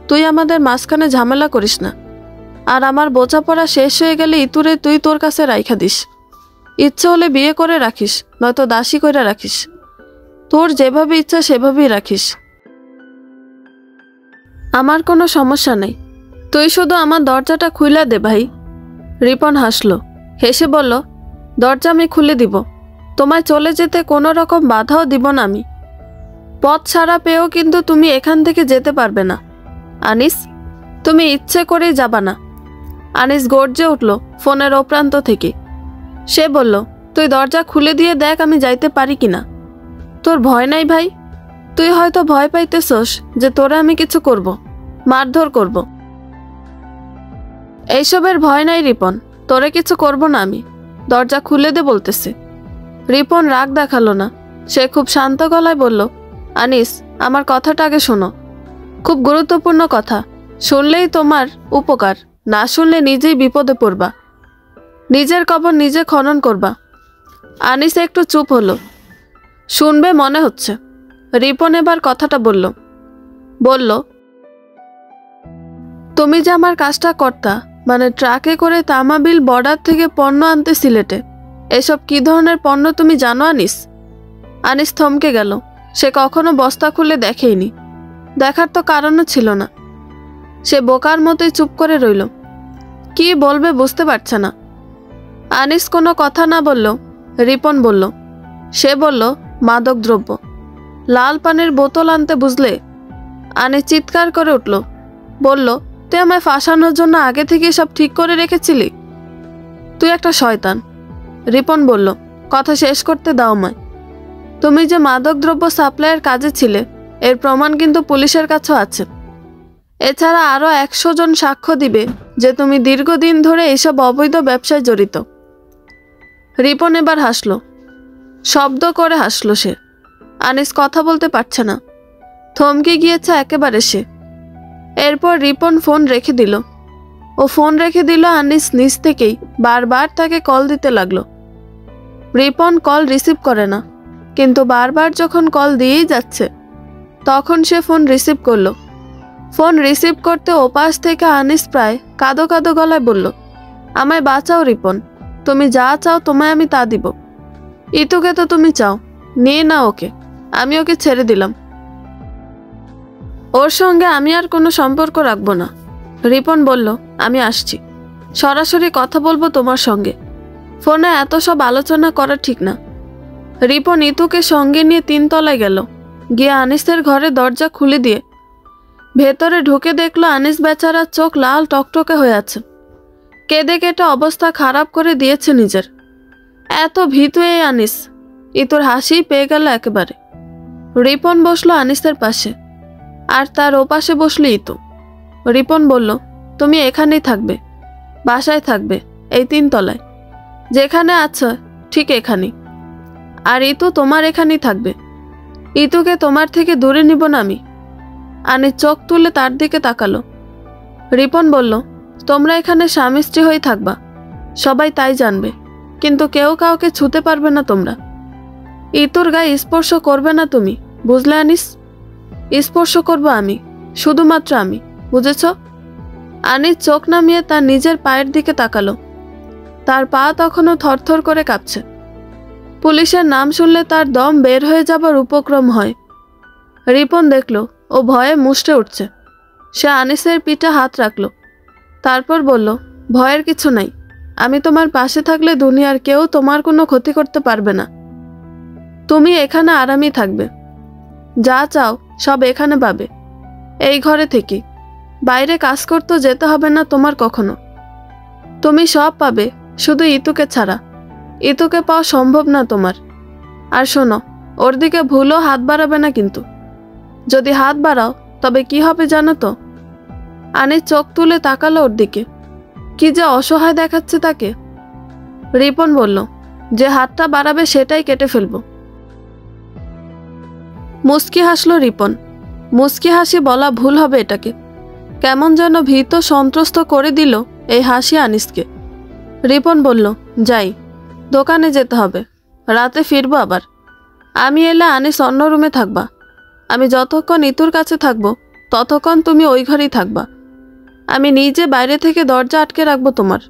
A: তুই আমাদের মাঝখানে ঝামেলা করিস না। আর আমার বোঝাপড়া শেষ হয়ে গেলে ইতুরে তুই তোর কাছে রাইখা দিস। ইচ্ছে হলে বিয়ে করে রাখিস, নয়তো দাসী করে রাখিস। তোর যেভাবে ইচ্ছা সেভাবেই রাখিস। আমার কোনো সমস্যা নেই। তুই শুধু আমার দরজাটা খুলে দে ভাই। রিপন হাসলো। হেসে বলল, দরজা আমি খুলে দিব, তোমায় চলে যেতে কোনো রকম বাধাও দিব না আমি। পথ ছাড়া পেয়েও কিন্তু তুমি এখান থেকে যেতে পারবে না আনিস, তুমি ইচ্ছে করেই যাবা না। আনিস গর্জে উঠল ফোনের ওপ্রান্ত থেকে। সে বলল, তুই দরজা খুলে দিয়ে দেখ আমি যাইতে পারি কিনা। তোর ভয় নাই ভাই? তুই হয়তো ভয় পাইতেছস যে তোরা আমি কিছু করব, মারধর করব। এইসবের ভয় নাই রিপন, তোরে কিছু করব না আমি। দরজা খুলে দে বলতেছে। রিপন রাগ দেখালো না, সে খুব শান্ত গলায় বলল, আনিস আমার কথাটা আগে শোনো, খুব গুরুত্বপূর্ণ কথা, শুনলেই তোমার উপকার, না শুনলে নিজেই বিপদে পড়বা, নিজের কবর নিজে খনন করবা। আনিস একটু চুপ হলো, শুনবে মনে হচ্ছে। রিপন এবার কথাটা বলল, তুমি যে আমার কাজটা করতা, মানে ট্রাকে করে তামাবিল বর্ডার থেকে পণ্য আনতে সিলেটে, এসব কি ধরনের পণ্য তুমি জানো আনিস? আনিস থমকে গেল, সে কখনো বস্তা খুলে দেখেইনি, দেখার তো কারণও ছিল না। সে বোকার মতোই চুপ করে রইল, কি বলবে বুঝতে পারছে না। আনিস কোনো কথা না বলল, রিপন বলল। সে বলল, মাদক দ্রব্য, লাল পানির বোতল আনতে বুঝলে। আনিস চিৎকার করে উঠল, বলল, তুই আমায় ফাঁসানোর জন্য আগে থেকে সব ঠিক করে রেখেছিলি? তুই একটা শয়তান। রিপন বলল, কথা শেষ করতে দাও আমায়। তুমি যে মাদকদ্রব্য সাপ্লাইয়ের কাজে ছিলে এর প্রমাণ কিন্তু পুলিশের কাছেও আছে। এছাড়া আরও 100 জন সাক্ষ্য দিবে যে তুমি দীর্ঘদিন ধরে এইসব অবৈধ ব্যবসায় জড়িত। রিপন এবার হাসল, শব্দ করে হাসল সে। আনিস কথা বলতে পারছে না, থমকে গিয়েছে একেবারে সে। এরপর রিপন ফোন রেখে দিল। আনিস নিজ থেকেই বারবার তাকে কল দিতে লাগলো। রিপন কল রিসিভ করে না, কিন্তু বারবার যখন কল দিয়েই যাচ্ছে তখন সে ফোন রিসিভ করলো। ফোন রিসিভ করতে ওপাশ থেকে আনিস প্রায় কাঁদো কাঁদো গলায় বলল, আমায় বাঁচাও রিপন, তুমি যা চাও তোমায় আমি তা দিব। ইতুকে তো তুমি চাও, নিয়ে না ওকে, আমি ওকে ছেড়ে দিলাম, ওর সঙ্গে আমি আর কোনো সম্পর্ক রাখবো না। রিপন বলল, আমি আসছি, সরাসরি কথা বলবো তোমার সঙ্গে, ফোনে এত সব আলোচনা করা ঠিক না। রিপন ইতুকে সঙ্গে নিয়ে 3 তলায় গেল, গিয়ে আনিসের ঘরে দরজা খুলে দিয়ে ভেতরে ঢুকে দেখলো আনিস বেচারার চোখ লাল টকটকে হয়ে আছে, কেঁদে কেটে অবস্থা খারাপ করে দিয়েছে নিজের। এত ভীতু এই আনিস, ইতুর হাসি পেয়ে গেল একেবারে। রিপন বসলো আনিসের পাশে, আর তার ওপাশে বসলো ইতু। রিপন বলল, তুমি এখানেই থাকবে, বাসায় থাকবে, এই 3 তলায়, যেখানে আছো ঠিক এখানেই। আর ইতু তোমার এখানেই থাকবে, ইতুকে তোমার থেকে দূরে নিব না আমি। আনিস চোখ তুলে তার দিকে তাকালো। রিপন বলল, তোমরা এখানে স্বামী স্ত্রী হয়ে থাকবা, সবাই তাই জানবে, কিন্তু কেউ কাউকে ছুতে পারবে না তোমরা। ইতুর গায়ে স্পর্শ করবে না তুমি, বুঝলে আনিস? স্পর্শ করবো আমি, শুধুমাত্র আমি, বুঝেছ? আনিস চোখ নামিয়ে তার নিজের পায়ের দিকে তাকালো, তার পা তখনও থরথর করে কাঁপছে। পুলিশের নাম শুনলে তার দম বের হয়ে যাবার উপক্রম হয়। রিপন দেখল ও ভয়ে মুষড়ে উঠছে। সে আনিসের পিঠে হাত রাখল, তারপর বলল, ভয়ের কিছু নাই, আমি তোমার পাশে থাকলে দুনিয়ার কেউ তোমার কোনো ক্ষতি করতে পারবে না। তুমি এখানে আরামই থাকবে, যা চাও সব এখানে পাবে, এই ঘরে থেকে। বাইরে কাজ করতে যেতে হবে না তোমার কখনো, তুমি সব পাবে, শুধু ইতুকে ছাড়া। ইতুকে পাওয়া সম্ভব না তোমার। আর শোনো, ওর দিকে ভুলও হাত বাড়াবে না কিন্তু, যদি হাত বাড়াও তবে কি হবে জানো তো? আনিস চোখ তুলে তাকালো ওর দিকে, কি যে অসহায় দেখাচ্ছে তাকে। রিপন বলল, যে হাতটা বাড়াবে সেটাই কেটে ফেলবো। মুস্কি হাসলো রিপন। মুস্কি হাসি বলা ভুল হবে এটাকে, কেমন যেন ভীত সন্ত্রস্ত করে দিল এই হাসি আনিসকে। রিপন বলল, যাই, দোকানে যেতে হবে, রাতে ফিরবো আবার। আমি এলে আনিস অন্য রুমে থাকবা, আমি যতক্ষণ ইতুর কাছে থাকবো ততক্ষণ তুমি ওই ঘরেই থাকবা। আমি নিজে বাইরে থেকে দরজা আটকে রাখবো তোমার।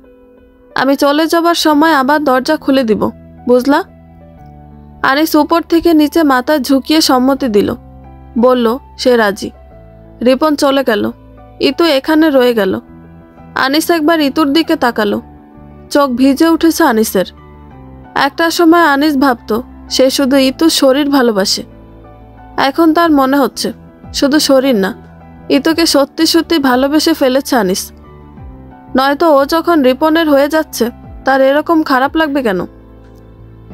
A: আমি চলে যাবার সময় আবার দরজা খুলে দিব, বুঝলা? আনিস উপর থেকে নিচে মাথা ঝুঁকিয়ে সম্মতি দিল, বলল সে রাজি। রিপন চলে গেল, ইতু এখানে রয়ে গেল। আনিস একবার ইতুর দিকে তাকালো, চোখ ভিজে উঠেছে আনিসের। একটা সময় আনিস ভাবত সে শুধু ইতুর শরীর ভালোবাসে। এখন তার মনে হচ্ছে শুধু শরীর না, ইতুকে সত্যি সত্যি ভালোবেসে ফেলেছে আনিস। নয়তো ও যখন রিপনের হয়ে যাচ্ছে তার এরকম খারাপ লাগবে কেন?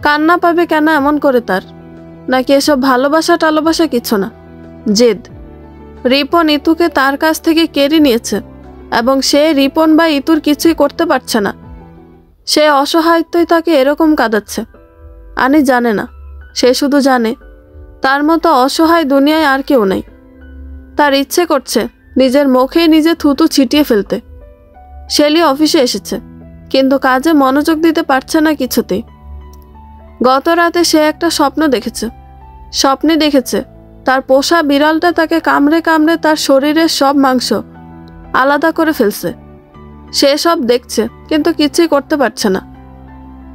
A: কান্না পাবে কেন এমন করে তার? নাকি এসব ভালোবাসা টালোবাসা কিছু না, জেদ। রিপন ইতুকে তার কাছ থেকে কেড়ে নিয়েছে এবং সে রিপন বা ইতুর কিছুই করতে পারছে না। সে অসহায়ত্বই তাকে এরকম কাঁদাচ্ছে। আনিস জানে না, সে শুধু জানে তার মতো অসহায় দুনিয়ায় আর কেউ নেই। তার ইচ্ছে করছে নিজের মুখেই নিজে থুতু ছিটিয়ে ফেলতে। শেলি অফিসে এসেছে, কিন্তু কাজে মনোযোগ দিতে পারছে না কিছুতেই। গত রাতে সে একটা স্বপ্ন দেখেছে। স্বপ্নে দেখেছে তার পোষা বিড়ালটা তাকে কামড়ে কামড়ে তার শরীরের সব মাংস আলাদা করে ফেলছে। সে সব দেখছে কিন্তু কিছুই করতে পারছে না।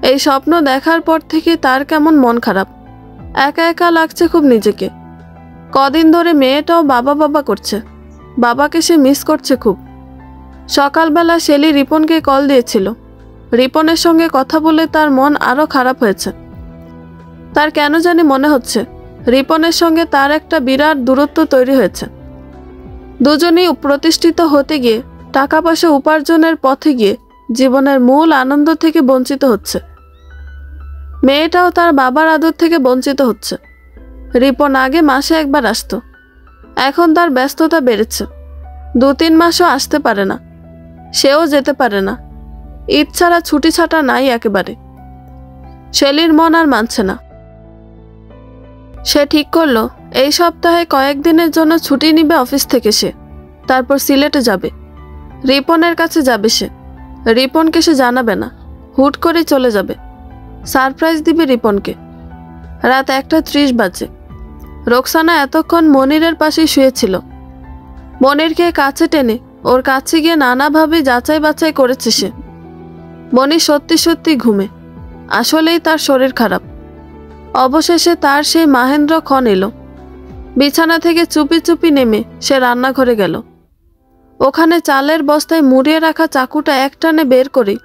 A: এই স্বপ্ন দেখার পর থেকে তার কেমন মন খারাপ, একা একা লাগছে খুব নিজেকে। কদিন ধরে মেয়েটাও বাবা বাবা করছে, বাবাকে সে মিস করছে খুব। সকালবেলা শেলি রিপনকে কল দিয়েছিল। রিপনের সঙ্গে কথা বলে তার মন আরও খারাপ হয়েছে। তার কেন জানি মনে হচ্ছে রিপনের সঙ্গে তার একটা বিরাট দূরত্ব তৈরি হয়েছে। দুজনেই প্রতিষ্ঠিত হতে গিয়ে, টাকা পয়সা উপার্জনের পথে গিয়ে জীবনের মূল আনন্দ থেকে বঞ্চিত হচ্ছে। মেয়েটাও তার বাবার আদর থেকে বঞ্চিত হচ্ছে। রিপন আগে মাসে একবার আসতো, এখন তার ব্যস্ততা বেড়েছে। 2-3 মাসও আসতে পারে না, সেও যেতে পারে না। ঈদ ছাড়া ছুটি ছাটা নাই একেবারে। শেলির মন আর মানছে না। সে ঠিক করলো এই সপ্তাহে কয়েকদিনের জন্য ছুটি নিবে অফিস থেকে সে। তারপর সিলেটে যাবে, রিপনের কাছে যাবে সে। রিপনকে সে জানাবে না, হুট করে চলে যাবে। সারপ্রাইজ দিবে রিপনকে। রাত 1:30 বাজে। রোকসানা এতক্ষণ মনিরের পাশে শুয়েছিল। মনিরকে কাছে টেনে ওর কাছে গিয়ে নানাভাবে যাচাই বাছাই করেছে সে। মনির সত্যি সত্যি ঘুমে, আসলেই তার শরীর খারাপ। অবশেষে তার সেই মাহেন্দ্র ক্ষণ এলো। বিছানা থেকে চুপি চুপি নেমে সে রান্নাঘরে গেল। ওখানে চালের বস্তায় মুড়িয়ে রাখা চাকুটা একটানে বের করে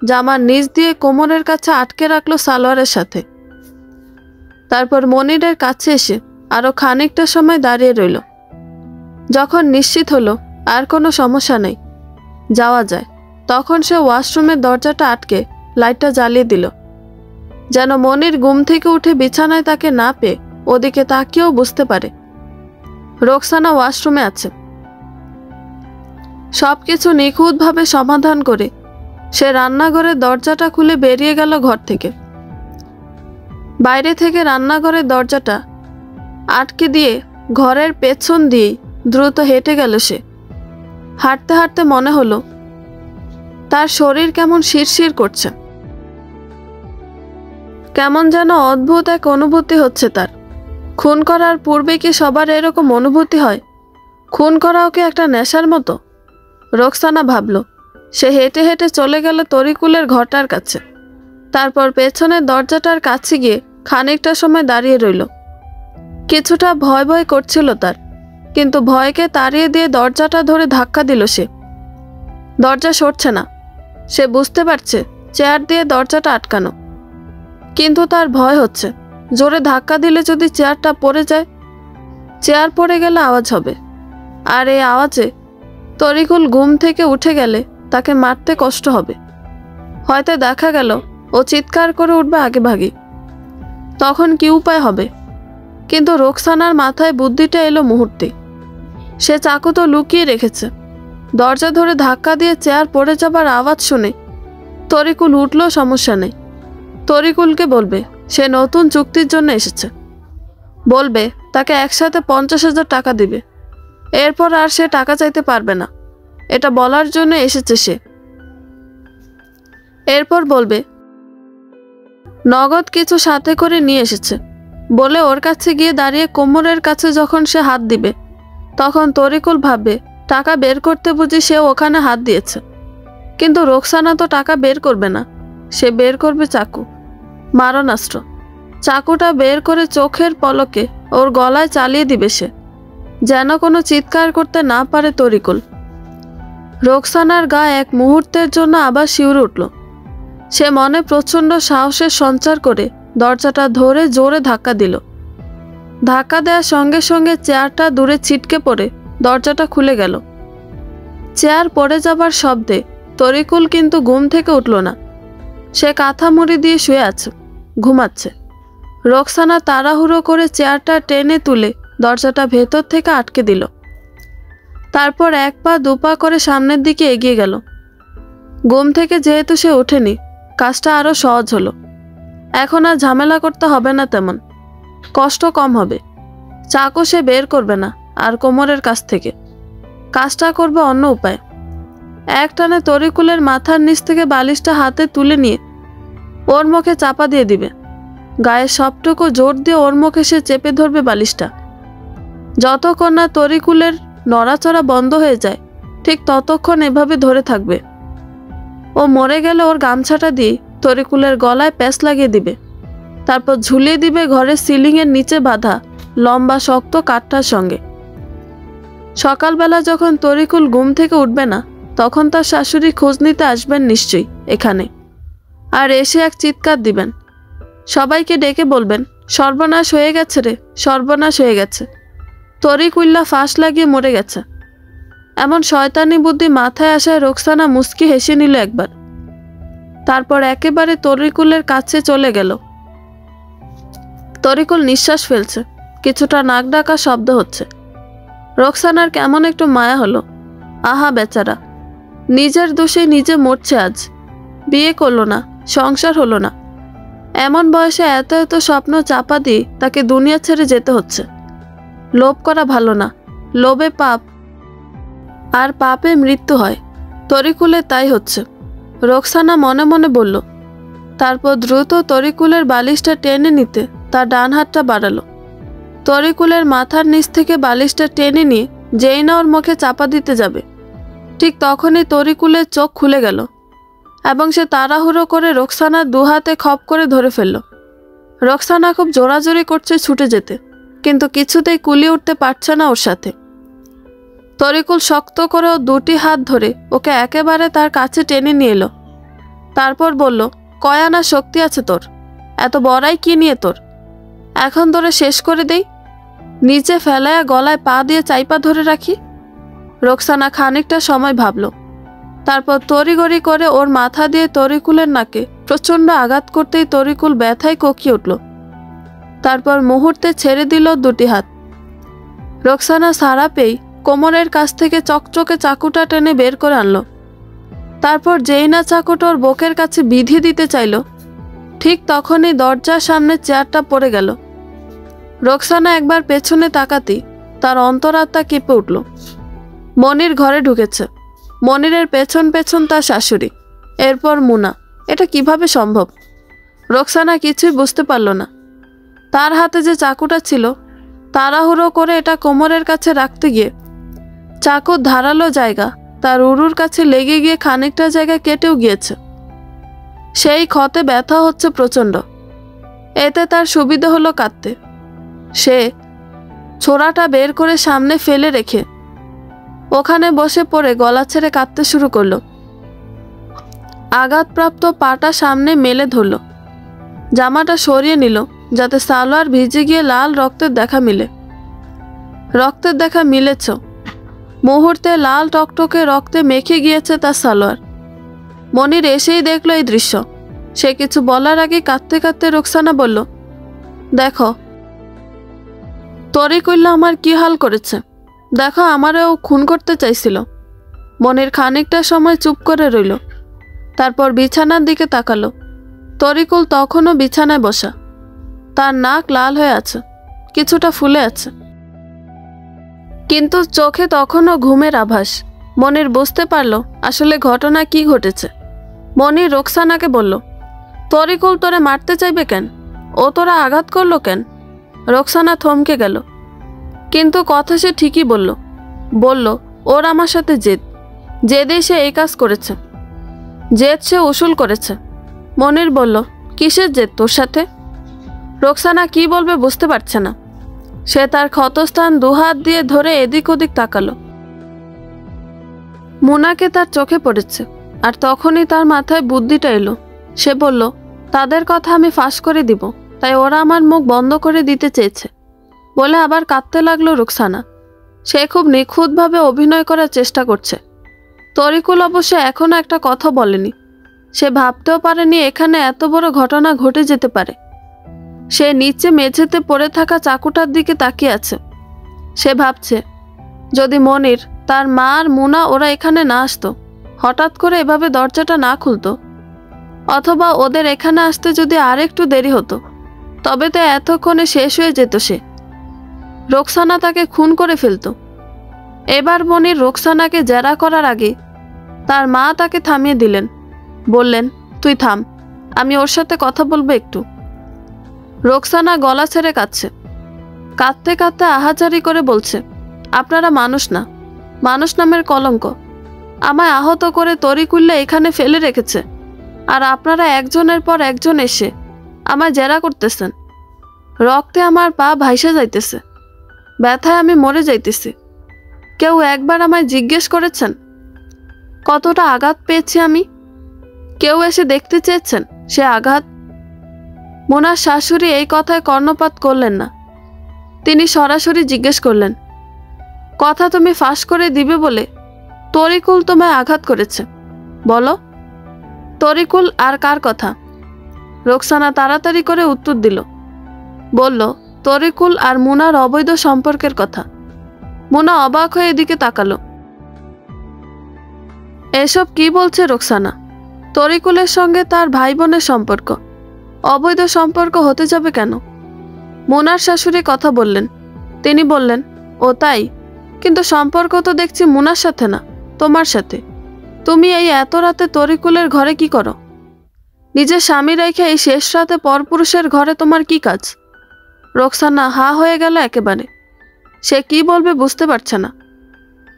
A: জামার নিচ দিয়ে কোমরের কাছে আটকে রাখলো সালোয়ারের সাথে। তারপর মনিরের কাছে এসে আরো খানিকটা সময় দাঁড়িয়ে রইল। যখন নিশ্চিত হলো আর কোনো সমস্যা নেই, যাওয়া যায়, তখন সে ওয়াশরুমের দরজাটা আটকে লাইটটা জ্বালিয়ে দিল, যেন মনির ঘুম থেকে উঠে বিছানায় তাকে না পেয়ে ওদিকে তাকিয়েও বুঝতে পারে রোকসানা ওয়াশরুমে আছে। সবকিছু নিখুঁতভাবে সমাধান করে সে রান্নাঘরের দরজাটা খুলে বেরিয়ে গেল ঘর থেকে। বাইরে থেকে রান্নাঘরের দরজাটা আটকে দিয়ে ঘরের পেছন দিয়েই দ্রুত হেঁটে গেল সে। হাঁটতে হাঁটতে মনে হলো তার শরীর কেমন শিরশির করছে। কেমন যেন অদ্ভুত এক অনুভূতি হচ্ছে তার। খুন করার পূর্বে কি সবার এরকম অনুভূতি হয়? খুন করাও কি একটা নেশার মতো? রোকসানা ভাবল। সে হেঁটে হেঁটে চলে গেল তরিকুলের ঘরটার কাছে। তারপর পেছনের দরজাটার কাছে গিয়ে খানিকটা সময় দাঁড়িয়ে রইল। কিছুটা ভয় ভয় করছিল তার, কিন্তু ভয়কে তাড়িয়ে দিয়ে দরজাটা ধরে ধাক্কা দিল সে। দরজা সরছে না। সে বুঝতে পারছে চেয়ার দিয়ে দরজাটা আটকানো, কিন্তু তার ভয় হচ্ছে জোরে ধাক্কা দিলে যদি চেয়ারটা পড়ে যায়। চেয়ার পড়ে গেলে আওয়াজ হবে, আর এই আওয়াজে তরিকুল ঘুম থেকে উঠে গেলে তাকে মারতে কষ্ট হবে। হয়তো দেখা গেল ও চিৎকার করে উঠবে আগেভাগে। তখন কি উপায় হবে? কিন্তু রোকসানার মাথায় বুদ্ধিটা এলো মুহূর্তে। সে চাকু তো লুকিয়ে রেখেছে। দরজা ধরে ধাক্কা দিয়ে চেয়ার পড়ে যাবার আওয়াজ শুনে তরিকুল উঠলেও সমস্যা নেই। তরিকুলকে বলবে সে নতুন চুক্তির জন্য এসেছে। বলবে তাকে একসাথে 50,000 টাকা দিবে। এরপর আর সে টাকা চাইতে পারবে না, এটা বলার জন্য এসেছে সে। এরপর বলবে নগদ কিছু সাথে করে নিয়ে এসেছে বলে ওর কাছে গিয়ে দাঁড়িয়ে কোমরের কাছে যখন সে হাত দিবে, তখন তরিকুল ভাববে টাকা বের করতে বুঝি সে ওখানে হাত দিয়েছে। কিন্তু রোকসানা তো টাকা বের করবে না, সে বের করবে চাকু, মারণাস্ত্র। চাকুটা বের করে চোখের পলকে ওর গলায় চালিয়ে দিবে সে, যেন কোনো চিৎকার করতে না পারে তরিকুল। রোকসানার গা এক মুহূর্তের জন্য আবার শিউরে উঠল। সে মনে প্রচণ্ড সাহসের সঞ্চার করে দরজাটা ধরে জোরে ধাক্কা দিল। ধাক্কা দেওয়ার সঙ্গে সঙ্গে চেয়ারটা দূরে ছিটকে পড়ে দরজাটা খুলে গেল। চেয়ার পড়ে যাবার শব্দে তরিকুল কিন্তু ঘুম থেকে উঠল না। সে কাঁথা মুড়ি দিয়ে শুয়ে আছে, ঘুমাচ্ছে। রোকসানা তাড়াহুড়ো করে চেয়ারটা টেনে তুলে দরজাটা ভেতর থেকে আটকে দিল। তারপর এক পা দুপা করে সামনের দিকে এগিয়ে গেল। ঘুম থেকে যেহেতু সে ওঠেনি, কাজটা আরও সহজ হলো। এখন আর ঝামেলা করতে হবে না, তেমন কষ্ট কম হবে। চাকু সে বের করবে না আর কোমরের কাছ থেকে, কাজটা করবে অন্য উপায়। একটানে তরিকুলের মাথার নিচ থেকে বালিশটা হাতে তুলে নিয়ে ওর মুখে চাপা দিয়ে দিবে। গায়ের সবটুকু জোর দিয়ে ওর মুখে সে চেপে ধরবে বালিশটা। যতক্ষণ না তরিকুলের নড়াচড়া বন্ধ হয়ে যায়, ঠিক ততক্ষণ এভাবে ধরে থাকবে। ও মরে গেলে ওর গামছাটা দিয়ে তরিকুলের গলায় প্যাঁচ লাগিয়ে দিবে। তারপর ঝুলিয়ে দিবে ঘরের সিলিংয়ের নিচে বাঁধা লম্বা শক্ত কাঠটার সঙ্গে। সকালবেলা যখন তরিকুল ঘুম থেকে উঠবে না, তখন তার শাশুড়ি খোঁজ নিতে আসবেন নিশ্চয়ই এখানে। আর এসে এক চিৎকার দিবেন, সবাইকে ডেকে বলবেন, সর্বনাশ হয়ে গেছে রে, সর্বনাশ হয়ে গেছে, তরিকুল্লা ফাঁস লাগিয়ে মরে গেছে। এমন শয়তানি বুদ্ধি মাথায় আসায় রোকসানা মুচকি হেসে নিল একবার। তারপর একেবারে তরিকুলের কাছে চলে গেল। তরিকুল নিঃশ্বাস ফেলছে, কিছুটা নাক ডাকা শব্দ হচ্ছে। রোকসানার কেমন একটু মায়া হলো। আহা বেচারা, নিজের দোষে নিজে মরছে আজ। বিয়ে করলো না, সংসার হলো না, এমন বয়সে এত এত স্বপ্ন চাপা দিয়ে তাকে দুনিয়া ছেড়ে যেতে হচ্ছে। লোভ করা ভালো না, লোভে পাপ, আর পাপে মৃত্যু হয়। তরিকুলে তাই হচ্ছে, রোকসানা মনে মনে বলল। তারপর দ্রুত তরিকুলের বালিশটা টেনে নিতে তার ডান হাতটা বাড়ালো। তরিকুলের মাথার নিচ থেকে বালিশটা টেনে নিয়ে যেই না ওর মুখে চাপা দিতে যাবে, ঠিক তখনই তরিকুলের চোখ খুলে গেল এবং সে তাড়াহুড়ো করে রোকসানার দুহাতে খপ করে ধরে ফেলল। রোকসানা খুব জোরাজোরি করছে ছুটে যেতে, কিন্তু কিছুতেই কুলিয়ে উঠতে পারছে না ওর সাথে। তরিকুল শক্ত করে ও দুটি হাত ধরে ওকে একেবারে তার কাছে টেনে নিয়ে এলো। তারপর বলল, কয় আনা শক্তি আছে তোর, এত বড়াই কি নিয়ে তোর, এখন ধরে শেষ করে দেই, নিচে ফেলায়া গলায় পা দিয়ে চাইপা ধরে রাখি। রোকসানা খানিকটা সময় ভাবল, তারপর তড়িঘড়ি করে ওর মাথা দিয়ে তরিকুলের নাকে প্রচণ্ড আঘাত করতেই তরিকুল ব্যথায় কোকিয়ে উঠল। তারপর মুহূর্তে ছেড়ে দিল দুটি হাত। রোকসানা সাড়া পেয়ে কোমরের কাছ থেকে চকচকে চাকুটা টেনে বের করে আনলো। তারপর যেই না চাকুটা ওর বুকের কাছে বিধি দিতে চাইল, ঠিক তখনই দরজার সামনে চেয়ারটা পড়ে গেল। রোকসানা একবার পেছনে তাকাতেই তার অন্তরাত্মা কেঁপে উঠল। মনির ঘরে ঢুকেছে, মনিরের পেছন পেছন তার শাশুড়ি, এরপর মুনা। এটা কিভাবে সম্ভব? রোকসানা কিছুই বুঝতে পারল না। তার হাতে যে চাকুটা ছিল, তাড়াহুড়ো করে এটা কোমরের কাছে রাখতে গিয়ে চাকুর ধারালো জায়গা তার উরুর কাছে লেগে গিয়ে খানিকটা জায়গা কেটেও গিয়েছে। সেই ক্ষতে ব্যথা হচ্ছে প্রচণ্ড। এতে তার সুবিধা হলো কাঁদতে। সে ছোড়াটা বের করে সামনে ফেলে রেখে ওখানে বসে পড়ে গলা ছেড়ে কাঁদতে শুরু করলো। আঘাতপ্রাপ্ত পাটা সামনে মেলে ধরল, জামাটা সরিয়ে নিল যাতে সালোয়ার ভিজে গিয়ে লাল রক্তের দেখা মিলে। রক্তের দেখা মিলেছ, মুহূর্তে লাল টকটকে রক্তে মেখে গিয়েছে তার সালোয়ার। মনির এসেই দেখল এই দৃশ্য। সে কিছু বলার আগে কাঁদতে কাঁদতে রোকসানা বলল, দেখো তরিকুল্লা আমার কি হাল করেছে, দেখো আমারও খুন করতে চাইছিল। মনির খানিকটা সময় চুপ করে রইল, তারপর বিছানার দিকে তাকালো। তরিকুল তখনও বিছানায় বসা, তার নাক লাল হয়ে আছে, কিছুটা ফুলে আছে, কিন্তু চোখে তখনও ঘুমের আভাস। মনির বুঝতে পারল আসলে ঘটনা কি ঘটেছে। মনির রোকসানাকে বলল, তরিকুল তোরে মারতে চাইবে কেন, ও তোরা আঘাত করলো কেন? রোকসানা থমকে গেল, কিন্তু কথা সে ঠিকই বলল ওর আমার সাথে জেদে সে এই কাজ করেছে, জেদ সে উসুল করেছে। মনির বলল, কিসের জেদ তোর সাথে? রোকসানা কি বলবে বুঝতে পারছে না। সে তার ক্ষতস্থান দুহাত দিয়ে ধরে এদিক ওদিক তাকালো। মুনাকে তার চোখে পড়েছে, আর তখনই তার মাথায় বুদ্ধিটা এলো। সে বলল, তাদের কথা আমি ফাঁস করে দিব, তাই ওরা আমার মুখ বন্ধ করে দিতে চেয়েছে, বলে আবার কাঁদতে লাগলো রুকসানা। সে খুব নিখুঁতভাবে অভিনয় করার চেষ্টা করছে। তরিকুল অবশ্য এখনো একটা কথা বলেনি। সে ভাবতেও পারেনি এখানে এত বড় ঘটনা ঘটে যেতে পারে। সে নিচে মেঝেতে পড়ে থাকা চাকুটার দিকে তাকিয়ে আছে। সে ভাবছে, যদি মনির, তার মা আর মুনা ওরা এখানে না আসতো, হঠাৎ করে এভাবে দরজাটা না খুলতো, অথবা ওদের এখানে আসতে যদি আর একটু দেরি হতো, তবে তো এতক্ষণে শেষ হয়ে যেত সে। রোকসানা তাকে খুন করে ফেলত। এবার মনির রোকসানাকে জেরা করার আগে তার মা তাকে থামিয়ে দিলেন, বললেন, তুই থাম, আমি ওর সাথে কথা বলবো একটু। রোকসানা গলা ছেড়ে কাঁদছে। কাঁদতে কাঁদতে আহাজারি করে বলছে, আপনারা মানুষ না, মানুষ নামের কলঙ্ক। আমায় আহত করে তরিকুল্লা এখানে ফেলে রেখেছে, আর আপনারা একজনের পর একজন এসে আমায় জেরা করতেছেন। রক্তে আমার পা ভাইসে যাইতেছে, ব্যথায় আমি মরে যাইতেছি। কেউ একবার আমায় জিজ্ঞেস করেছেন কতটা আঘাত পেয়েছি আমি? কেউ এসে দেখতে চেয়েছেন সে আঘাত? মোনার শাশুড়ি এই কথায় কর্ণপাত করলেন না। তিনি সরাসরি জিজ্ঞেস করলেন, কথা তুমি ফাঁস করে দিবে বলে তরিকুল তোমায় আঘাত করেছে, বলো। তরিকুল আর কার কথা? রোকসানা তাড়াতাড়ি করে উত্তর দিল, বলল, তরিকুল আর মুনার অবৈধ সম্পর্কের কথা। মুনা অবাক হয়ে এদিকে তাকালো। এসব কি বলছে রোকসানা? তরিকুলের সঙ্গে তার ভাই বোনের সম্পর্ক, অবৈধ সম্পর্ক হতে যাবে কেন? মুনার শাশুড়ি কথা বললেন। তিনি বললেন, ও তাই, কিন্তু সম্পর্ক তো দেখছি মুনার সাথে না, তোমার সাথে। তুমি এই এত রাতে তরিকুলের ঘরে কি করো? নিজের স্বামী রেখে এই শেষ রাতে পরপুরুষের ঘরে তোমার কি কাজ? রোকসানা হা হয়ে গেল একেবারে। সে কি বলবে বুঝতে পারছে না।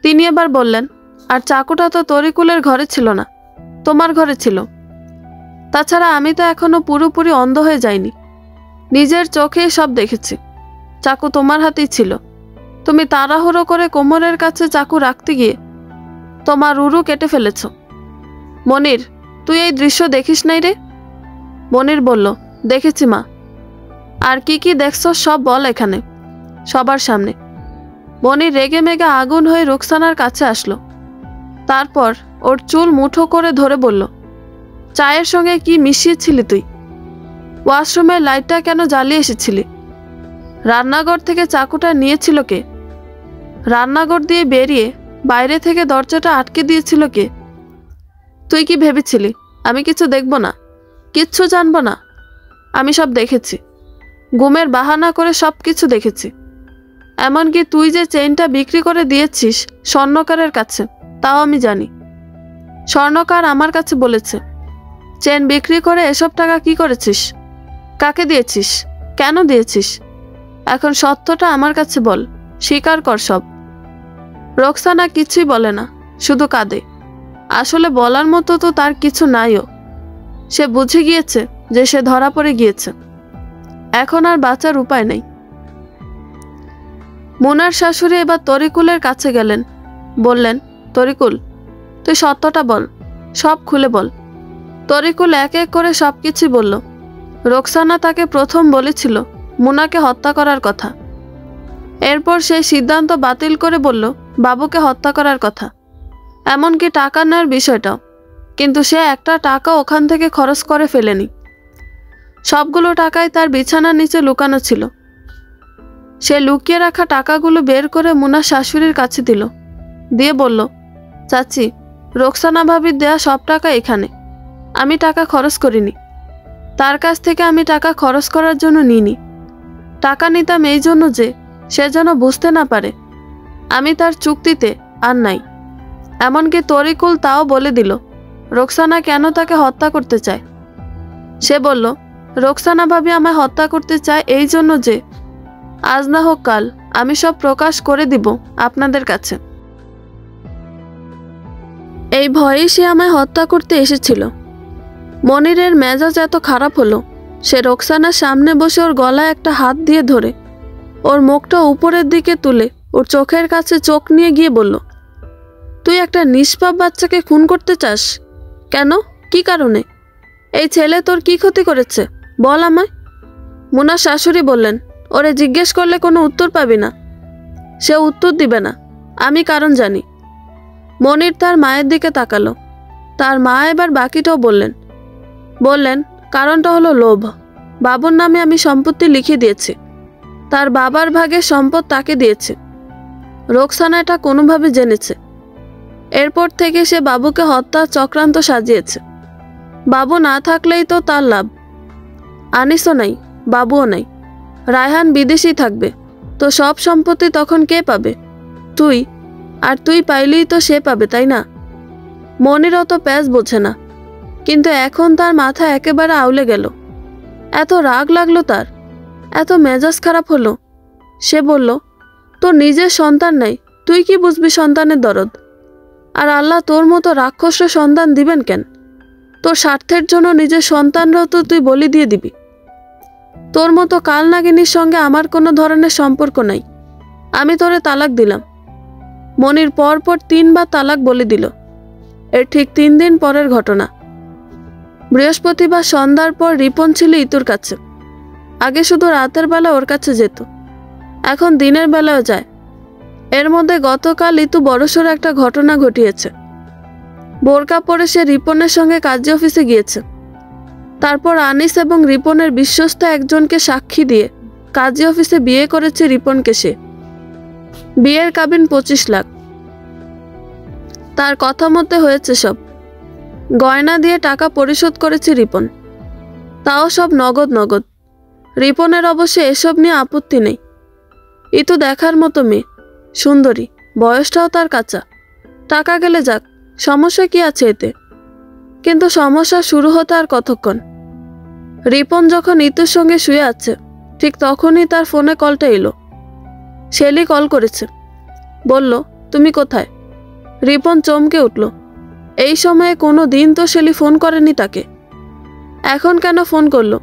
A: তিনি এবার বললেন, আর চাকুটা তো তরিকুলের ঘরে ছিল না, তোমার ঘরে ছিল। তাছাড়া আমি তো এখনো পুরোপুরি অন্ধ হয়ে যাইনি, নিজের চোখেই সব দেখেছি। চাকু তোমার হাতেই ছিল। তুমি তাড়াহুড়ো করে কোমরের কাছে চাকু রাখতে গিয়ে তোমার উরু কেটে ফেলেছ। মনির, তুই এই দৃশ্য দেখিস নাই রে? মনির বলল, দেখেছি মা। আর কি কি দেখছ সব বল এখানে, সবার সামনে। মনির রেগে মেগে আগুন হয়ে রুকসানার কাছে আসলো। তারপর ওর চুল মুঠো করে ধরে বলল, চায়ের সঙ্গে কি মিশিয়েছিলি তুই? ওয়াশরুমের লাইটটা কেন জ্বালিয়ে এসেছিলি? রান্নাঘর থেকে চাকুটা নিয়েছিল কে? রান্নাঘর দিয়ে বেরিয়ে বাইরে থেকে দরজাটা আটকে দিয়েছিল কে? তুই কি ভেবেছিলি আমি কিছু দেখব না, কিচ্ছু জানব না? আমি সব দেখেছি, ঘুমের বাহানা করে সব কিছু দেখেছি। এমনকি তুই যে চেইনটা বিক্রি করে দিয়েছিস স্বর্ণকারের কাছে, তাও আমি জানি। স্বর্ণকার আমার কাছে বলেছে, চেন বিক্রি করে এসব টাকা কি করেছিস? কাকে দিয়েছিস? কেন দিয়েছিস? এখন সত্যটা আমার কাছে বল, স্বীকার কর সব। রোকসানা কিছুই বলে না, শুধু কাঁদে। আসলে বলার মতো তো তার কিছু নাইও। সে বুঝে গিয়েছে যে সে ধরা পড়ে গিয়েছে, এখন আর বাঁচার উপায় নেই। মুনার শাশুড়ি এবার তরিকুলের কাছে গেলেন, বললেন, তরিকুল, তুই সত্যটা বল, সব খুলে বল। তরিকুল এক এক করে সবকিছু বলল। রোকসানা তাকে প্রথম বলেছিল মুনাকে হত্যা করার কথা। এরপর সেই সিদ্ধান্ত বাতিল করে বলল বাবুকে হত্যা করার কথা, এমনকি টাকা নেওয়ার বিষয়টাও। কিন্তু সে একটা টাকা ওখান থেকে খরচ করে ফেলেনি। সবগুলো টাকাই তার বিছানার নিচে লুকানো ছিল। সে লুকিয়ে রাখা টাকাগুলো বের করে মুনার শাশুড়ির কাছে দিল, দিয়ে বলল, চাচি, রোকসানা ভাবির দেয়া সব টাকা এখানে। আমি টাকা খরচ করিনি, তার কাছ থেকে আমি টাকা খরচ করার জন্য নিইনি। টাকা নিতাম এই জন্য যে সে যেন বুঝতে না পারে আমি তার চুক্তিতে আর নাই। এমনকি তরিকুল তাও বলে দিল রোকসানা কেন তাকে হত্যা করতে চায়। সে বলল, রোকসানা ভাবি আমায় হত্যা করতে চায় এই জন্য যে আজ না হোক কাল আমি সব প্রকাশ করে দিব আপনাদের কাছে। এই ভয়েই সে আমায় হত্যা করতে এসেছিল। মনিরের মেজাজ এত খারাপ হলো, সে রোকসানার সামনে বসে ওর গলায় একটা হাত দিয়ে ধরে ওর মুখটা উপরের দিকে তুলে ওর চোখের কাছে চোখ নিয়ে গিয়ে বলল, তুই একটা নিষ্পাপ বাচ্চাকে খুন করতে চাস? কেন? কি কারণে?
B: এই ছেলে তোর কি ক্ষতি করেছে বল আমায়। মুনার শাশুড়ি বললেন, ওরে জিজ্ঞেস করলে কোনো উত্তর পাবি না, সে উত্তর দিবে না, আমি কারণ জানি। মনির তার মায়ের দিকে তাকালো। তার মা এবার বাকিটাও বললেন কারণটা হলো লোভ। বাবুর নামে আমি সম্পত্তি লিখে দিয়েছি, তার বাবার ভাগের সম্পদ তাকে দিয়েছে। রোকসানা এটা কোনোভাবে জেনেছে। এরপর থেকে সে বাবুকে হত্যার চক্রান্ত সাজিয়েছে। বাবু না থাকলেই তো তার লাভ। আনিসও নাই, বাবুও নাই। রায়হান বিদেশেই থাকবে, তো সব সম্পত্তি তখন কে পাবে? তুই। আর তুই পাইলেই তো সে পাবে, তাই না? মনির অত প্যাঁচ বোঝে না, কিন্তু এখন তার মাথা একেবারে আউলে গেল। এত রাগ লাগলো তার, এত মেজাজ খারাপ হলো। সে বলল, তোর নিজের সন্তান নাই, তুই কি বুঝবি সন্তানের দরদ? আর আল্লাহ তোর মতো রাক্ষসের সন্তান দিবেন কেন? তোর স্বার্থের জন্য নিজের সন্তানরাও তো তুই বলি দিয়ে দিবি। তোর মতো কালনাগিনীর সঙ্গে আমার কোনো ধরনের সম্পর্ক নাই। আমি তোরে তালাক দিলাম। মনির পরপর 3 বার তালাক বলে দিল। এর ঠিক 3 দিন পরের ঘটনা। বৃহস্পতিবার সন্ধ্যার পর রিপন ছিল ইতুর কাছে। আগে শুধু রাতের বেলা ওর কাছে যেত, এখন দিনের বেলাও যায়। এর মধ্যে গতকাল ইতু বড়সড় একটা ঘটনা ঘটিয়েছে। বোরকা পরে সে রিপনের সঙ্গে কাজী অফিসে গিয়েছে। তারপর আনিস এবং রিপনের বিশ্বস্ত একজনকে সাক্ষী দিয়ে কাজী অফিসে বিয়ে করেছে রিপনকে সে। বিয়ের কাবিন 25 লাখ। তার কথা মতে হয়েছে সব। গয়না দিয়ে টাকা পরিশোধ করেছে রিপন, তাও সব নগদ। রিপনের অবশ্য এসব নিয়ে আপত্তি নেই। ইতু দেখার মতো মেয়ে, সুন্দরী, বয়সটাও তার কাঁচা। টাকা গেলে যাক, সমস্যা কি আছে এতে? কিন্তু সমস্যা শুরু হতে আর কতক্ষণ। রিপন যখন ইতুর সঙ্গে শুয়ে আছে, ঠিক তখনই তার ফোনে কলটা এলো। শেলি কল করেছে। বলল, তুমি কোথায়? রিপন চমকে উঠল। এই সময়ে কোনো দিন তো শেলি ফোন করেনি তাকে, এখন কেন ফোন করলো?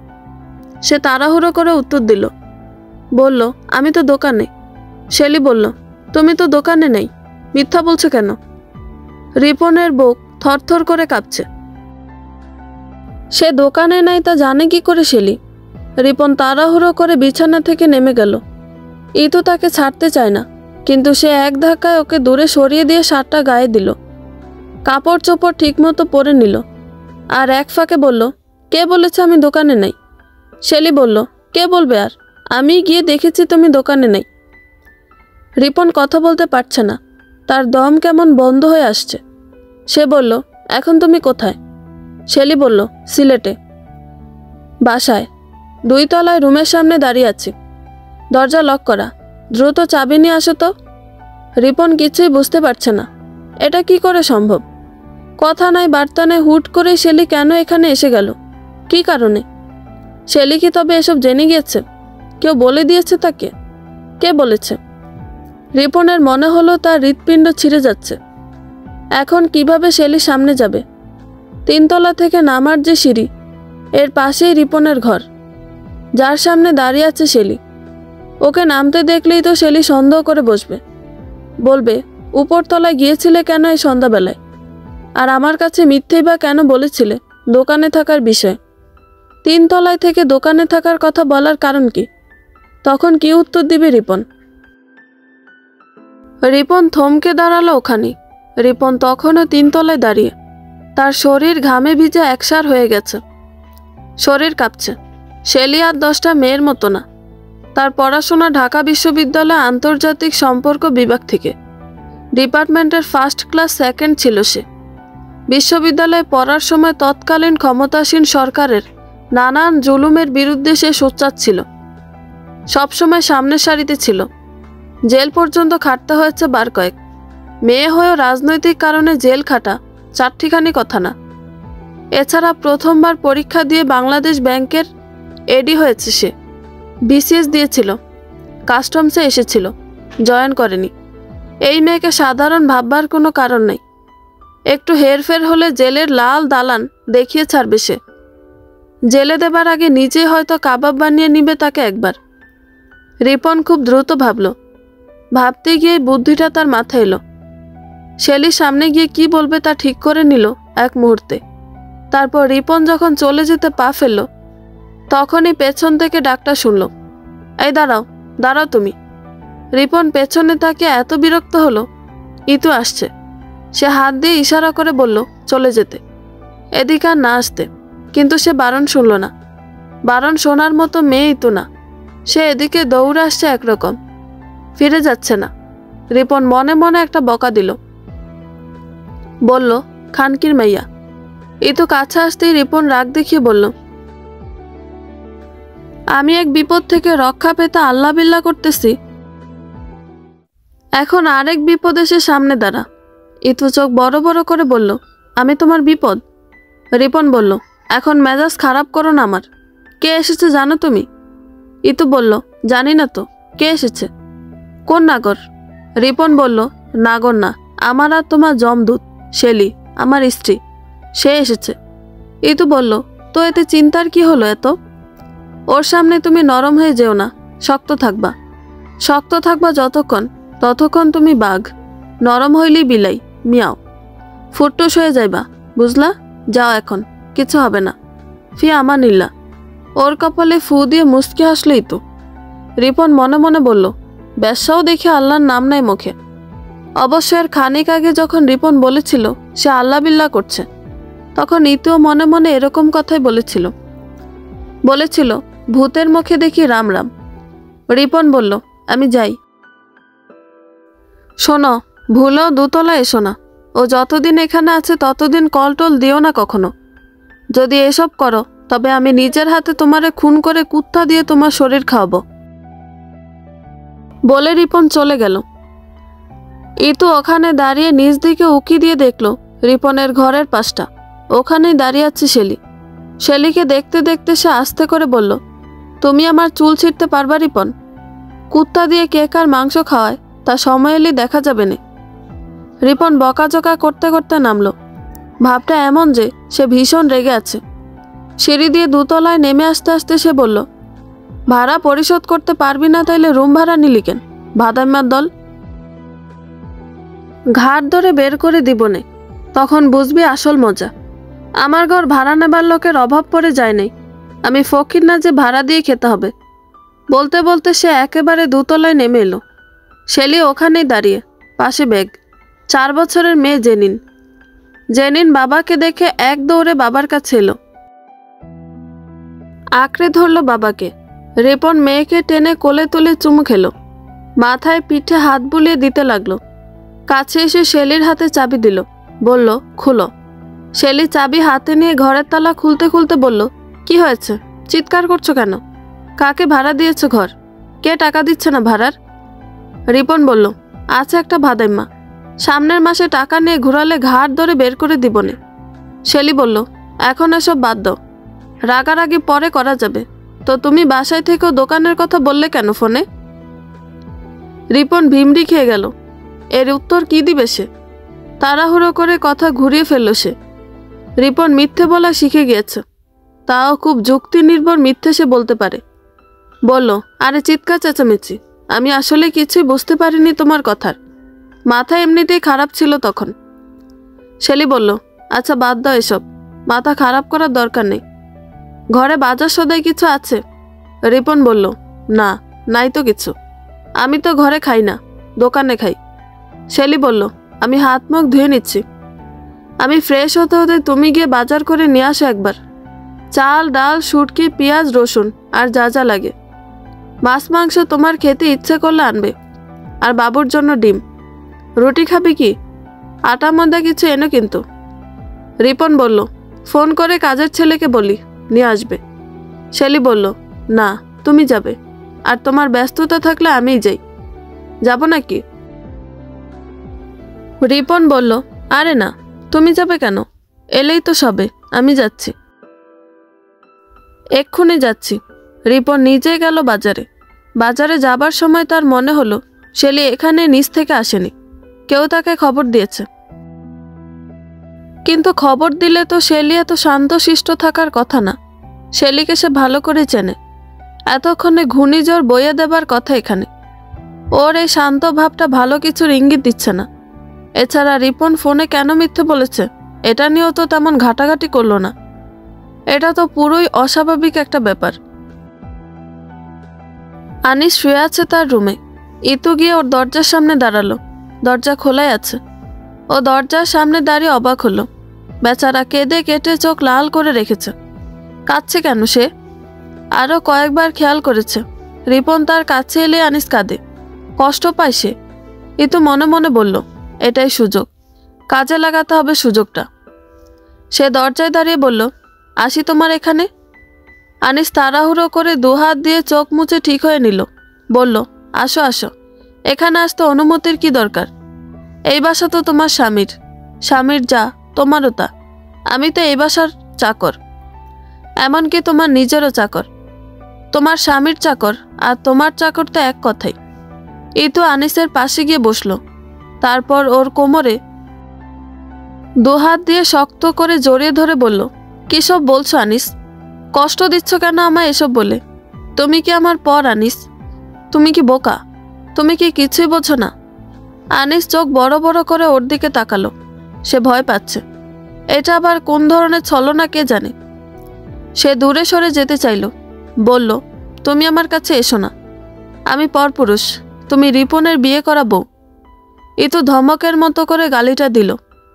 B: সে তাড়াহুড়ো করে উত্তর দিল। বলল, আমি তো দোকানে। শেলি বলল, তুমি তো দোকানে নেই, মিথ্যা বলছো কেন? রিপনের বুক থরথর করে কাঁপছে। সে দোকানে নাই তা জানে কি করে শেলি? রিপন তাড়াহুড়ো করে বিছানা থেকে নেমে গেল। ইতু তাকে ছাড়তে চায় না, কিন্তু সে এক ধাক্কায় ওকে দূরে সরিয়ে দিয়ে শার্টটা গায়ে দিল। কাপড় চোপড় ঠিকমতো পরে নিল। আর এক ফাঁকে বলল, কে বলেছে আমি দোকানে নেই? শেলি বলল, কে বলবে আর, আমি গিয়ে দেখেছি তুমি দোকানে নেই। রিপন কথা বলতে পারছে না, তার দম কেমন বন্ধ হয়ে আসছে। সে বলল, এখন তুমি কোথায়? শেলি বলল, সিলেটে। বাসায় 2 তলায় রুমের সামনে দাঁড়িয়ে আছি, দরজা লক করা, দ্রুত চাবি নিয়ে আসো তো। রিপন কিছুই বুঝতে পারছে না, এটা কি করে সম্ভব? কথা নাই বার্তা নেই, হুট করে শেলি কেন এখানে এসে গেল? কি কারণে? শেলি কি তবে এসব জেনে গিয়েছে? কেউ বলে দিয়েছে তাকে? কে বলেছে? রিপনের মনে হলো তার হৃৎপিণ্ড ছিঁড়ে যাচ্ছে। এখন কিভাবে শেলি সামনে যাবে? 3 তলা থেকে নামার যে সিঁড়ি, এর পাশেই রিপনের ঘর, যার সামনে দাঁড়িয়ে আছে শেলি। ওকে নামতে দেখলেই তো শেলি সন্দেহ করে বসবে, বলবে, উপরতলায় গিয়েছিলে কেন এই সন্ধ্যাবেলায়? আর আমার কাছে মিথ্যেই বা কেন বলেছিলে দোকানে থাকার বিষয়? 3 তলায় থেকে দোকানে থাকার কথা বলার কারণ কি? তখন কি উত্তর দিবে রিপন? রিপন থমকে দাঁড়ালো ওখানে। রিপন তখনও 3 তলায় দাঁড়িয়ে, তার শরীর ঘামে ভিজে একসার হয়ে গেছে, শরীর কাঁপছে। শেলি আর 10টা মেয়ের মতো না। তার পড়াশোনা ঢাকা বিশ্ববিদ্যালয় আন্তর্জাতিক সম্পর্ক বিভাগ থেকে, ডিপার্টমেন্টের ফার্স্ট ক্লাস সেকেন্ড ছিল সে। বিশ্ববিদ্যালয়ে পড়ার সময় তৎকালীন ক্ষমতাসীন সরকারের নানান জুলুমের বিরুদ্ধে সে সোচ্চার ছিল, সবসময় সামনের সারিতে ছিল। জেল পর্যন্ত খাটতে হয়েছে বার কয়েক। মেয়ে হয়েও রাজনৈতিক কারণে জেল খাটা চারটিখানি কথা না। এছাড়া প্রথমবার পরীক্ষা দিয়ে বাংলাদেশ ব্যাংকের এডি হয়েছে সে। বিসিএস দিয়েছিল, কাস্টমসে এসেছিল, জয়েন করেনি। এই মেয়েকে সাধারণ ভাববার কোনো কারণ নেই। একটু হেরফের হলে জেলের লাল দালান দেখিয়ে ছাড়বে সে। জেলে দেবার আগে নিজেই হয়তো কাবাব বানিয়ে নিবে তাকে একবার। রিপন খুব দ্রুত ভাবল। ভাবতে গিয়ে বুদ্ধিটা তার মাথায় এলো। শেলির সামনে গিয়ে কি বলবে তা ঠিক করে নিল এক মুহূর্তে। তারপর রিপন যখন চলে যেতে পা ফেলল, তখনই পেছন থেকে ডাকটা শুনল, এই দাঁড়াও, দাঁড়াও তুমি। রিপন পেছনে তাকিয়ে এত বিরক্ত হলো, ইতু আসছে। সে হাত দিয়ে ইশারা করে বলল চলে যেতে, এদিকে আর না আসতে। কিন্তু সে বারণ শুনল না। বারণ শোনার মতো মেয়ে ইতু না। সে এদিকে দৌড়ে আসছে একরকম, ফিরে যাচ্ছে না। রিপন মনে মনে একটা বকা দিল, বলল খানকির মাইয়া। ইতু কাছে আসতেই রিপন রাগ দেখিয়ে বলল, আমি এক বিপদ থেকে রক্ষা পেতে আল্লাহ বিল্লাহ করতেছি, এখন আরেক বিপদ এসে সামনে দাঁড়া। ইতু চোখ বড় বড় করে বলল, আমি তোমার বিপদ? রিপন বলল, এখন মেজাজ খারাপ করো না আমার। কে এসেছে জানো তুমি? ইতু বলল, জানি না তো, কে এসেছে? কোন নাগর? রিপন বলল, নাগর না, আমার আর তোমার জমদূত শেলি, আমার স্ত্রী, সে এসেছে। ইতু বলল, তো এতে চিন্তার কি হলো এত? ওর সামনে তুমি নরম হয়ে যেও না, শক্ত থাকবা। শক্ত থাকবা যতক্ষণ, ততক্ষণ তুমি বাঘ, নরম হইলেই বিলাই, মিয়াও। ফুটটুস হয়ে যাইবা, বুঝলা? যাও এখন, কিছু হবে না। ফি আমানিল্লা। ওর কপালে ফু দিয়ে মুচকি হাসলই তো। রিপন মনে মনে বলল, ব্যবসাও দেখে আল্লাহর নাম নাই মুখে। অবশ্য এর খানিক আগে যখন রিপন বলেছিল সে আল্লাহ বিল্লাহ করছে, তখন ইতুও মনে মনে এরকম কথাই বলেছিল ভূতের মুখে দেখি রাম রাম। রিপন বলল, আমি যাই। শোনো, ভুলেও দুতলা এসো না। ও যতদিন এখানে আছে ততদিন কল টল দিও না কখনো। যদি এসব করো তবে আমি নিজের হাতে তোমারে খুন করে কুত্তা দিয়ে তোমার শরীর খাওয়াবো। বলে রিপন চলে গেল। ইতু ওখানে দাঁড়িয়ে নিজ দিকে উকি দিয়ে দেখল রিপনের ঘরের পাশটা, ওখানেই দাঁড়িয়ে আছে শেলি। শেলিকে দেখতে দেখতে সে আস্তে করে বলল, তুমি আমার চুল ছিঁড়তে পারবা রিপন? কুত্তা দিয়ে কে কার মাংস খাওয়ায় তা সময় এলে দেখা যাবে না। রিপন বকাঝকা করতে করতে নামলো। ভাবটা এমন যে সে ভীষণ রেগে আছে। সিঁড়ি দিয়ে দুতলায় নেমে আসতে আসতে সে বলল, ভাড়া পরিশোধ করতে পারবি না তাইলে রুম ভাড়া নিলি কেন? ভাদাইমার দল, ঘাট ধরে বের করে দিবনে, তখন বুঝবি আসল মজা। আমার ঘর ভাড়া নেবার লোকের অভাব পড়ে যায় নাই, আমি ফকির না যে ভাড়া দিয়ে খেতে হবে। বলতে বলতে সে একেবারে দুতলায় নেমে এলো। শেলি ওখানেই দাঁড়িয়ে, পাশে ব্যাগ। 4 বছরের মেয়ে জেনিন বাবাকে দেখে এক দৌড়ে বাবার কাছে এলো, আঁকড়ে ধরল বাবাকে। রিপন মেয়েকে টেনে কোলে তুলে চুমু খেলো, মাথায় পিঠে হাত বুলিয়ে দিতে লাগলো। কাছে এসে শেলির হাতে চাবি দিল, বলল খুলো। শেলি চাবি হাতে নিয়ে ঘরের তালা খুলতে খুলতে বলল, কি হয়েছে? চিৎকার করছো কেন? কাকে ভাড়া দিয়েছো ঘর? কে টাকা দিচ্ছে না ভাড়ার? রিপন বলল, আছে একটা ভাদাইম্মা, সামনের মাসে টাকা নিয়ে ঘুরালে ঘাট ধরে বের করে দিবনে। শেলি বলল, এখন এসব বাদ দাও, রাগারাগি পরে করা যাবে। তো তুমি বাসায় থেকেও দোকানের কথা বললে কেন ফোনে? রিপন ভিমড়ি খেয়ে গেল। এর উত্তর কি দিবে সে? তাড়াহুড়ো করে কথা ঘুরিয়ে ফেলল সে। রিপন মিথ্যে বলা শিখে গিয়েছে, তাও খুব যুক্তি নির্ভর মিথ্যে সে বলতে পারে। বলল, আরে চিৎকার চেঁচামেচি, আমি আসলে কিছুই বুঝতে পারিনি তোমার কথার, মাথা এমনিতেই খারাপ ছিল তখন। শেলি বলল, আচ্ছা বাদ দাও এসব, মাথা খারাপ করার দরকার নেই। ঘরে বাজার সদাই কিছু আছে? রিপন বলল, না, নাই তো কিছু। আমি তো ঘরে খাই না, দোকানে খাই। শেলি বলল, আমি হাত মুখ ধুয়ে নিচ্ছি। আমি ফ্রেশ হতে হতে তুমি গিয়ে বাজার করে নিয়ে আসো একবার। চাল, ডাল, শুটকি, পেঁয়াজ, রসুন আর যা যা লাগে। মাছ মাংস তোমার খেতে ইচ্ছে করলে আনবে, আর বাবুর জন্য ডিম। রুটি খাবি কি? আটা ময়দা কিছু এনো কিন্তু। রিপন বলল, ফোন করে কাজের ছেলেকে বলি নিয়ে আসবে। শেলি বলল, না, তুমি যাবে, আর তোমার ব্যস্ততা থাকলে আমিই যাই। যাব নাকি? রিপন বলল, আরে না, তুমি যাবে কেন? এলেই তো সবে, আমি যাচ্ছি, এক্ষুনি যাচ্ছি। রিপন নিজে গেল বাজারে। বাজারে যাবার সময় তার মনে হলো শেলি এখানে নিচ থেকে আসেনি, কেউ তাকে খবর দিয়েছে। কিন্তু খবর দিলে তো শেলি এত শান্তশিষ্ট থাকার কথা না। শেলিকে সে ভালো করে চেনে, এতক্ষণে ঘূর্ণিঝড় বইয়ে দেবার কথা এখানে। ওর এই শান্ত ভাবটা ভালো কিছুর ইঙ্গিত দিচ্ছে না। এছাড়া রিপন ফোনে কেন মিথ্যে বলেছে এটা নিয়েও তো তেমন ঘাটাঘাটি করলো না।
A: এটা তো পুরোই অস্বাভাবিক একটা ব্যাপার।
B: আনিস শুয়ে আছে তার রুমে। ইতু গিয়ে ওর দরজার সামনে দাঁড়ালো। দরজা খোলাই আছে। ও দরজার সামনে দাঁড়িয়ে অবাক হলো। বেচারা কেঁদে কেটে চোখ লাল করে রেখেছে। কাঁদছে কেন সে? আরও কয়েকবার খেয়াল করেছে রিপন তার কাছে এলে আনিস কাঁদে, কষ্ট পায় সে। ইতু মনে মনে বলল, এটাই সুযোগ, কাজে লাগাতে হবে সুযোগটা। সে দরজায় দাঁড়িয়ে বলল, আসি তোমার এখানে। আনিস তাড়াহুড়ো করে দুহাত দিয়ে চোখ মুছে ঠিক হয়ে নিল। বলল, আসো আসো, এখানে আসতে অনুমতির কি দরকার? এই বাসা তো তোমার স্বামীর, স্বামীর যা তোমারও তা। আমি তো এই বাসার চাকর, এমনকি তোমার নিজেরও চাকর। তোমার স্বামীর চাকর আর তোমার চাকর তো এক কথাই। ইতু আনিসের পাশে গিয়ে বসলো। তারপর ওর কোমরে দুহাত দিয়ে শক্ত করে জড়িয়ে ধরে বলল, কী সব বলছো আনিস? কষ্ট দিচ্ছ কেন আমায় এসব বলে? তুমি কি আমার পর আনিস? তুমি কি বোকা? তুমি কি কিছুই বোঝো না? আনিস চোখ বড় বড় করে ওর দিকে তাকালো। সে ভয় পাচ্ছে। এটা আবার কোন ধরনের ছলনা কে জানে। সে দূরে সরে যেতে চাইল। বলল, তুমি আমার কাছে এসো না। আমি পরপুরুষ, তুমি রিপনের বিয়ে করা বউ। ইতু ধমকের মতো করে গালিটা দিল।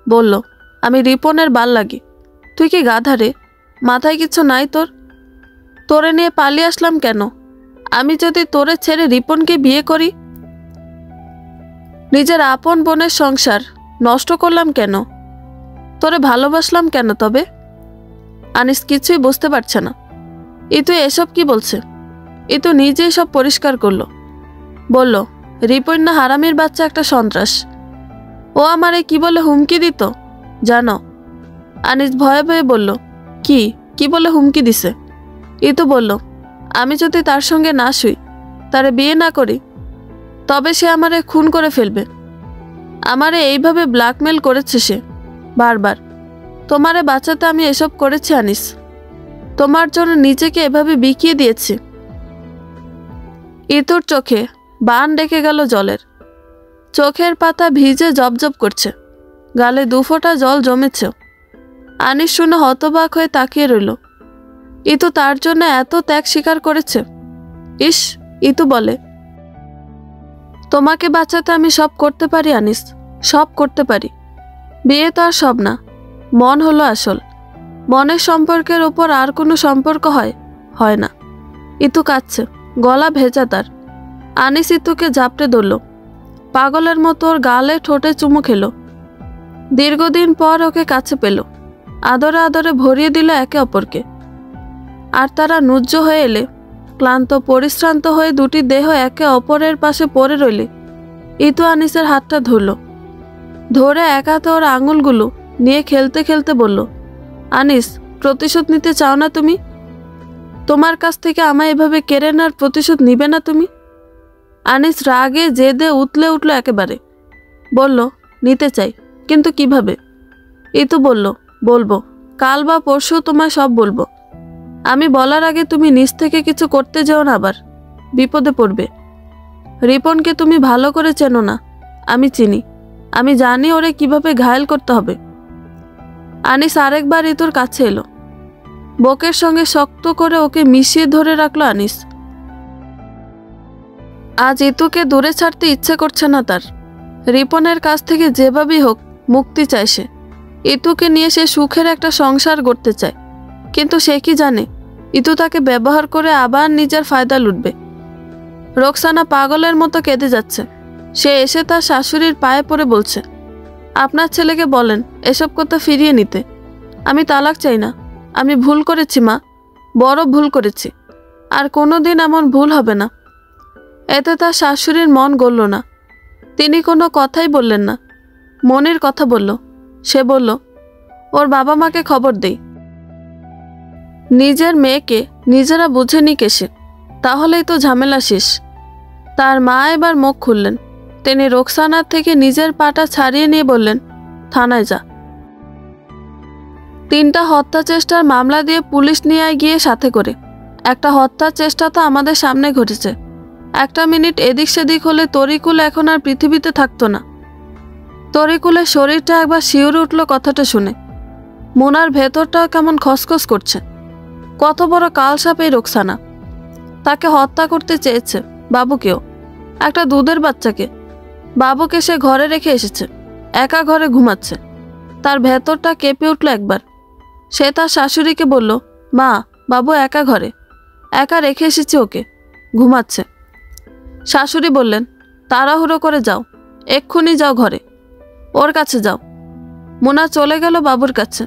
B: বলল, আমি রিপনের বাল লাগি? তুই কি গাধা রে? মাথায় কিছু নাই তোর? তোরে নিয়ে পালিয়ে আসলাম কেন? আমি যদি তোরে ছেড়ে রিপনকে বিয়ে করি? নিজের আপন বোনের সংসার নষ্ট করলাম কেন? তোরে ভালোবাসলাম কেন তবে? আনিস কিছুই বুঝতে পারছে না। ইতু এসব কি বলছে? ইতু নিজেই সব পরিষ্কার করলো। বলল, রিপন না হারামির বাচ্চা একটা সন্ত্রাস। ও আমারে কি বলে হুমকি দিত জানো? আনিস ভয়ে ভয়ে বলল, কি বলে হুমকি দিছে? ইতু বলল, আমি যদি তার সঙ্গে না শুই, তারে বিয়ে না করি, তবে সে আমারে খুন করে ফেলবে। আমারে এইভাবে ব্ল্যাকমেল করেছে সে বারবার। তোমারে বাঁচাতে আমি এসব করেছি আনিস। তোমার জন্য নিজেকে এভাবে বিকিয়ে দিয়েছি। ইতুর চোখে বান ডেকে গেল জলের। চোখের পাতা ভিজে জবজব করছে, গালে দুফোঁটা জল জমেছে। আনিস শুনে হতবাক হয়ে তাকিয়ে রইল। ইতু তার জন্য এত ত্যাগ স্বীকার করেছে। ইস, ইতু বলে, তোমাকে বাঁচাতে আমি সব করতে পারি আনিস, সব করতে পারি। বিয়ে তো আর সব না, মন হলো আসল। মনের সম্পর্কের ওপর আর কোনো সম্পর্ক হয় না। ইতু কাঁদছে, গলা ভেজা তার। আনিস ইতুকে ঝাপটে ধরল, পাগলের মতো ওর গালে ঠোঁটে চুমু খেলো। দীর্ঘদিন পর ওকে কাছে পেল, আদরে আদরে ভরিয়ে দিল একে অপরকে। আর তারা নুজ্জ হয়ে এলে, ক্লান্ত পরিশ্রান্ত হয়ে দুটি দেহ একে অপরের পাশে পড়ে রইলে, ইতু আনিসের হাতটা ধরল। ধরে এক হাতে ওর আঙুলগুলো নিয়ে খেলতে খেলতে বলল, আনিস, প্রতিশোধ নিতে চাও না তুমি? তোমার কাছ থেকে আমায় এভাবে কেড়ে নেওয়ার প্রতিশোধ নিবে না তুমি? আনিস রাগে জেদে উতলে উঠল একেবারে। বলল, নিতে চাই, কিন্তু কিভাবে? ইতু বলল, বলবো, কাল বা পরশু তোমায় সব বলবো। আমি বলার আগে তুমি নিজ থেকে কিছু করতে যেও না, আবার বিপদে পড়বে। রিপনকে তুমি ভালো করে চেনো না, আমি চিনি। আমি জানি ওরে কিভাবে ঘায়েল করতে হবে। আনিস আরেকবার ইতুর কাছে এলো। বুকের সঙ্গে শক্ত করে ওকে মিশিয়ে ধরে রাখলো আনিস। আজ ইতুকে দূরে ছাড়তে ইচ্ছে করছে না তার। রিপনের কাছ থেকে যেভাবেই হোক মুক্তি চায় সে। ইতুকে নিয়ে সে সুখের একটা সংসার গড়তে চায়। কিন্তু সে কি জানে, ইতু তাকে ব্যবহার করে আবার নিজের ফায়দা লুটবে। রোকসানা পাগলের মতো কেঁদে যাচ্ছে। সে এসে তার শাশুড়ির পায়ে পড়ে বলছে, আপনার ছেলেকে বলেন এসব কথা ফিরিয়ে নিতে। আমি তালাক চাই না। আমি ভুল করেছি মা, বড় ভুল করেছি। আর কোনোদিন এমন ভুল হবে না। এতে তার শাশুড়ির মন গলল না। তিনি কোনো কথাই বললেন না। মনির কথা বলল। সে বলল, ওর বাবা মাকে খবর দেই। নিজের মেয়েকে নিজেরা বুঝে নি কেসে, তাহলেই তো ঝামেলা শেষ। তার মা এবার মুখ খুললেন। তিনি রোকসানার থেকে নিজের পাটা ছাড়িয়ে নিয়ে বললেন, থানায় যা। 3টা হত্যা চেষ্টার মামলা দিয়ে পুলিশ নিয়ে গিয়ে সাথে করে। একটা হত্যার চেষ্টা তো আমাদের সামনে ঘটেছে। 1 মিনিট এদিক সেদিক হলে তরিকুল এখন আর পৃথিবীতে থাকতো না। তরিকুলের শরীরটা একবার শিউরে উঠল কথাটা শুনে। মোনার ভেতরটাও কেমন খসখস করছে। কত বড় কালসাপ এই রোকসানা! তাকে হত্যা করতে চেয়েছে, বাবুকেও, একটা দুধের বাচ্চাকে। বাবুকে সে ঘরে রেখে এসেছে, একা ঘরে ঘুমাচ্ছে। তার ভেতরটা কেঁপে উঠল একবার। সে তার শাশুড়িকে বলল, মা, বাবু একা ঘরে, একা রেখে এসেছি ওকে, ঘুমাচ্ছে। শাশুড়ি বললেন, তাড়াহুড়ো করে যাও, এক্ষুনি যাও ঘরে, ওর কাছে যাও। মোনা চলে গেল বাবুর কাছে।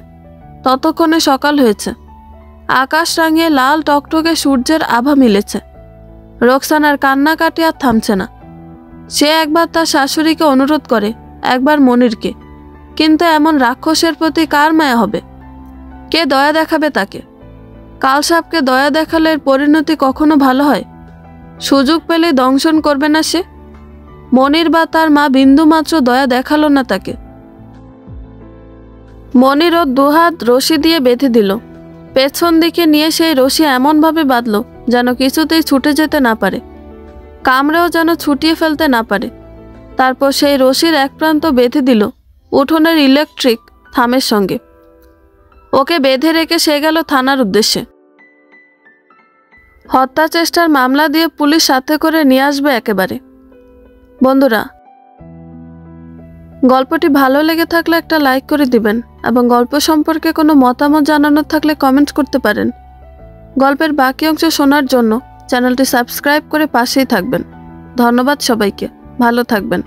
B: ততক্ষণে সকাল হয়েছে। আকাশ রাঙিয়ে লাল টকটকে সূর্যের আভা মিলেছে। রোকসানার কান্নাকাটি আর থামছে না। সে একবার তার শাশুড়িকে অনুরোধ করে, একবার মনিরকে। কিন্তু এমন রাক্ষসের প্রতি কার মায়া হবে? কে দয়া দেখাবে তাকে? কালসাপকে দয়া দেখালে এর পরিণতি কখনো ভালো হয়? সুযোগ পেলে দংশন করবে না সে? মনির বা তার মা বিন্দুমাত্র দয়া দেখালো না তাকে। মনির ওর দুহাত রশি দিয়ে বেঁধে দিল। পেছন দিকে নিয়ে সেই রশি এমনভাবে বাঁধল যেন কিছুতেই ছুটে যেতে না পারে, কামড়েও যেন ছুটিয়ে ফেলতে না পারে। তারপর সেই রশির এক প্রান্ত বেঁধে দিল উঠোনের ইলেকট্রিক থামের সঙ্গে। ওকে বেঁধে রেখে সে গেল থানার উদ্দেশ্যে। হত্যা চেষ্টার মামলা দিয়ে পুলিশ সাথে করে নিয়ে আসবে একেবারে। বন্ধুরা, গল্পটি ভালো লেগে থাকলে একটা লাইক করে দিবেন এবং গল্প সম্পর্কে কোনো মতামত জানানোর থাকলে কমেন্ট করতে পারেন। গল্পের বাকি অংশ শোনার জন্য চ্যানেলটি সাবস্ক্রাইব করে পাশেই থাকবেন। ধন্যবাদ সবাইকে, ভালো থাকবেন।